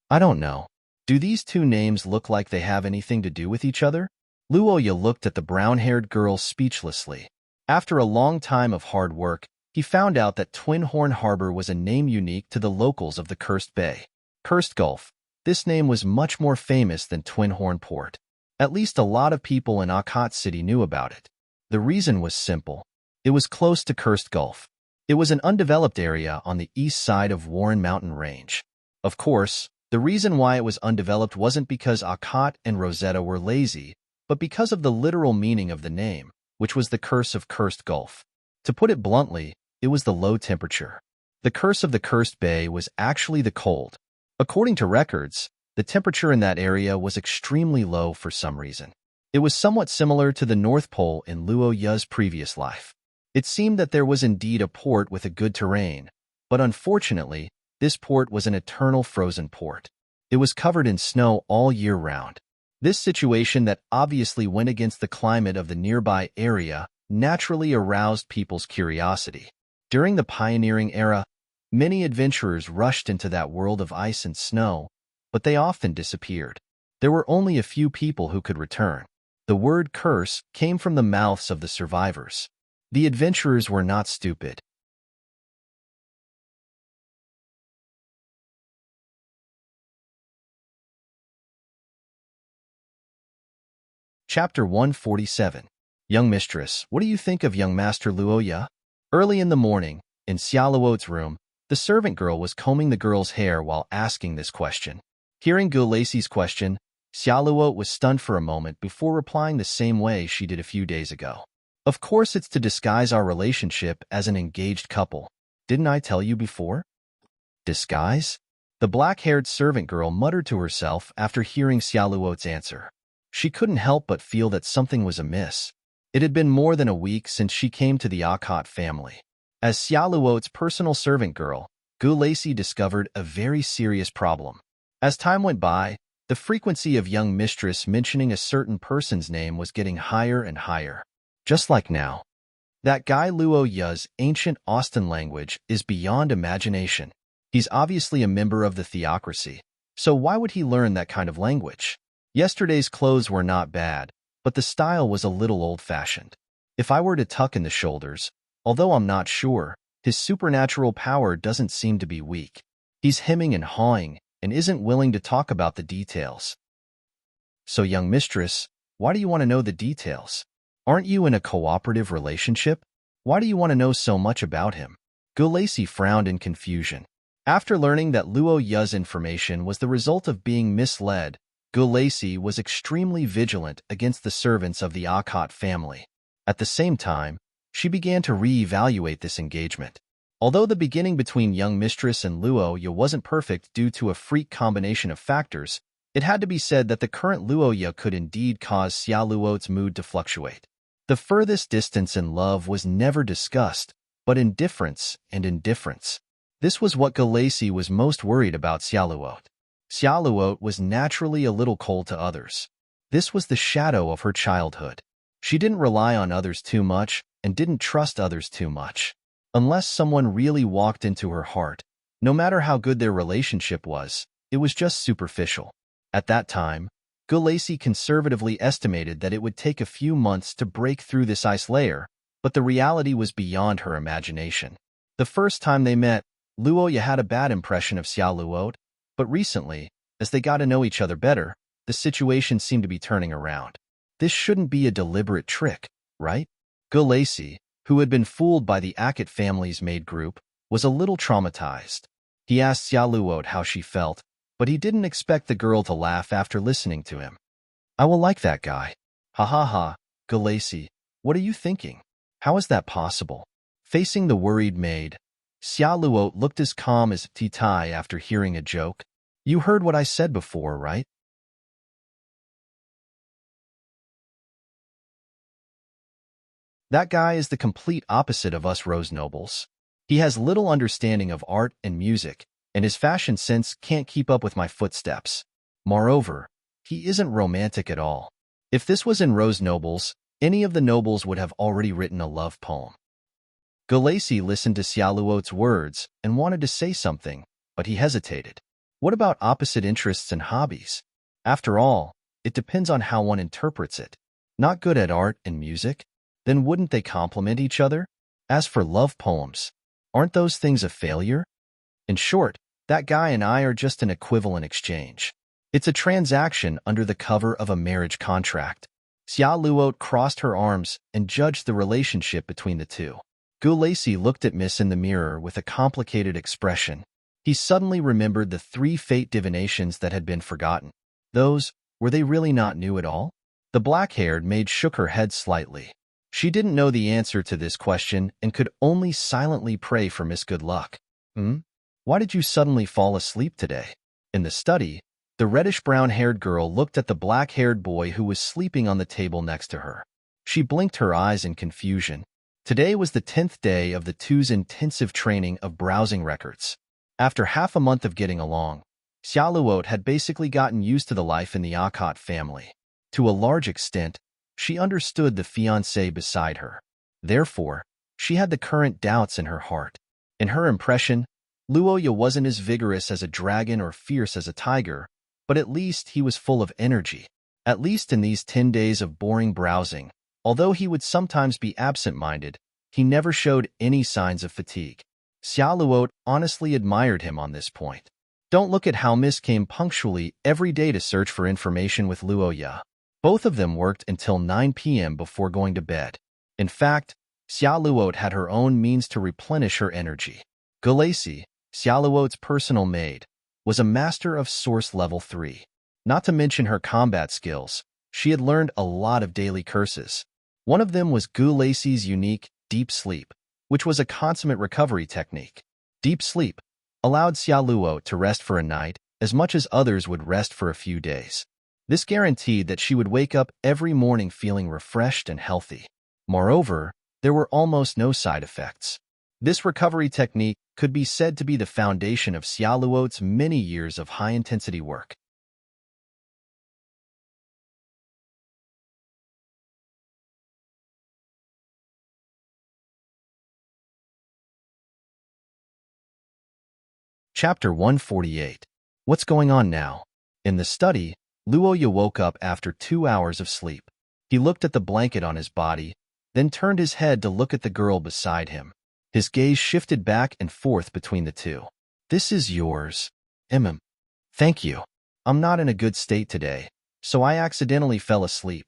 I don't know. Do these two names look like they have anything to do with each other? Luo Yu looked at the brown-haired girl speechlessly. After a long time of hard work, he found out that Twin Horn Harbor was a name unique to the locals of the Cursed Bay. Cursed Gulf. This name was much more famous than Twin Horn Port. At least a lot of people in Akot City knew about it. The reason was simple. It was close to Cursed Gulf. It was an undeveloped area on the east side of Warren Mountain Range. Of course, the reason why it was undeveloped wasn't because Akot and Rosetta were lazy, but because of the literal meaning of the name, which was the curse of Cursed Gulf. To put it bluntly, it was the low temperature. The curse of the Cursed Bay was actually the cold. According to records, the temperature in that area was extremely low for some reason. It was somewhat similar to the North Pole in Luo Yu's previous life. It seemed that there was indeed a port with a good terrain, but unfortunately, this port was an eternal frozen port. It was covered in snow all year round. This situation that obviously went against the climate of the nearby area naturally aroused people's curiosity. During the pioneering era, many adventurers rushed into that world of ice and snow, but they often disappeared. There were only a few people who could return. The word curse came from the mouths of the survivors. The adventurers were not stupid. Chapter 147. Young Mistress, what do you think of young Master Luo Yu? Early in the morning, in Xiaoluo's room, the servant girl was combing the girl's hair while asking this question. Hearing Gu Lacey's question, Xiaoluo was stunned for a moment before replying the same way she did a few days ago. Of course it's to disguise our relationship as an engaged couple. Didn't I tell you before? Disguise? The black-haired servant girl muttered to herself after hearing Xiaoluo's answer. She couldn't help but feel that something was amiss. It had been more than a week since she came to the Akot family. As Xiaoluo's personal servant girl, Gu Lacey discovered a very serious problem. As time went by, the frequency of young mistress mentioning a certain person's name was getting higher and higher. Just like now. That guy Luo Yu's ancient Austin language is beyond imagination. He's obviously a member of the theocracy, so why would he learn that kind of language? Yesterday's clothes were not bad, but the style was a little old-fashioned. If I were to tuck in the shoulders, although I'm not sure, his supernatural power doesn't seem to be weak. He's hemming and hawing and isn't willing to talk about the details. So, young mistress, why do you want to know the details? Aren't you in a cooperative relationship? Why do you want to know so much about him? Gu Lacey frowned in confusion. After learning that Luo Yu's information was the result of being misled, Gu Lacey was extremely vigilant against the servants of the Akot family. At the same time, she began to re-evaluate this engagement. Although the beginning between young mistress and Luo Yu wasn't perfect due to a freak combination of factors, it had to be said that the current Luo Yu could indeed cause Xiaoluo's mood to fluctuate. The furthest distance in love was never discussed, but indifference and indifference. This was what Gu Lacey was most worried about Xiaoluo. Xiaoluo was naturally a little cold to others. This was the shadow of her childhood. She didn't rely on others too much and didn't trust others too much. Unless someone really walked into her heart, no matter how good their relationship was, it was just superficial. At that time, Gu Lacey conservatively estimated that it would take a few months to break through this ice layer, but the reality was beyond her imagination. The first time they met, Luo Yu had a bad impression of Xiaoluo, but recently, as they got to know each other better, the situation seemed to be turning around. This shouldn't be a deliberate trick, right? Gu Lacey, who had been fooled by the Akot family's maid group, was a little traumatized. He asked Xiaoluo how she felt, but he didn't expect the girl to laugh after listening to him. I will like that guy. Ha ha ha, Gu Lacey, what are you thinking? How is that possible? Facing the worried maid, Xiaoluo looked as calm as Titai after hearing a joke. You heard what I said before, right? That guy is the complete opposite of us Rose nobles. He has little understanding of art and music, and his fashion sense can't keep up with my footsteps. Moreover, he isn't romantic at all. If this was in Rose nobles, any of the nobles would have already written a love poem. Gu Lacey listened to Xiaoluo's words and wanted to say something, but he hesitated. What about opposite interests and hobbies? After all, it depends on how one interprets it. Not good at art and music? Then wouldn't they complement each other? As for love poems, aren't those things a failure? In short, that guy and I are just an equivalent exchange. It's a transaction under the cover of a marriage contract. Xiaoluo crossed her arms and judged the relationship between the two. Gu Lacey looked at Miss in the mirror with a complicated expression. He suddenly remembered the 3 fate divinations that had been forgotten. Those, were they really not new at all? The black-haired maid shook her head slightly. She didn't know the answer to this question and could only silently pray for Miss Good Luck. Hmm? Why did you suddenly fall asleep today? In the study, the reddish-brown-haired girl looked at the black-haired boy who was sleeping on the table next to her. She blinked her eyes in confusion. Today was the 10th day of the two's intensive training of browsing records. After half a month of getting along, Xiaoluot had basically gotten used to the life in the Akot family. To a large extent, she understood the fiancé beside her. Therefore, she had the current doubts in her heart. In her impression, Luoya wasn't as vigorous as a dragon or fierce as a tiger, but at least he was full of energy. At least in these 10 days of boring browsing, although he would sometimes be absent-minded, he never showed any signs of fatigue. Xiaoluot honestly admired him on this point. Don't look at how Miss came punctually every day to search for information with Luoya. Both of them worked until 9 p.m. before going to bed. In fact, Xiaoluot had her own means to replenish her energy. Gulacy, Xiaoluot's personal maid, was a master of Source Level 3. Not to mention her combat skills, she had learned a lot of daily curses. One of them was Gulacy's unique Deep Sleep, which was a consummate recovery technique. Deep Sleep allowed Xiaoluot to rest for a night as much as others would rest for a few days. This guaranteed that she would wake up every morning feeling refreshed and healthy. Moreover, there were almost no side effects. This recovery technique could be said to be the foundation of Xiaoluot's many years of high-intensity work. Chapter 148. What's going on now? In the study, Luoya woke up after 2 hours of sleep. He looked at the blanket on his body, then turned his head to look at the girl beside him. His gaze shifted back and forth between the two. This is yours. Thank you. I'm not in a good state today, so I accidentally fell asleep.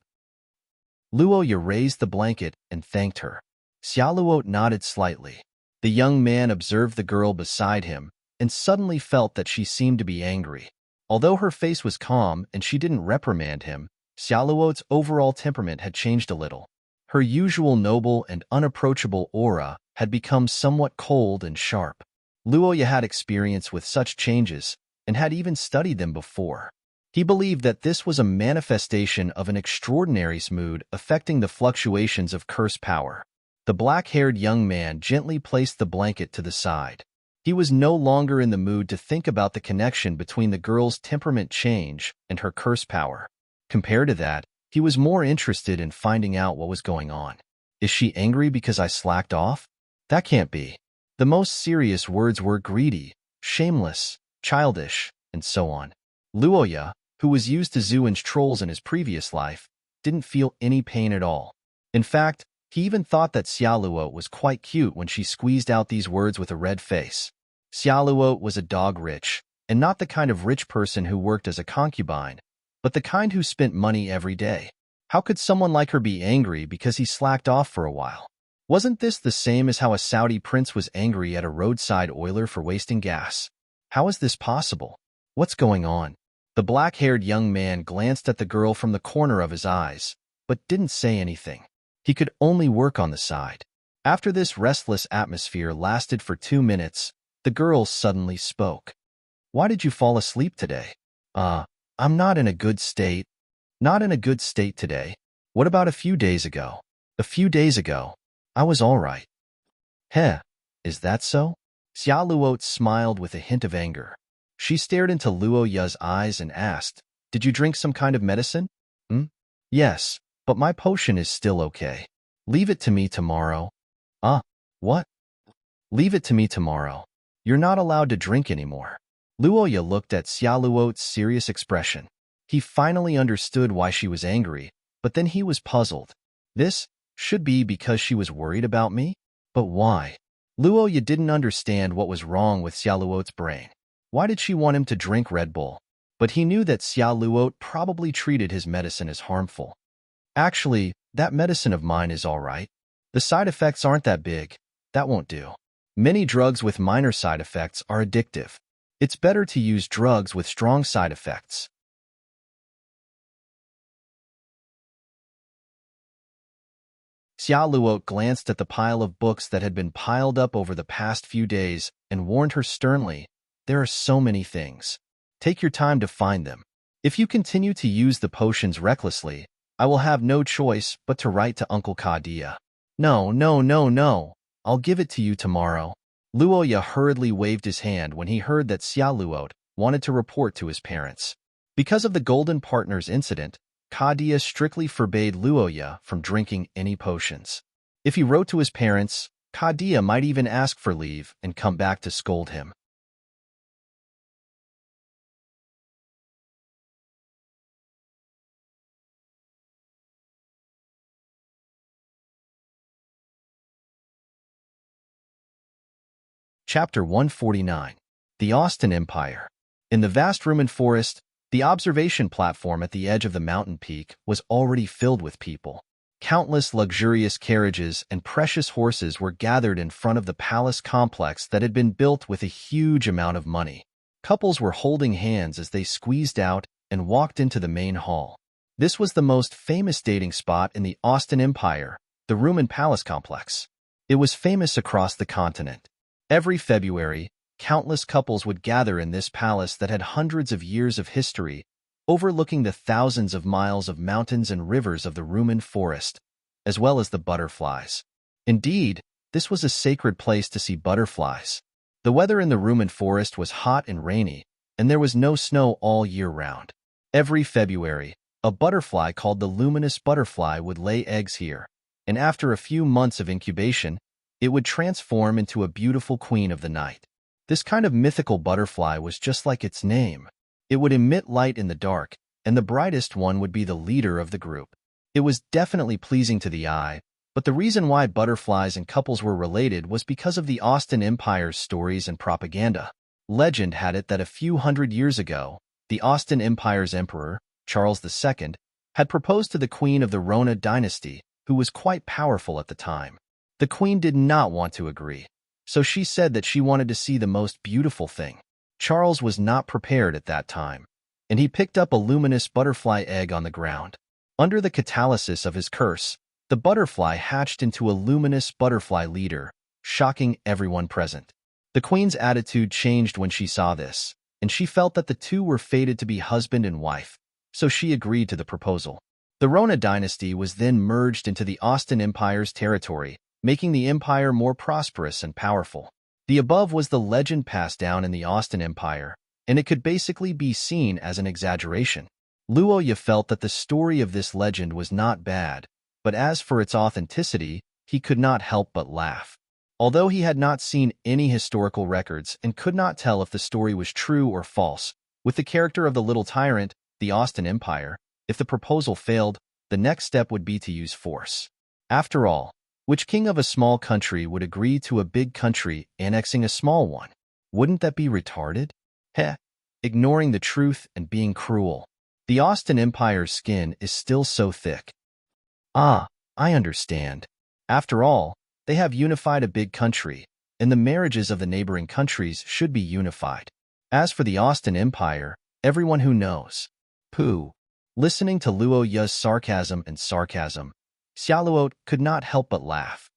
Luoya raised the blanket and thanked her. Xiaoluot nodded slightly. The young man observed the girl beside him and suddenly felt that she seemed to be angry. Although her face was calm and she didn't reprimand him, Xiaoluot's overall temperament had changed a little. Her usual noble and unapproachable aura had become somewhat cold and sharp. Luoya had experience with such changes and had even studied them before. He believed that this was a manifestation of an extraordinary mood affecting the fluctuations of curse power. The black-haired young man gently placed the blanket to the side. He was no longer in the mood to think about the connection between the girl's temperament change and her curse power. Compared to that, he was more interested in finding out what was going on. Is she angry because I slacked off? That can't be. The most serious words were greedy, shameless, childish, and so on. Luoya, who was used to Zuin's trolls in his previous life, didn't feel any pain at all. In fact, he even thought that Xiaoluot was quite cute when she squeezed out these words with a red face. Xiaoluot was a dog rich, and not the kind of rich person who worked as a concubine, but the kind who spent money every day. How could someone like her be angry because he slacked off for a while? Wasn't this the same as how a Saudi prince was angry at a roadside oiler for wasting gas? How is this possible? What's going on? The black-haired young man glanced at the girl from the corner of his eyes, but didn't say anything. He could only work on the side. After this restless atmosphere lasted for 2 minutes, the girl suddenly spoke. Why did you fall asleep today? I'm not in a good state. Not in a good state today. What about a few days ago? A few days ago, I was all right. Heh, is that so? Xiaoluot smiled with a hint of anger. She stared into Luoya's eyes and asked, Did you drink some kind of medicine? Yes, but my potion is still okay. Leave it to me tomorrow. What? Leave it to me tomorrow. You're not allowed to drink anymore. Luoya looked at Xiaoluot's serious expression. He finally understood why she was angry, but then he was puzzled. This should be because she was worried about me? But why? Luoya didn't understand what was wrong with Xiaoluot's brain. Why did she want him to drink Red Bull? But he knew that Xiaoluot probably treated his medicine as harmful. Actually, that medicine of mine is all right. The side effects aren't that big. That won't do. Many drugs with minor side effects are addictive. It's better to use drugs with strong side effects. Xiaoluo glanced at the pile of books that had been piled up over the past few days and warned her sternly, "There are so many things. Take your time to find them. If you continue to use the potions recklessly, I will have no choice but to write to Uncle Kadia." "No, no, no, no. I'll give it to you tomorrow." Luoya hurriedly waved his hand when he heard that Xiaoluo wanted to report to his parents. Because of the Golden Partners incident, Kadia strictly forbade Luoya from drinking any potions. If he wrote to his parents, Kadia might even ask for leave and come back to scold him. Chapter 149. The Austin Empire. In the vast Rumen forest, the observation platform at the edge of the mountain peak was already filled with people. Countless luxurious carriages and precious horses were gathered in front of the palace complex that had been built with a huge amount of money. Couples were holding hands as they squeezed out and walked into the main hall. This was the most famous dating spot in the Austin Empire, the Rumen Palace complex. It was famous across the continent. Every February, countless couples would gather in this palace that had hundreds of years of history, overlooking the thousands of miles of mountains and rivers of the Rumen forest, as well as the butterflies. Indeed, this was a sacred place to see butterflies. The weather in the Rumen forest was hot and rainy, and there was no snow all year round. Every February, a butterfly called the luminous butterfly would lay eggs here, and after a few months of incubation, it would transform into a beautiful queen of the night. This kind of mythical butterfly was just like its name. It would emit light in the dark, and the brightest one would be the leader of the group. It was definitely pleasing to the eye, but the reason why butterflies and couples were related was because of the Austin Empire's stories and propaganda. Legend had it that a few hundred years ago, the Austin Empire's emperor, Charles II, had proposed to the queen of the Rona dynasty, who was quite powerful at the time. The queen did not want to agree, so she said that she wanted to see the most beautiful thing. Charles was not prepared at that time, and he picked up a luminous butterfly egg on the ground. Under the catalysis of his curse, the butterfly hatched into a luminous butterfly leader, shocking everyone present. The queen's attitude changed when she saw this, and she felt that the two were fated to be husband and wife, so she agreed to the proposal. The Rona dynasty was then merged into the Austin Empire's territory, making the empire more prosperous and powerful. The above was the legend passed down in the Austin Empire, and it could basically be seen as an exaggeration. Luoya felt that the story of this legend was not bad, but as for its authenticity, he could not help but laugh. Although he had not seen any historical records and could not tell if the story was true or false, with the character of the little tyrant, the Austin Empire, if the proposal failed, the next step would be to use force. After all, which king of a small country would agree to a big country annexing a small one? Wouldn't that be retarded? Heh, ignoring the truth and being cruel. The Austin Empire's skin is still so thick. Ah, I understand. After all, they have unified a big country, and the marriages of the neighboring countries should be unified. As for the Austin Empire, everyone who knows. Pooh. Listening to Luoya's sarcasm, Xiaoluo could not help but laugh.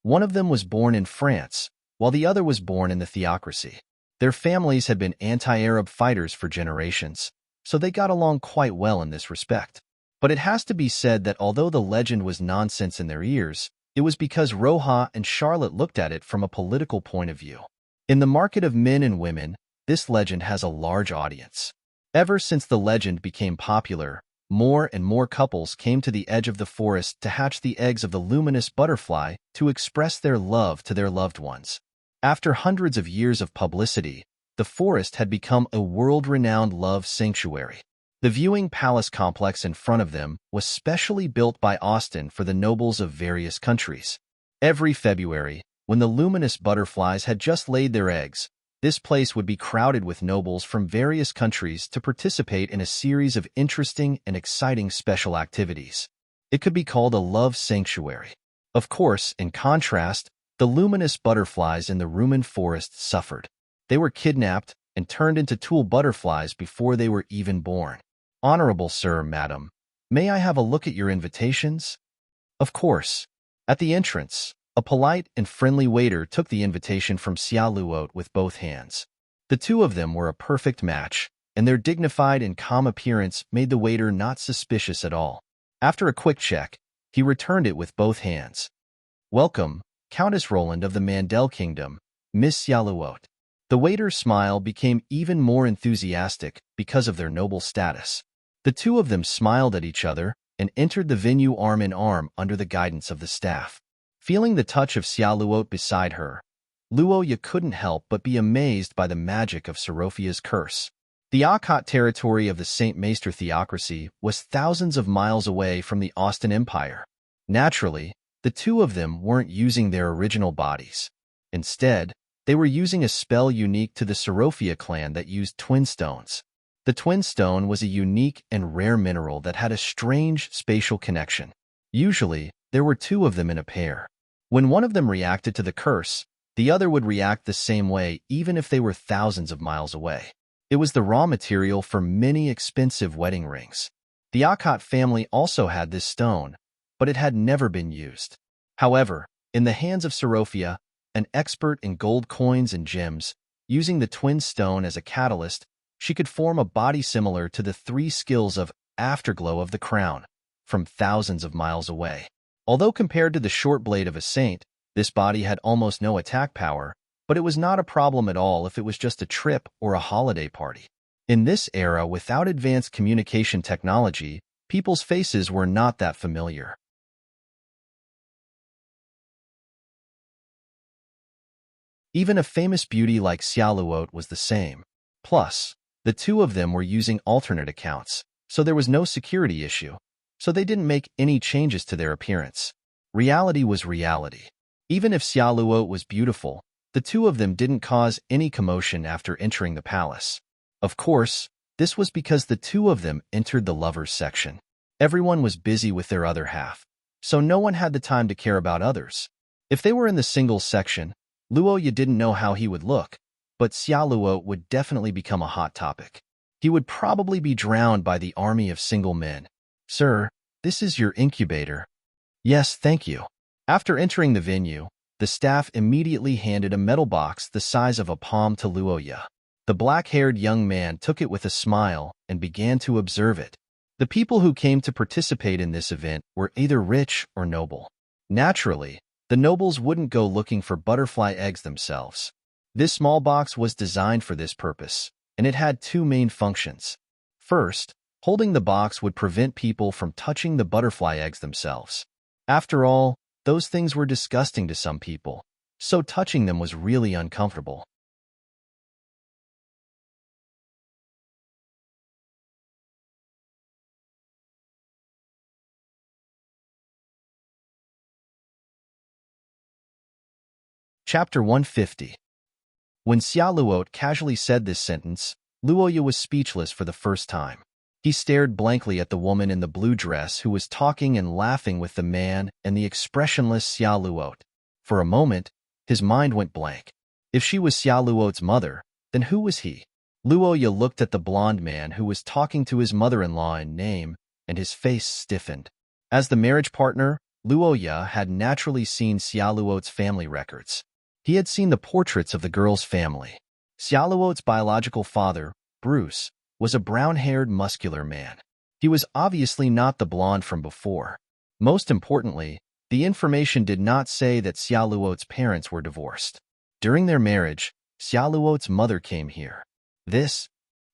One of them was born in France, while the other was born in the theocracy. Their families had been anti-Arab fighters for generations, so they got along quite well in this respect. But it has to be said that although the legend was nonsense in their ears, it was because Roja and Charlotte looked at it from a political point of view. In the market of men and women, this legend has a large audience. Ever since the legend became popular, more and more couples came to the edge of the forest to hatch the eggs of the luminous butterfly to express their love to their loved ones. After hundreds of years of publicity, the forest had become a world-renowned love sanctuary. The viewing palace complex in front of them was specially built by Austin for the nobles of various countries. Every February, when the luminous butterflies had just laid their eggs, this place would be crowded with nobles from various countries to participate in a series of interesting and exciting special activities. It could be called a love sanctuary. Of course, in contrast, the luminous butterflies in the Rumen forest suffered. They were kidnapped, and turned into tool butterflies before they were even born. Honorable sir, madam, may I have a look at your invitations? Of course. At the entrance, a polite and friendly waiter took the invitation from Xia Luo with both hands. The two of them were a perfect match, and their dignified and calm appearance made the waiter not suspicious at all. After a quick check, he returned it with both hands. Welcome, Countess Roland of the Mandel Kingdom, Miss Xia Luo. The waiter's smile became even more enthusiastic because of their noble status. The two of them smiled at each other and entered the venue arm in arm under the guidance of the staff. Feeling the touch of Xia Luo beside her, Luoya couldn't help but be amazed by the magic of Sophia's curse. The Akkad territory of the Saint Maester theocracy was thousands of miles away from the Austin Empire. Naturally, the two of them weren't using their original bodies. Instead, they were using a spell unique to the Sophia clan that used twin stones. The twin stone was a unique and rare mineral that had a strange spatial connection. Usually, there were two of them in a pair. When one of them reacted to the curse, the other would react the same way even if they were thousands of miles away. It was the raw material for many expensive wedding rings. The Akkad family also had this stone, but it had never been used. However, in the hands of Sophia, an expert in gold coins and gems, using the twin stone as a catalyst, she could form a body similar to the three skills of Afterglow of the crown, from thousands of miles away. Although compared to the short blade of a saint, this body had almost no attack power, but it was not a problem at all if it was just a trip or a holiday party. In this era without advanced communication technology, people's faces were not that familiar. Even a famous beauty like Xia Luo was the same. Plus, the two of them were using alternate accounts, so there was no security issue, so they didn't make any changes to their appearance. Reality was reality. Even if Xia Luo was beautiful, the two of them didn't cause any commotion after entering the palace. Of course, this was because the two of them entered the lovers section. Everyone was busy with their other half, so no one had the time to care about others. If they were in the singles section, Luoya didn't know how he would look, but Xia Luo would definitely become a hot topic. He would probably be drowned by the army of single men. Sir, this is your incubator. Yes, thank you. After entering the venue, the staff immediately handed a metal box the size of a palm to Luoya. The black-haired young man took it with a smile and began to observe it. The people who came to participate in this event were either rich or noble. Naturally, the nobles wouldn't go looking for butterfly eggs themselves. This small box was designed for this purpose, and it had two main functions. First, holding the box would prevent people from touching the butterfly eggs themselves. After all, those things were disgusting to some people, so touching them was really uncomfortable. Chapter 150. When Xia Luo casually said this sentence, Luoya was speechless for the first time. He stared blankly at the woman in the blue dress who was talking and laughing with the man and the expressionless Xia Luo. For a moment, his mind went blank. If she was Xia Luo's mother, then who was he? Luoya looked at the blonde man who was talking to his mother-in-law in name, and his face stiffened. As the marriage partner, Luoya had naturally seen Xia Luo's family records. He had seen the portraits of the girl's family. Xia Luo's biological father, Bruce, was a brown-haired, muscular man. He was obviously not the blonde from before. Most importantly, the information did not say that Xia Luo's parents were divorced. During their marriage, Xia Luo's mother came here.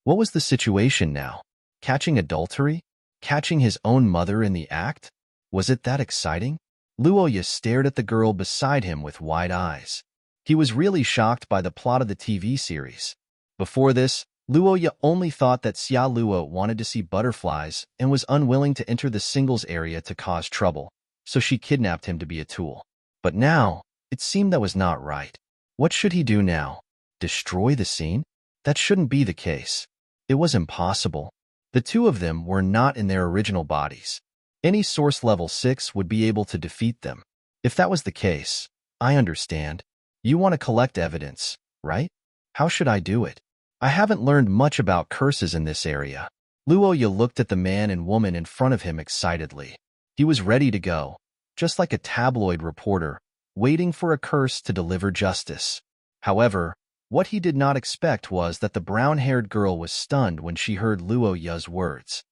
What was the situation now? Catching adultery? Catching his own mother in the act? Was it that exciting? Luoya stared at the girl beside him with wide eyes. He was really shocked by the plot of the TV series. Before this, Luoya only thought that Xia Luo wanted to see butterflies and was unwilling to enter the singles area to cause trouble, so she kidnapped him to be a tool. But now, it seemed that was not right. What should he do now? Destroy the scene? That shouldn't be the case. It was impossible. The two of them were not in their original bodies. Any source level 6 would be able to defeat them. If that was the case, I understand. You want to collect evidence, right? How should I do it? I haven't learned much about curses in this area. Luoya looked at the man and woman in front of him excitedly. He was ready to go, just like a tabloid reporter, waiting for a curse to deliver justice. However, what he did not expect was that the brown-haired girl was stunned when she heard Luoya's words.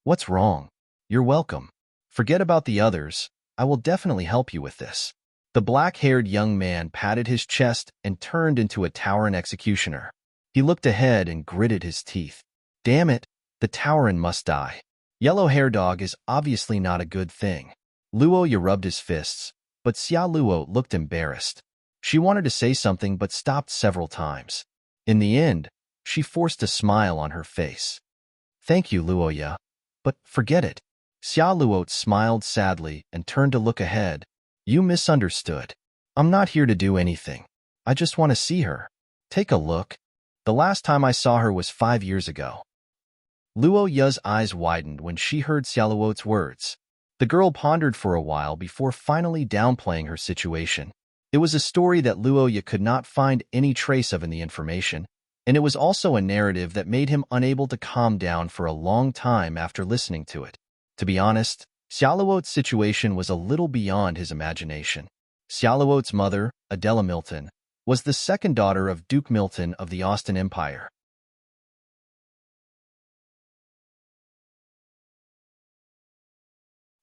What's wrong? You're welcome. Forget about the others. I will definitely help you with this. The black-haired young man patted his chest and turned into a Tyrant executioner. He looked ahead and gritted his teeth. Damn it, the Tyrant must die. Yellow hair dog is obviously not a good thing. Luoya rubbed his fists, but Xia Luo looked embarrassed. She wanted to say something but stopped several times. In the end, she forced a smile on her face. Thank you, Luoya, but forget it. Xia Luo smiled sadly and turned to look ahead. You misunderstood. I'm not here to do anything. I just want to see her. Take a look. The last time I saw her was 5 years ago. Luoya's eyes widened when she heard Xia Luo's words. The girl pondered for a while before finally downplaying her situation. It was a story that Luoya could not find any trace of in the information, and it was also a narrative that made him unable to calm down for a long time after listening to it. To be honest, Xia Luo's situation was a little beyond his imagination. Xia Luo's mother, Adela Milton, was the second daughter of Duke Milton of the Austin Empire.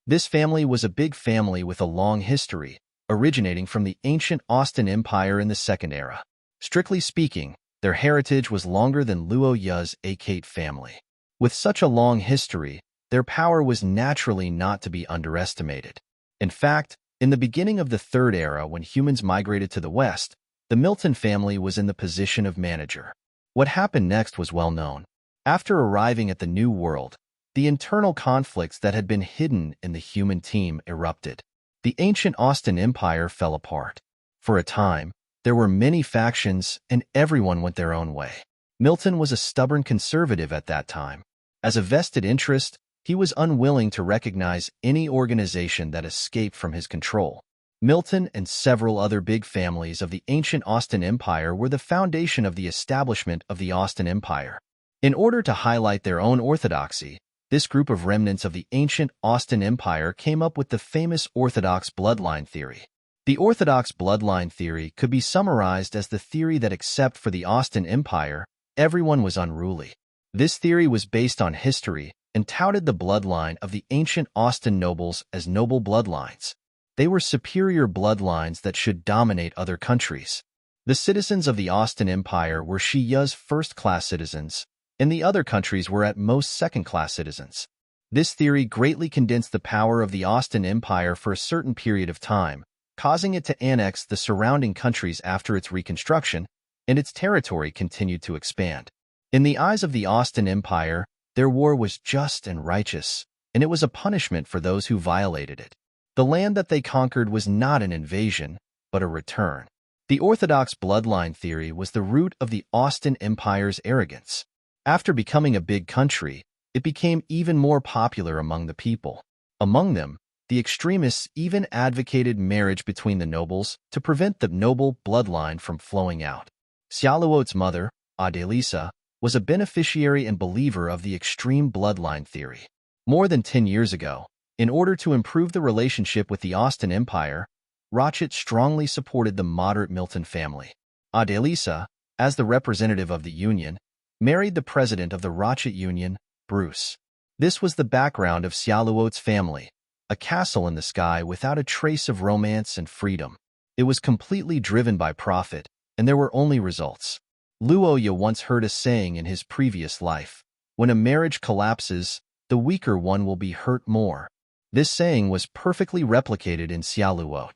This family was a big family with a long history, originating from the ancient Austin Empire in the Second Era. Strictly speaking, their heritage was longer than Luoya's Akate family. With such a long history, their power was naturally not to be underestimated. In fact, in the beginning of the Third Era, when humans migrated to the West, the Milton family was in the position of manager. What happened next was well known. After arriving at the New World, the internal conflicts that had been hidden in the human team erupted. The ancient Austin Empire fell apart. For a time, there were many factions and everyone went their own way. Milton was a stubborn conservative at that time. As a vested interest, he was unwilling to recognize any organization that escaped from his control. Milton and several other big families of the ancient Austin Empire were the foundation of the establishment of the Austin Empire. In order to highlight their own orthodoxy, this group of remnants of the ancient Austin Empire came up with the famous Orthodox bloodline theory. The Orthodox bloodline theory could be summarized as the theory that except for the Austin Empire, everyone was unruly. This theory was based on history and touted the bloodline of the ancient Austin nobles as noble bloodlines. They were superior bloodlines that should dominate other countries. The citizens of the Austin Empire were Shiya's first-class citizens, and the other countries were at most second-class citizens. This theory greatly condensed the power of the Austin Empire for a certain period of time, causing it to annex the surrounding countries after its reconstruction, and its territory continued to expand. In the eyes of the Austin Empire, their war was just and righteous, and it was a punishment for those who violated it. The land that they conquered was not an invasion, but a return. The Orthodox bloodline theory was the root of the Austin Empire's arrogance. After becoming a big country, it became even more popular among the people. Among them, the extremists even advocated marriage between the nobles to prevent the noble bloodline from flowing out. Xia Luo's mother, Adelisa, was a beneficiary and believer of the extreme bloodline theory. More than 10 years ago, in order to improve the relationship with the Austin Empire, Ratchet strongly supported the moderate Milton family. Adelisa, as the representative of the Union, married the president of the Ratchet Union, Bruce. This was the background of Xia Luo's family, a castle in the sky without a trace of romance and freedom. It was completely driven by profit, and there were only results. Luoya once heard a saying in his previous life, when a marriage collapses, the weaker one will be hurt more. This saying was perfectly replicated in Xia Luo.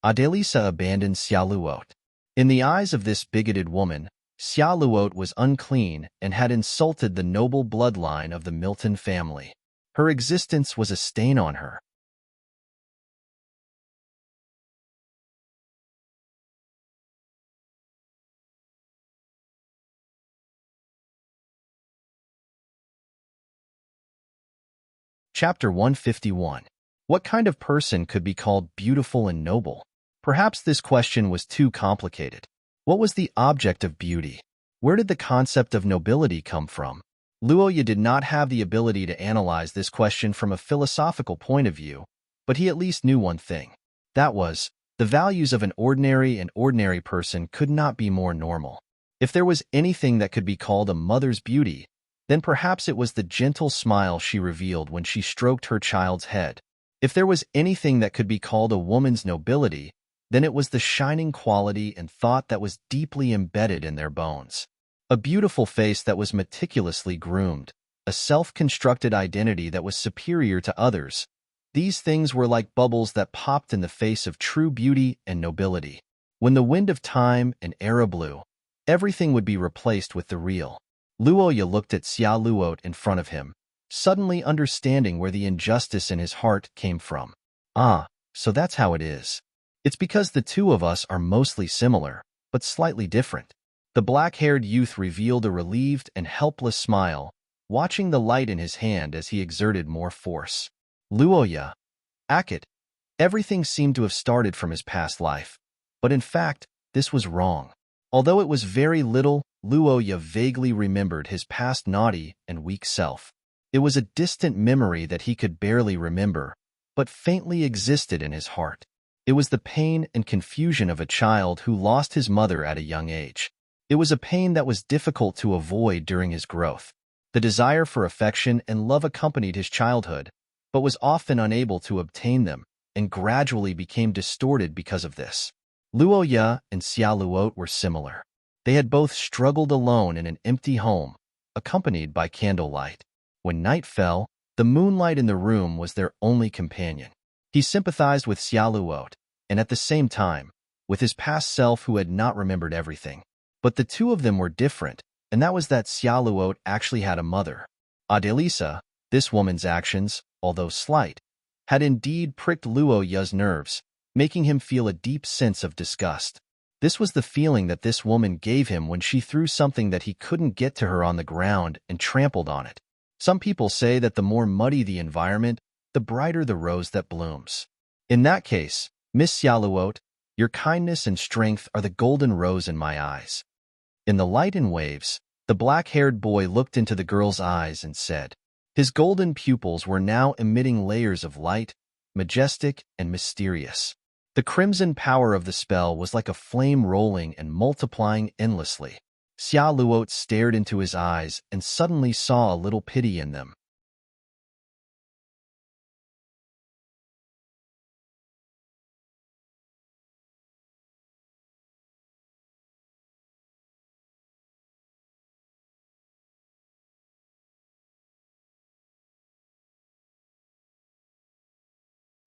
Adelisa abandoned Xia Luo. In the eyes of this bigoted woman, Xia Luo was unclean and had insulted the noble bloodline of the Milton family. Her existence was a stain on her. Chapter 151. What kind of person could be called beautiful and noble? Perhaps this question was too complicated. What was the object of beauty? Where did the concept of nobility come from? Luoya did not have the ability to analyze this question from a philosophical point of view, but he at least knew one thing. That was, the values of an ordinary person could not be more normal. If there was anything that could be called a mother's beauty, then perhaps it was the gentle smile she revealed when she stroked her child's head. If there was anything that could be called a woman's nobility, then it was the shining quality and thought that was deeply embedded in their bones. A beautiful face that was meticulously groomed, a self-constructed identity that was superior to others. These things were like bubbles that popped in the face of true beauty and nobility. When the wind of time and era blew, everything would be replaced with the real. Luoya looked at Xia Luot in front of him, suddenly understanding where the injustice in his heart came from. Ah, so that's how it is. It's because the two of us are mostly similar, but slightly different. The black-haired youth revealed a relieved and helpless smile, watching the light in his hand as he exerted more force. Luoya, Akit, everything seemed to have started from his past life, but in fact, this was wrong. Although it was very little, Luoya vaguely remembered his past naughty and weak self. It was a distant memory that he could barely remember, but faintly existed in his heart. It was the pain and confusion of a child who lost his mother at a young age. It was a pain that was difficult to avoid during his growth. The desire for affection and love accompanied his childhood, but was often unable to obtain them, and gradually became distorted because of this. Luoya and Xia Luot were similar. They had both struggled alone in an empty home, accompanied by candlelight. When night fell, the moonlight in the room was their only companion. He sympathized with Xia Luot, and at the same time, with his past self who had not remembered everything. But the two of them were different, and that was that Xia Luot actually had a mother. Adelisa, this woman's actions, although slight, had indeed pricked Luoya's nerves, making him feel a deep sense of disgust. This was the feeling that this woman gave him when she threw something that he couldn't get to her on the ground and trampled on it. Some people say that the more muddy the environment, the brighter the rose that blooms. In that case, Miss Xia Luot, your kindness and strength are the golden rose in my eyes. In the light and waves, the black-haired boy looked into the girl's eyes and said, his golden pupils were now emitting layers of light, majestic and mysterious. The crimson power of the spell was like a flame rolling and multiplying endlessly. Xia Luot stared into his eyes and suddenly saw a little pity in them.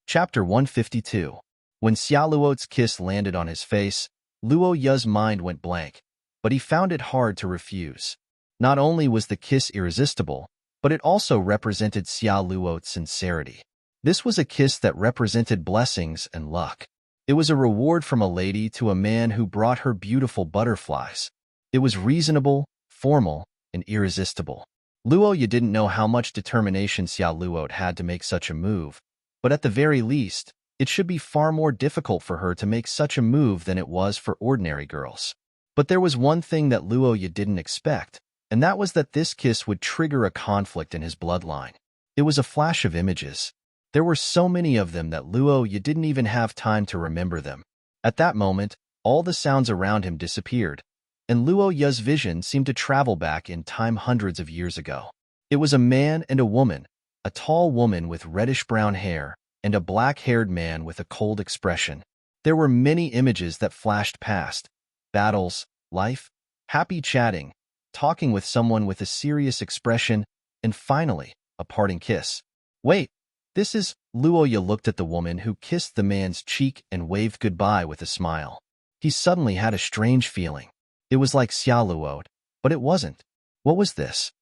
Chapter 152. When Xia Luot's kiss landed on his face, Luoya's mind went blank, but he found it hard to refuse. Not only was the kiss irresistible, but it also represented Xia Luot's sincerity. This was a kiss that represented blessings and luck. It was a reward from a lady to a man who brought her beautiful butterflies. It was reasonable, formal, and irresistible. Luoya didn't know how much determination Xia Luot had to make such a move, but at the very least, it should be far more difficult for her to make such a move than it was for ordinary girls. But there was one thing that Luoya didn't expect, and that was that this kiss would trigger a conflict in his bloodline. It was a flash of images. There were so many of them that Luoya didn't even have time to remember them. At that moment, all the sounds around him disappeared, and Luoya's vision seemed to travel back in time hundreds of years ago. It was a man and a woman, a tall woman with reddish-brown hair, and a black-haired man with a cold expression. There were many images that flashed past: battles, life, happy chatting, talking with someone with a serious expression, and finally, a parting kiss. Wait, this is... Luoya looked at the woman who kissed the man's cheek and waved goodbye with a smile. He suddenly had a strange feeling. It was like Xia Luot, but it wasn't. What was this?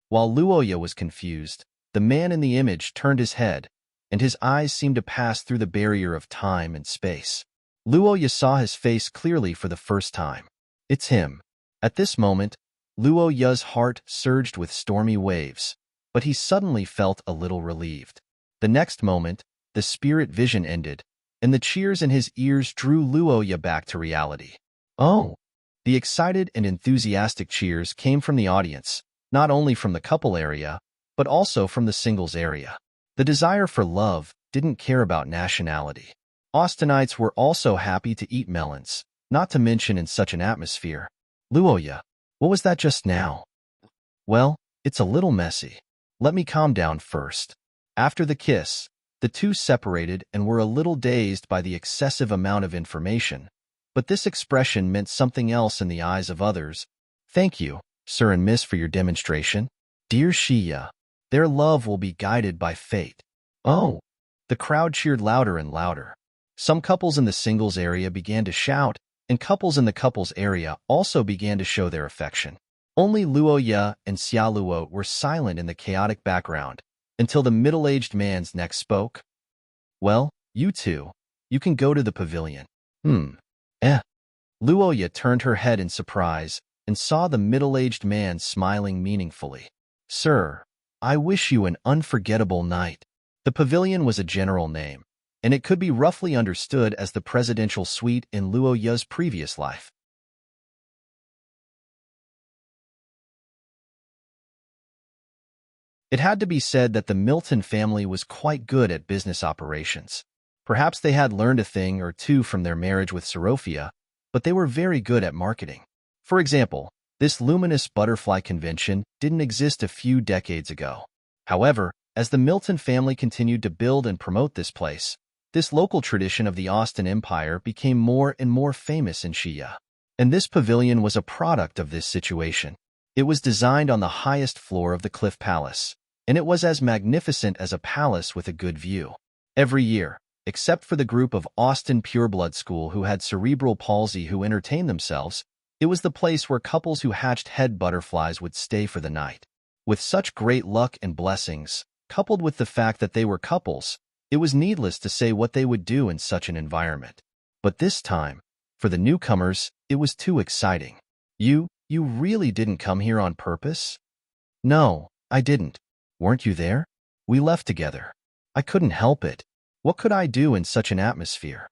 While Luoya was confused, the man in the image turned his head, and his eyes seemed to pass through the barrier of time and space. Luoya saw his face clearly for the first time. It's him. At this moment, Luoya's heart surged with stormy waves, but he suddenly felt a little relieved. The next moment, the spirit vision ended, and the cheers in his ears drew Luoya back to reality. Oh, The excited and enthusiastic cheers came from the audience, not only from the couple area, but also from the singles area. The desire for love didn't care about nationality. Austinites were also happy to eat melons, not to mention in such an atmosphere. Luoya, what was that just now? Well, it's a little messy. Let me calm down first. After the kiss, the two separated and were a little dazed by the excessive amount of information, but this expression meant something else in the eyes of others. Thank you, sir and miss, for your demonstration. Dear Shia, their love will be guided by fate. Oh! The crowd cheered louder and louder. Some couples in the singles area began to shout, and couples in the couples area also began to show their affection. Only Luoya and Xiaoluo were silent in the chaotic background, until the middle-aged man's next spoke. Well, you two, you can go to the pavilion. Luoya turned her head in surprise and saw the middle-aged man smiling meaningfully. Sir, I wish you an unforgettable night. The pavilion was a general name, and it could be roughly understood as the presidential suite in Luoya's previous life. It had to be said that the Milton family was quite good at business operations. Perhaps they had learned a thing or two from their marriage with Sorophia, but they were very good at marketing. For example, this luminous butterfly convention didn't exist a few decades ago. However, as the Milton family continued to build and promote this place, this local tradition of the Austin Empire became more and more famous in Shia. And this pavilion was a product of this situation. It was designed on the highest floor of the Cliff Palace, and it was as magnificent as a palace with a good view. Every year, except for the group of Austin Pureblood School who had cerebral palsy who entertained themselves, it was the place where couples who hatched head butterflies would stay for the night. With such great luck and blessings, coupled with the fact that they were couples, it was needless to say what they would do in such an environment. But this time, for the newcomers, it was too exciting. You really didn't come here on purpose? No, I didn't. Weren't you there? We left together. I couldn't help it. What could I do in such an atmosphere?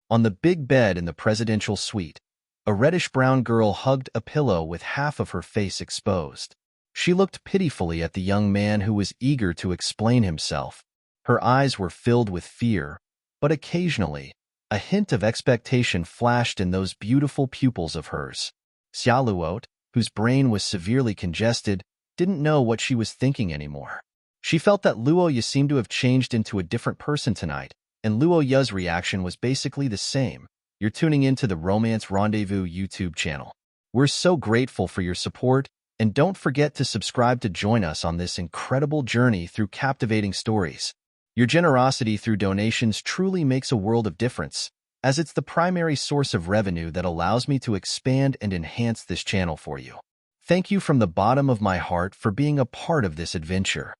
On the big bed in the presidential suite, a reddish-brown girl hugged a pillow with half of her face exposed. She looked pitifully at the young man who was eager to explain himself. Her eyes were filled with fear, but occasionally, a hint of expectation flashed in those beautiful pupils of hers. Xiaoluo, whose brain was severely congested, didn't know what she was thinking anymore. She felt that Luoya seemed to have changed into a different person tonight, and Luoya's reaction was basically the same. You're tuning into the Romance Rendezvous YouTube channel. We're so grateful for your support, and don't forget to subscribe to join us on this incredible journey through captivating stories. Your generosity through donations truly makes a world of difference, as it's the primary source of revenue that allows me to expand and enhance this channel for you. Thank you from the bottom of my heart for being a part of this adventure.